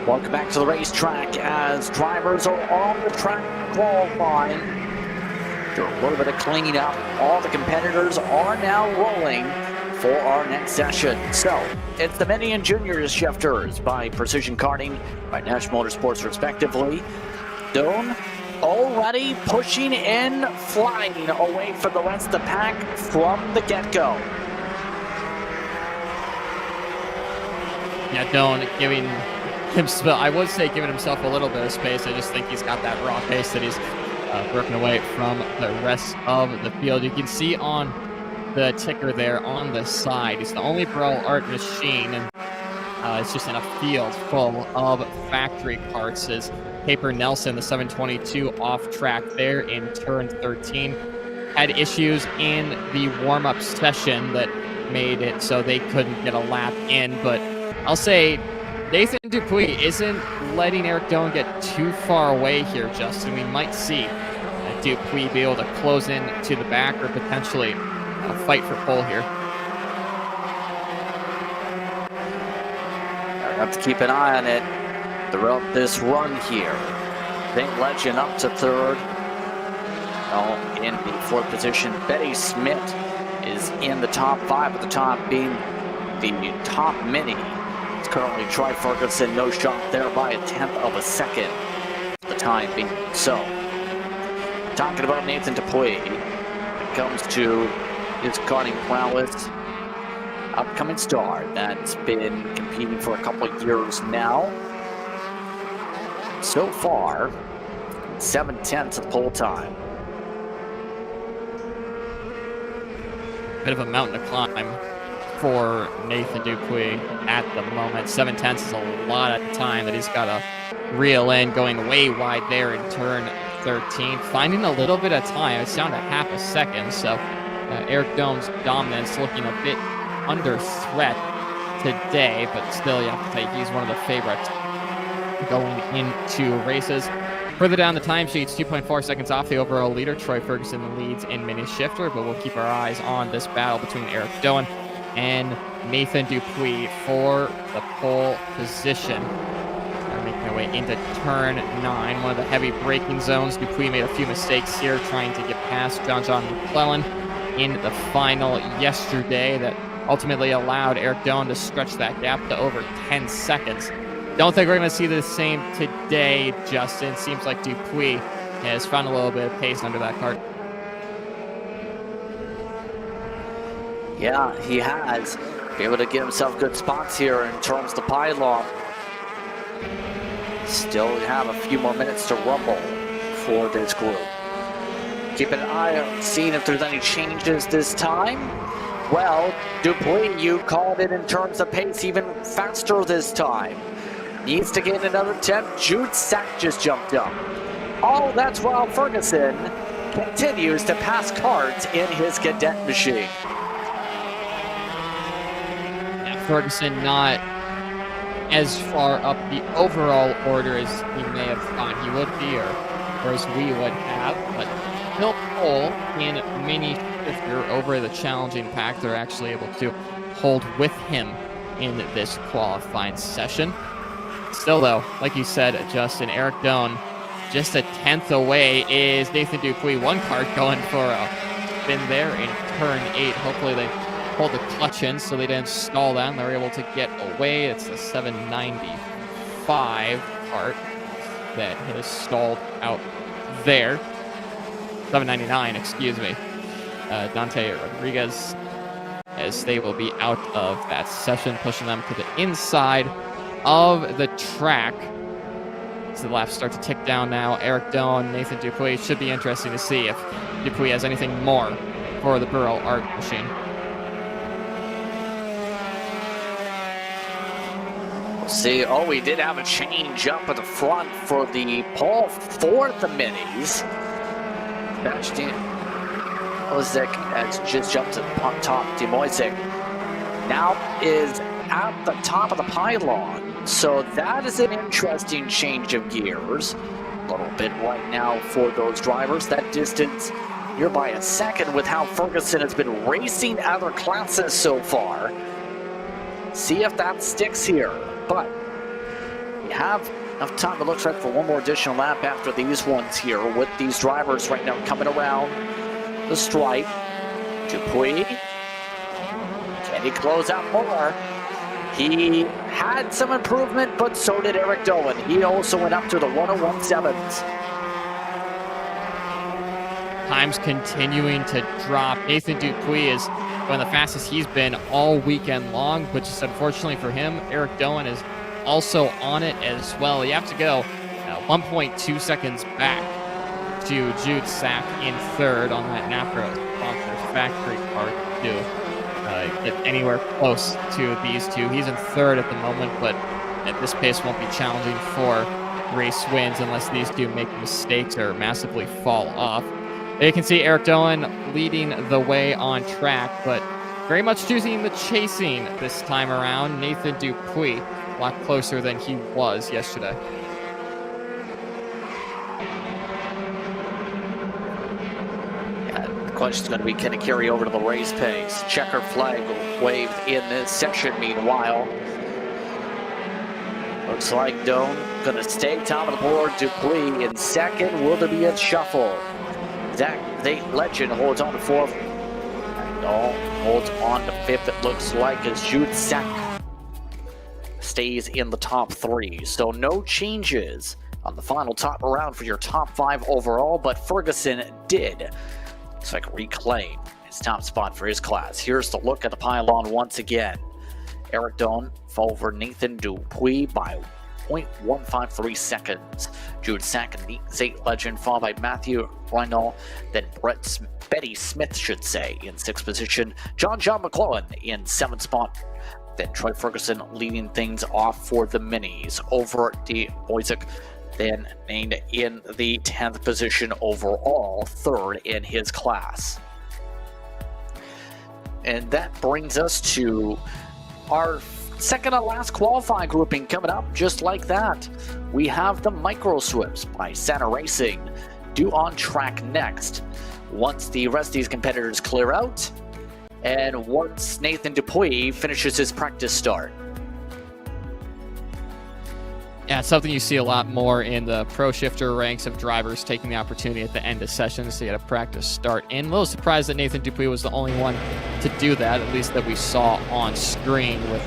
Welcome back to the racetrack as drivers are on the track qualifying. Do a little bit of cleaning up. All the competitors are now rolling for our next session. So, it's the mini and junior shifters by Precision Karting, by Nash Motorsports respectively. Doan already pushing in, flying away from the rest of the pack from the get-go. Yeah, Doan giving himself, I would say giving himself a little bit of space. I just think he's got that raw pace that he's broken away from the rest of the field. You can see on the ticker there on the side, it's the only Pro Art machine, and it's just in a field full of factory parts. As Paper Nelson, the 722 off track there in turn 13, had issues in the warm-up session that made it so they couldn't get a lap in, but I'll say Nathan Dupuis isn't letting Eric Doan get too far away here, Justin. We might see Dupuis be able to close in to the back or potentially fight for pole here. I have to keep an eye on it throughout this run here. Big Legend up to third. In the fourth position, Betty Smith is in the top five, at the top being the top mini. It's currently Troy Ferguson, no shot there by a 1/10 of a second for the time being. So, talking about Nathan Dupuis, when it comes to his karting prowess, upcoming star that's been competing for a couple of years now. So far, 7/10 of pole time. Bit of a mountain to climb for Nathan Dupuis at the moment. 7/10 is a lot at the time that he's got to reel in, going way wide there in turn 13. Finding a little bit of time. It's down to half a second, so Eric Doan's dominance looking a bit under threat today, but still you have to say he's one of the favorites going into races. Further down the timesheets, 2.4 seconds off the overall leader. Troy Ferguson leads in mini shifter, but we'll keep our eyes on this battle between Eric Doan and Nathan Dupuis for the pole position. They're making their way into turn 9, one of the heavy braking zones. Dupuis made a few mistakes here trying to get past John McClellan in the final yesterday that ultimately allowed Eric Doan to stretch that gap to over 10 seconds. Don't think we're going to see the same today, Justin. Seems like Dupuis has found a little bit of pace under that kart. Yeah, he has. Be able to get himself good spots here in terms of the pylon. Still have a few more minutes to rumble for this group. Keep an eye on seeing if there's any changes this time. Well, Dupuis, you called it in terms of pace even faster this time. Needs to gain another attempt. Jude Sack just jumped up. All that's while Ferguson continues to pass cards in his cadet machine. Ferguson not as far up the overall order as he may have thought he would be, or as we would have, but he'll pull in mini shifter over the challenging pack. They're actually able to hold with him in this qualifying session. Still though, like you said, Justin, Eric Doan just a 10th away is Nathan Dupuis. One kart going for a spin there in turn 8. Hopefully they pulled the clutch in so they didn't stall that and they're able to get away. It's the 795 kart that has stalled out there. 799, excuse me. Dante Rodriguez, as they will be out of that session, pushing them to the inside of the track. So the laps start to tick down now. Eric Doan, Nathan Dupuis. Should be interesting to see if Dupuis has anything more for the Burrow Art machine. See, oh, we did have a change up at the front for the pole for the minis. Sebastian Ozek has just jumped to the top. Demoisek now is at the top of the pylon. So that is an interesting change of gears. A little bit right now for those drivers. That distance nearby a second with how Ferguson has been racing other classes so far. See if that sticks here. But we have enough time, it looks like, for one more additional lap after these ones here, with these drivers right now coming around the stripe. Dupuis, can he close out more? He had some improvement, but so did Eric Doan. He also went up to the 101.7s. Time's continuing to drop. Nathan Dupuis is one of the fastest he's been all weekend long, but just unfortunately for him, Eric Doan is also on it as well. You have to go 1.2 seconds back to Jude Sack in third on that NAPRO Sponsors Factory car to get anywhere close to these two. He's in third at the moment, but at this pace won't be challenging for race wins unless these two make mistakes or massively fall off. You can see Eric Doan leading the way on track, but very much choosing the chasing this time around. Nathan Dupuis a lot closer than he was yesterday. Yeah, the question is going to be, can it carry over to the race pace? Checker flag waved in this section meanwhile. Looks like Doan going to stay top of the board. Dupuis in second. Will there be a shuffle? Zach, the legend, holds on to fourth. And all holds on to fifth, it looks like, as Jude Sack stays in the top 3. So no changes on the final top round for your top 5 overall, but Ferguson did, looks like, reclaim his top spot for his class. Here's the look at the pylon once again. Eric Doan fell over Nathan Dupuis by 0.153 seconds. Jude Sack and the Z8 legend, followed by Matthew Reynolds, then Betty Smith, should say, in 6th position. John McClellan in 7th spot. Then Troy Ferguson leading things off for the minis. Over the Boyzik, then named in the 10th position overall, 3rd in his class. And that brings us to our second to last qualifying grouping coming up. Just like that, we have the Micro Swips by Santa Racing due on track next. Once the rest of these competitors clear out, And once Nathan Dupuy finishes his practice start. Yeah, it's something you see a lot more in the pro shifter ranks of drivers taking the opportunity at the end of sessions to get a practice start. And a little surprised that Nathan Dupuy was the only one to do that, at least that we saw on screen with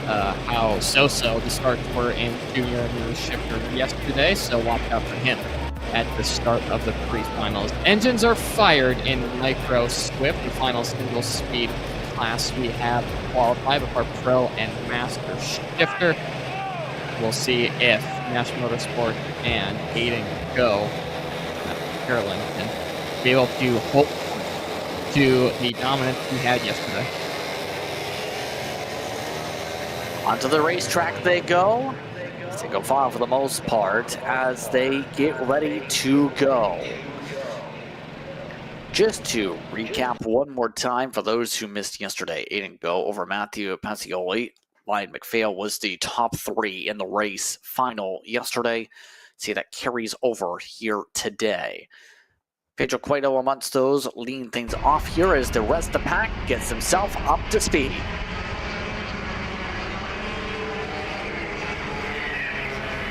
how so-so the starts were in junior and junior shifter yesterday. So watch out for him at the start of the pre-finals. Engines are fired in Nitro Swift, the final single speed class we have qualified with our pro and master shifter. We'll see if National Motorsport and Aiden Go, Carolyn, can be able to hold to the dominance we had yesterday. Onto the racetrack they go. Single file for the most part as they get ready to go. Just to recap one more time for those who missed yesterday, Aiden Go over Matthew Pacioli. Ryan McPhail was the top 3 in the race final yesterday. See, that carries over here today. Pedro Cueto amongst those leading things off here as the rest of the pack gets himself up to speed.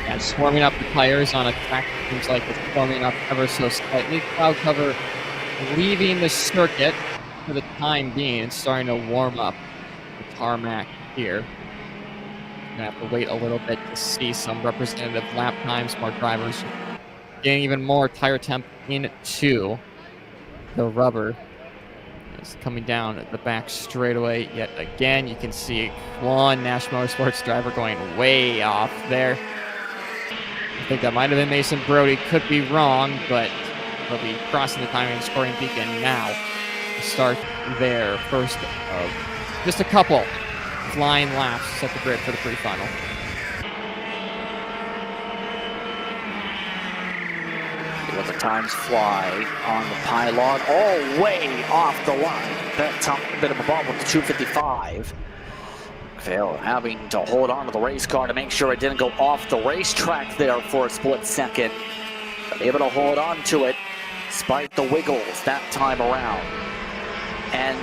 And swarming up the tires on a track that seems like it's forming up ever so slightly. Cloud cover leaving the circuit for the time being and starting to warm up the tarmac here. Gonna have to wait a little bit to see some representative lap times, more drivers getting even more tire temp into the rubber. It's coming down at the back straightaway yet again. You can see one National Motorsports driver going way off there. I think that might have been Mason Brody, could be wrong, but he'll be crossing the timing and scoring beacon now to start their first of just a couple flying laps to set the grid for the pre-final. Let the times fly on the pylon, all way off the line. That top bit of a bump with the 255. Phil having to hold on to the race car to make sure it didn't go off the racetrack there for a split second. But able to hold on to it despite the wiggles that time around. And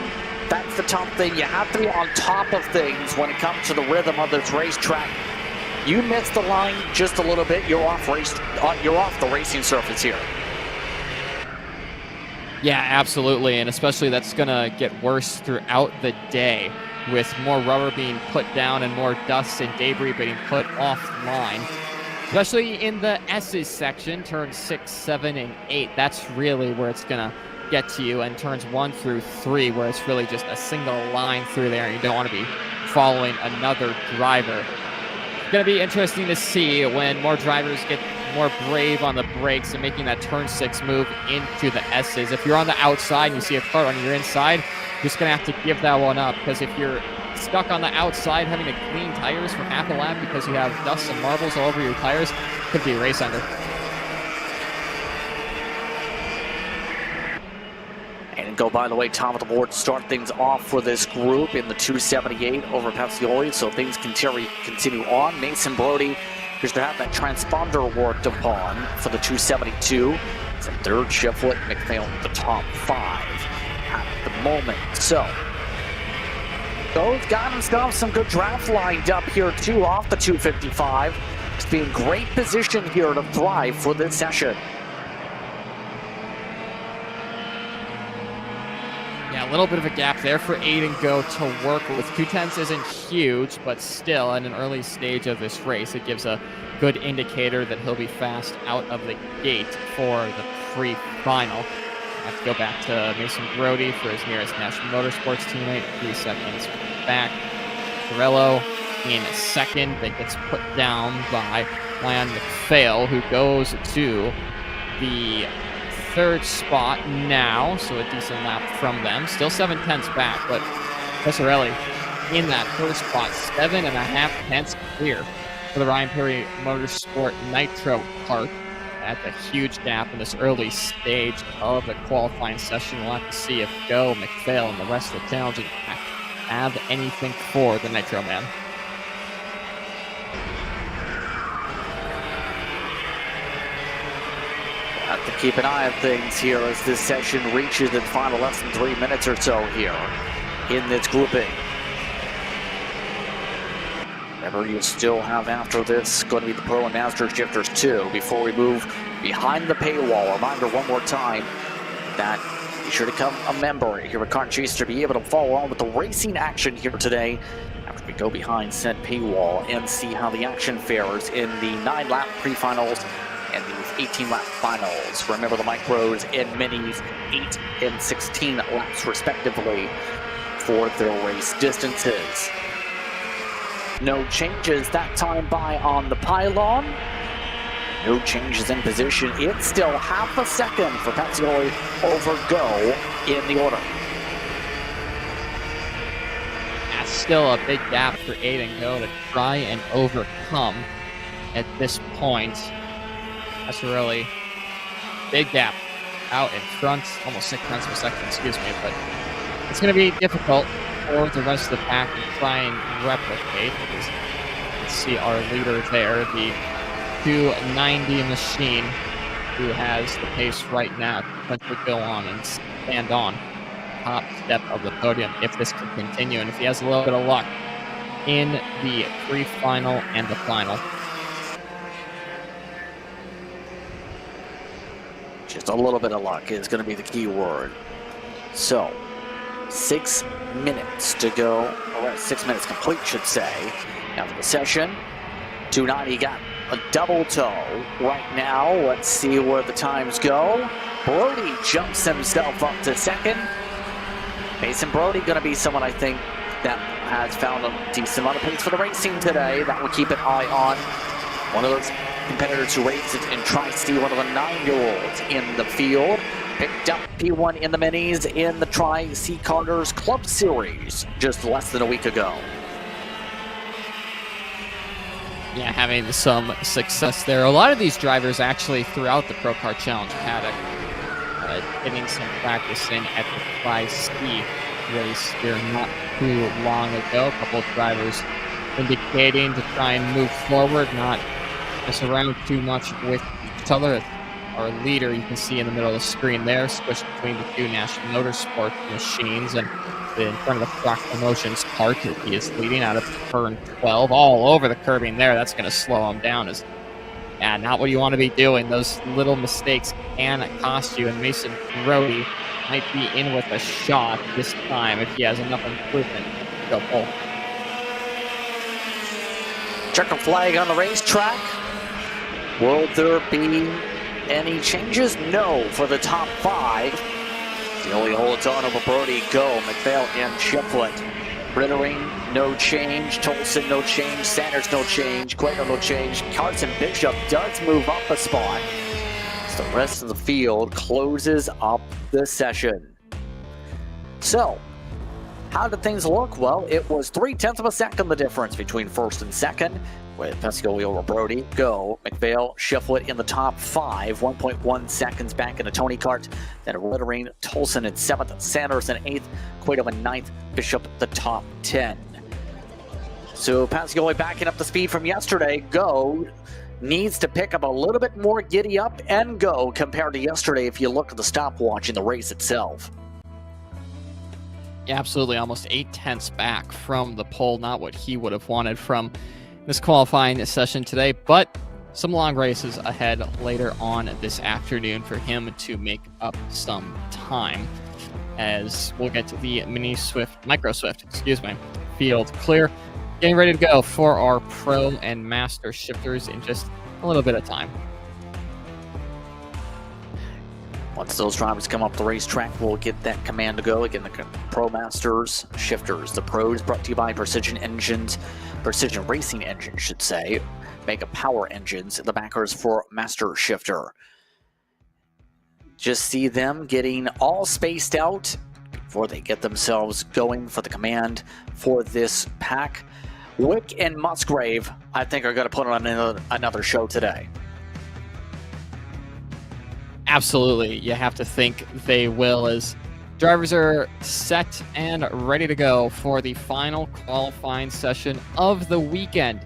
that's the top thing. You have to be on top of things when it comes to the rhythm of this racetrack. You miss the line just a little bit, you're off the racing surface here. Yeah, absolutely, and especially that's gonna get worse throughout the day with more rubber being put down and more dust and debris being put offline. Especially in the S's section, turns 6, 7, and 8. That's really where it's gonna get to you, and turns 1 through 3, where it's really just a single line through there, and you don't want to be following another driver. It's going to be interesting to see when more drivers get more brave on the brakes and making that turn 6 move into the S's. If you're on the outside and you see a car on your inside, you're just going to have to give that one up, because if you're stuck on the outside having to clean tires for half a lap because you have dust and marbles all over your tires, it could be a race ender. And Go, by the way, top of the board to start things off for this group in the 278 over Pacioli, so things continue on. Mason Brody appears to have that transponder worked upon for the 272. It's a third shiftlet, McPhail the top 5 at the moment. So, Go's got himself some good draft lined up here too off the 255. He's being in great position here to thrive for this session. Yeah, a little bit of a gap there for Aiden Go to work with. 2/10 isn't huge, but still at an early stage of this race, it gives a good indicator that he'll be fast out of the gate for the pre-final. I have to go back to Mason Brody for his nearest National Motorsports teammate, 3 seconds back. Torello in second, that gets put down by Ryan McPhail, who goes to the third spot now, so a decent lap from them. Still 7/10 back, but Pesarelli in that first spot, 7.5 tenths clear for the Ryan Perry Motorsport Nitro Kart. At the huge gap in this early stage of the qualifying session. We'll have to see if Go, McPhail, and the rest of the challenging pack have anything for the Nitro Man. Have to keep an eye on things here as this session reaches its final less than 3 minutes or so here. in this grouping. Remember, you still have after this going to be the Pro and Master Shifters too before we move behind the paywall. Reminder one more time that be sure to become a member here at Kart Chase to be able to follow on with the racing action here today after we go behind said paywall and see how the action fares in the 9-lap pre-finals and the 18-lap finals. Remember the micros and minis 8 and 16 laps respectively for their race distances. No changes that time by on the pylon. No changes in position. It's still half a second for Patsioli over Go in the order. That's still a big gap for Aiden Go to try and overcome at this point. That's a really big gap out in front, almost 6 tenths of a second, excuse me, but it's going to be difficult for the rest of the pack to try and replicate. Because you can see our leader there, the 290 machine, who has the pace right now to potentially go on and stand on top step of the podium if this can continue, and if he has a little bit of luck in the pre-final and the final. Just a little bit of luck is going to be the key word. So, 6 minutes to go, or 6 minutes complete, should say. Now for the session, 290 got a double toe right now. Let's see where the times go. Brody jumps himself up to second. Mason Brody going to be someone I think that has found a decent amount of pace for the racing today. That we'll keep an eye on. One of those competitors who races in Tri-C, one of the 9-year-olds in the field. Picked up P1 in the minis in the Tri-C Carters Club Series just less than a week ago. Yeah, having some success there. A lot of these drivers actually throughout the Pro Kart Challenge paddock getting some practice in at the Tri-C race here not too long ago. A couple of drivers indicating to try and move forward, not mess around too much with each other. Our leader, you can see in the middle of the screen there, squished between the two National Motorsport machines, and in front of the Croc Promotions cart, he is leading out of turn 12, all over the curbing there. That's going to slow him down. Yeah, not what you want to be doing. Those little mistakes can cost you, and Mason Brody might be in with a shot this time if he has enough improvement to go pull. Checker flag on the racetrack. Will there be any changes? No for the top 5. The only holds on over Brody, Go, McPhail, and Shiflett. Rittering, no change. Tolson, no change. Sanders, no change. Cueto, no change. Carson Bishop does move up a spot. So the rest of the field closes up the session. So, how did things look? Well, it was 0.3 of a second the difference between first and second, with Pescoli over Brody, Go, McPhail, Shiflett in the top 5, 1.1 seconds back in the Tony Kart. Then Rittering, Tolson in 7th, Sanders in 8th, Cueto in 9th, Bishop the top 10. So Pescoli backing up the speed from yesterday. Go needs to pick up a little bit more giddy up and go compared to yesterday if you look at the stopwatch in the race itself. Yeah, absolutely, almost 8 tenths back from the pole. Not what he would have wanted from this qualifying session today, but some long races ahead later on this afternoon for him to make up some time, as we'll get to the Micro Swift, field clear. Getting ready to go for our Pro and Master shifters in just a little bit of time. Once those drivers come up the racetrack, we'll get that command to go. Again, the Pro Masters shifters. The Pros brought to you by Precision Racing Engines, should say. Mega Power Engines, the backers for Master Shifter. Just see them getting all spaced out before they get themselves going for the command for this pack. Wick and Musgrave, I think, are going to put on another show today. Absolutely. You have to think they will, as drivers are set and ready to go for the final qualifying session of the weekend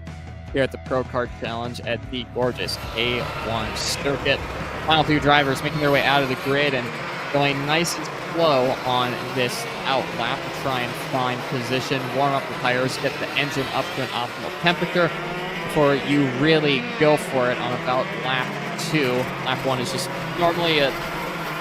here at the Pro Kart Challenge at the gorgeous A1 circuit. Final few drivers making their way out of the grid and going nice and slow on this out lap to try and find position, warm up the tires, get the engine up to an optimal temperature before you really go for it on about lap 2. Lap 1 is just normally a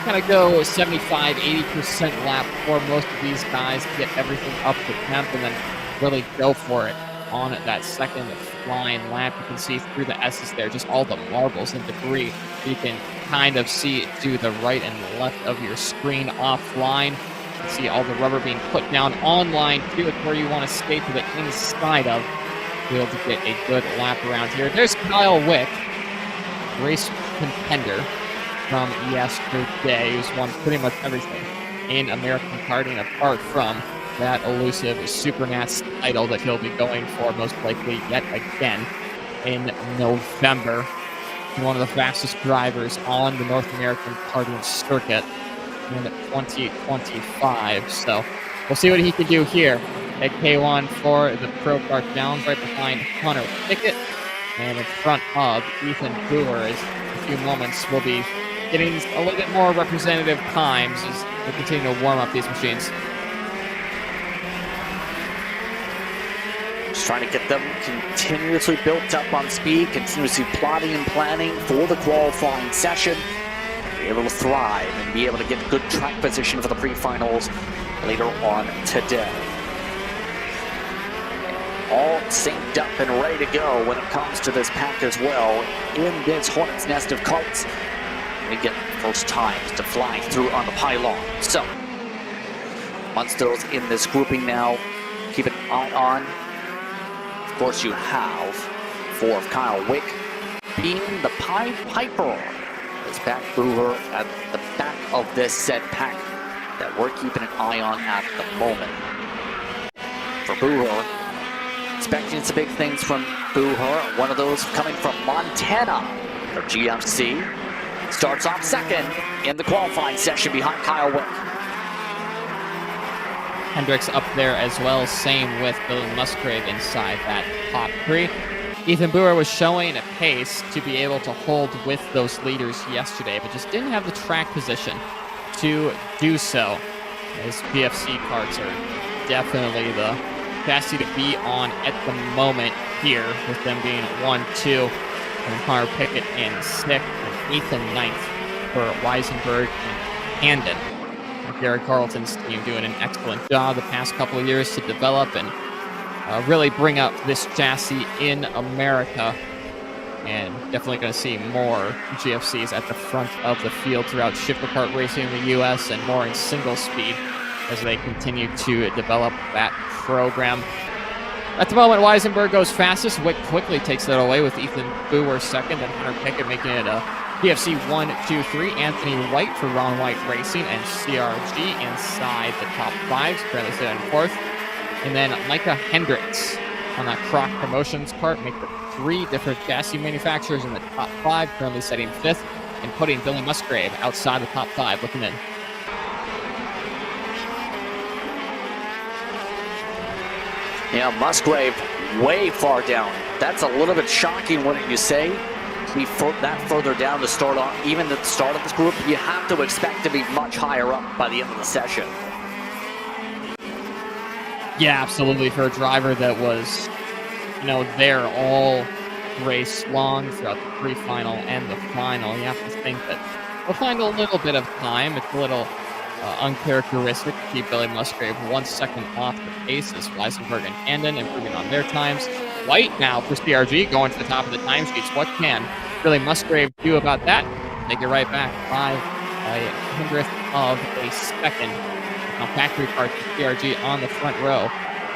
kind of go 75, 80% lap for most of these guys to get everything up to temp and then really go for it on that second flying lap. You can see through the S's there, just all the marbles and debris. You can kind of see to the right and left of your screen offline. You can see all the rubber being put down online too. It's where you want to skate to the inside of to be able to get a good lap around here. There's Kyle Wick, race contender from yesterday, who's won pretty much everything in American karting apart from that elusive Supernats title that he'll be going for most likely yet again in November. One of the fastest drivers on the North American karting circuit in 2025. So we'll see what he can do here at K1 for the Pro-Kart Downs, right behind Hunter Pickett and in front of Ethan Brewer. As a few moments we'll be getting a little bit more representative times as we continue to warm up these machines. Just trying to get them continuously built up on speed, continuously plotting and planning for the qualifying session. Be able to thrive and be able to get good track position for the pre-finals later on today. All synced up and ready to go when it comes to this pack as well in this hornet's nest of karts. We get first times to fly through on the pylon. So, Munsters in this grouping now. Keep an eye on. Of course, you have 4 of Kyle Wick being the Pied Piper. This back Brewer at the back of this said pack that we're keeping an eye on at the moment. For Brewer, expecting some big things from Brewer. One of those coming from Montana. For GMC starts off second in the qualifying session behind Kyle Wick. Hendricks up there as well, same with Billy Musgrave inside that top 3. Ethan Brewer was showing a pace to be able to hold with those leaders yesterday, but just didn't have the track position to do so. His PFC karts are definitely the chassis to be on at the moment here, with them being 1-2, and Hunter Pickett in 6th, and Ethan 9th for Weisenberg and Handon. Gary Carlton's team doing an excellent job the past couple of years to develop and really bring up this chassis in America. And definitely going to see more GFCs at the front of the field throughout shifter kart racing in the U.S. and more in single speed as they continue to develop that program. At the moment, Weisenberg goes fastest. Wick quickly takes that away with Ethan Brewer second, and Hunter Pickett making it a PFC 1-2-3. Anthony White for Ron White Racing and CRG inside the top 5s, currently sitting in 4th. And then Micah Hendricks on that Croc Promotions kart, make the 3 different chassis manufacturers in the top 5, currently setting 5th, and putting Billy Musgrave outside the top 5, looking in. Yeah, Musgrave way far down. That's a little bit shocking, wouldn't you say? Be that further down to start off, even at the start of this group, you have to expect to be much higher up by the end of the session. Yeah, absolutely. For a driver that was, there all race long throughout the pre-final and the final, you have to think that we'll find a little bit of time. It's a little uncharacteristic to keep Billy Musgrave 1 second off the pace as Weisenberg and Handon improving on their times. White now for CRG going to the top of the time sheets. What can Billy Musgrave do about that? Take it right back by a 100th of a second. Now factory car to CRG on the front row,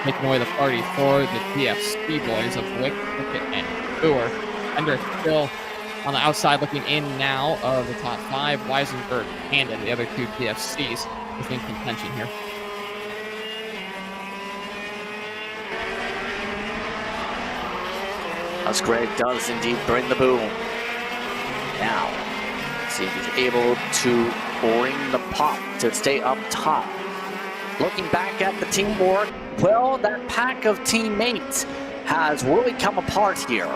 taking away the party for the PFC boys of Wick, Pickett, and Brewer. Hendricks still on the outside looking in now of the top 5. Weisenberg, Handon, the other 2 PFCs within contention here. Musgrave does indeed bring the boom. Now, see if he's able to bring the pop to stay up top. Looking back at the teamwork, well, that pack of teammates has really come apart here.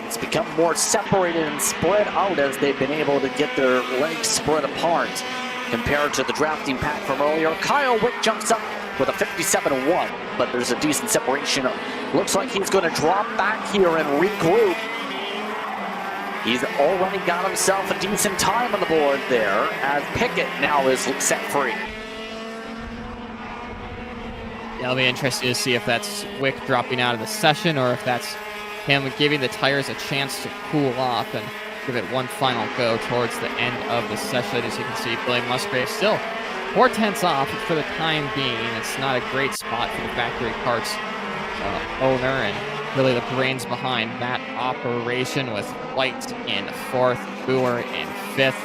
It's become more separated and spread out as they've been able to get their legs spread apart. compared to the drafting pack from earlier. Kyle Wick jumps up with a 57-1, but there's a decent separation. Looks like he's going to drop back here and regroup. He's already got himself a decent time on the board there, as Pickett now is set free. Yeah, it'll be interesting to see if that's Wick dropping out of the session or if that's him giving the tires a chance to cool off and give it one final go towards the end of the session. As you can see, Billy Musgrave still 4/10 off for the time being. It's not a great spot for the Factory Karts owner and really the brains behind that operation, with White in 4th, Boer in 5th.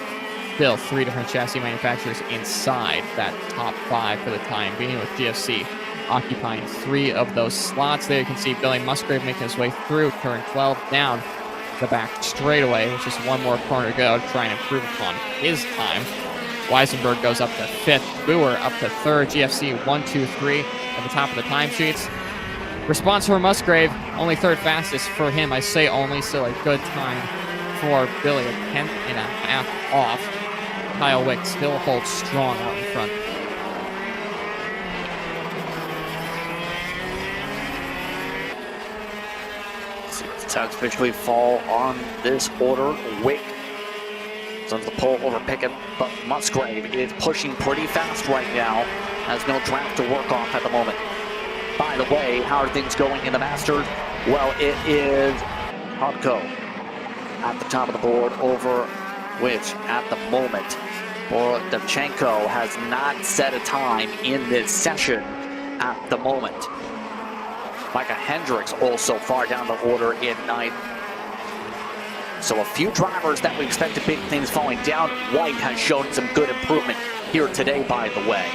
Still 3 different chassis manufacturers inside that top 5 for the time being, with GFC occupying 3 of those slots. There you can see Billy Musgrave making his way through turn 12 down the back straightaway, with just one more corner to go to try and improve upon his time. Weisenberg goes up to 5th, Boer up to 3rd, GFC 1, 2, 3 at the top of the timesheets. Response for Musgrave, only 3rd fastest for him. I say only, still a good time for Billy, a 10th and a half off. Kyle Wick still holds strong out in front. Tags officially fall on this order. Wick on the pole over Pickett, but Musgrave is pushing pretty fast right now. Has no draft to work off at the moment. By the way, how are things going in the Masters? Well, it is Hopko at the top of the board, over which at the moment Bordachenko has not set a time in this session at the moment. Micah Hendricks also far down the order in 9th. So a few drivers that we expected big things falling down. White has shown some good improvement here today, by the way,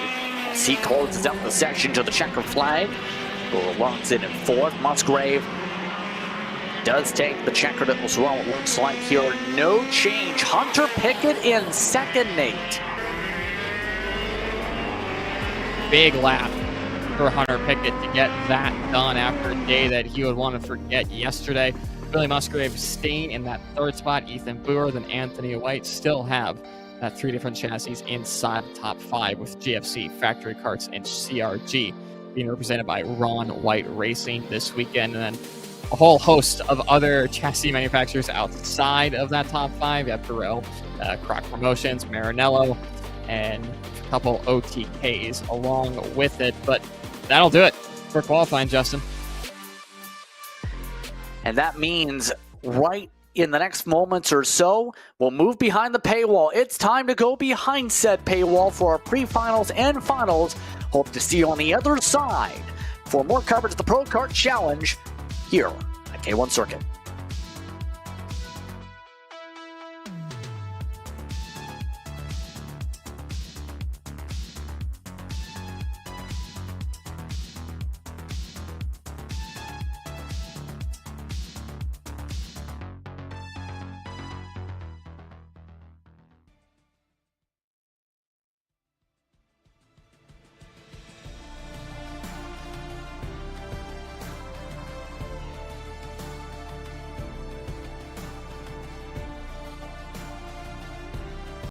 as he closes out the session to the checker flag. Locks in 4th. Musgrave does take the checkered as well, it looks like here. No change. Hunter Pickett in 2nd, Nate. Big lap for Hunter Pickett to get that done after a day that he would want to forget yesterday. Billy Musgrave staying in that 3rd spot. Ethan Boer, then Anthony White still have that 3 different chassis inside the top 5, with GFC, Factory Karts, and CRG being represented by Ron White Racing this weekend. And then a whole host of other chassis manufacturers outside of that top 5. You have Burrell, Croc Promotions, Maranello, and a couple OTKs along with it. But that'll do it for qualifying, Justin. And that means right in the next moments or so, we'll move behind the paywall. It's time to go behind said paywall for our pre-finals and finals. Hope to see you on the other side for more coverage of the Pro Kart Challenge here at K1 Circuit.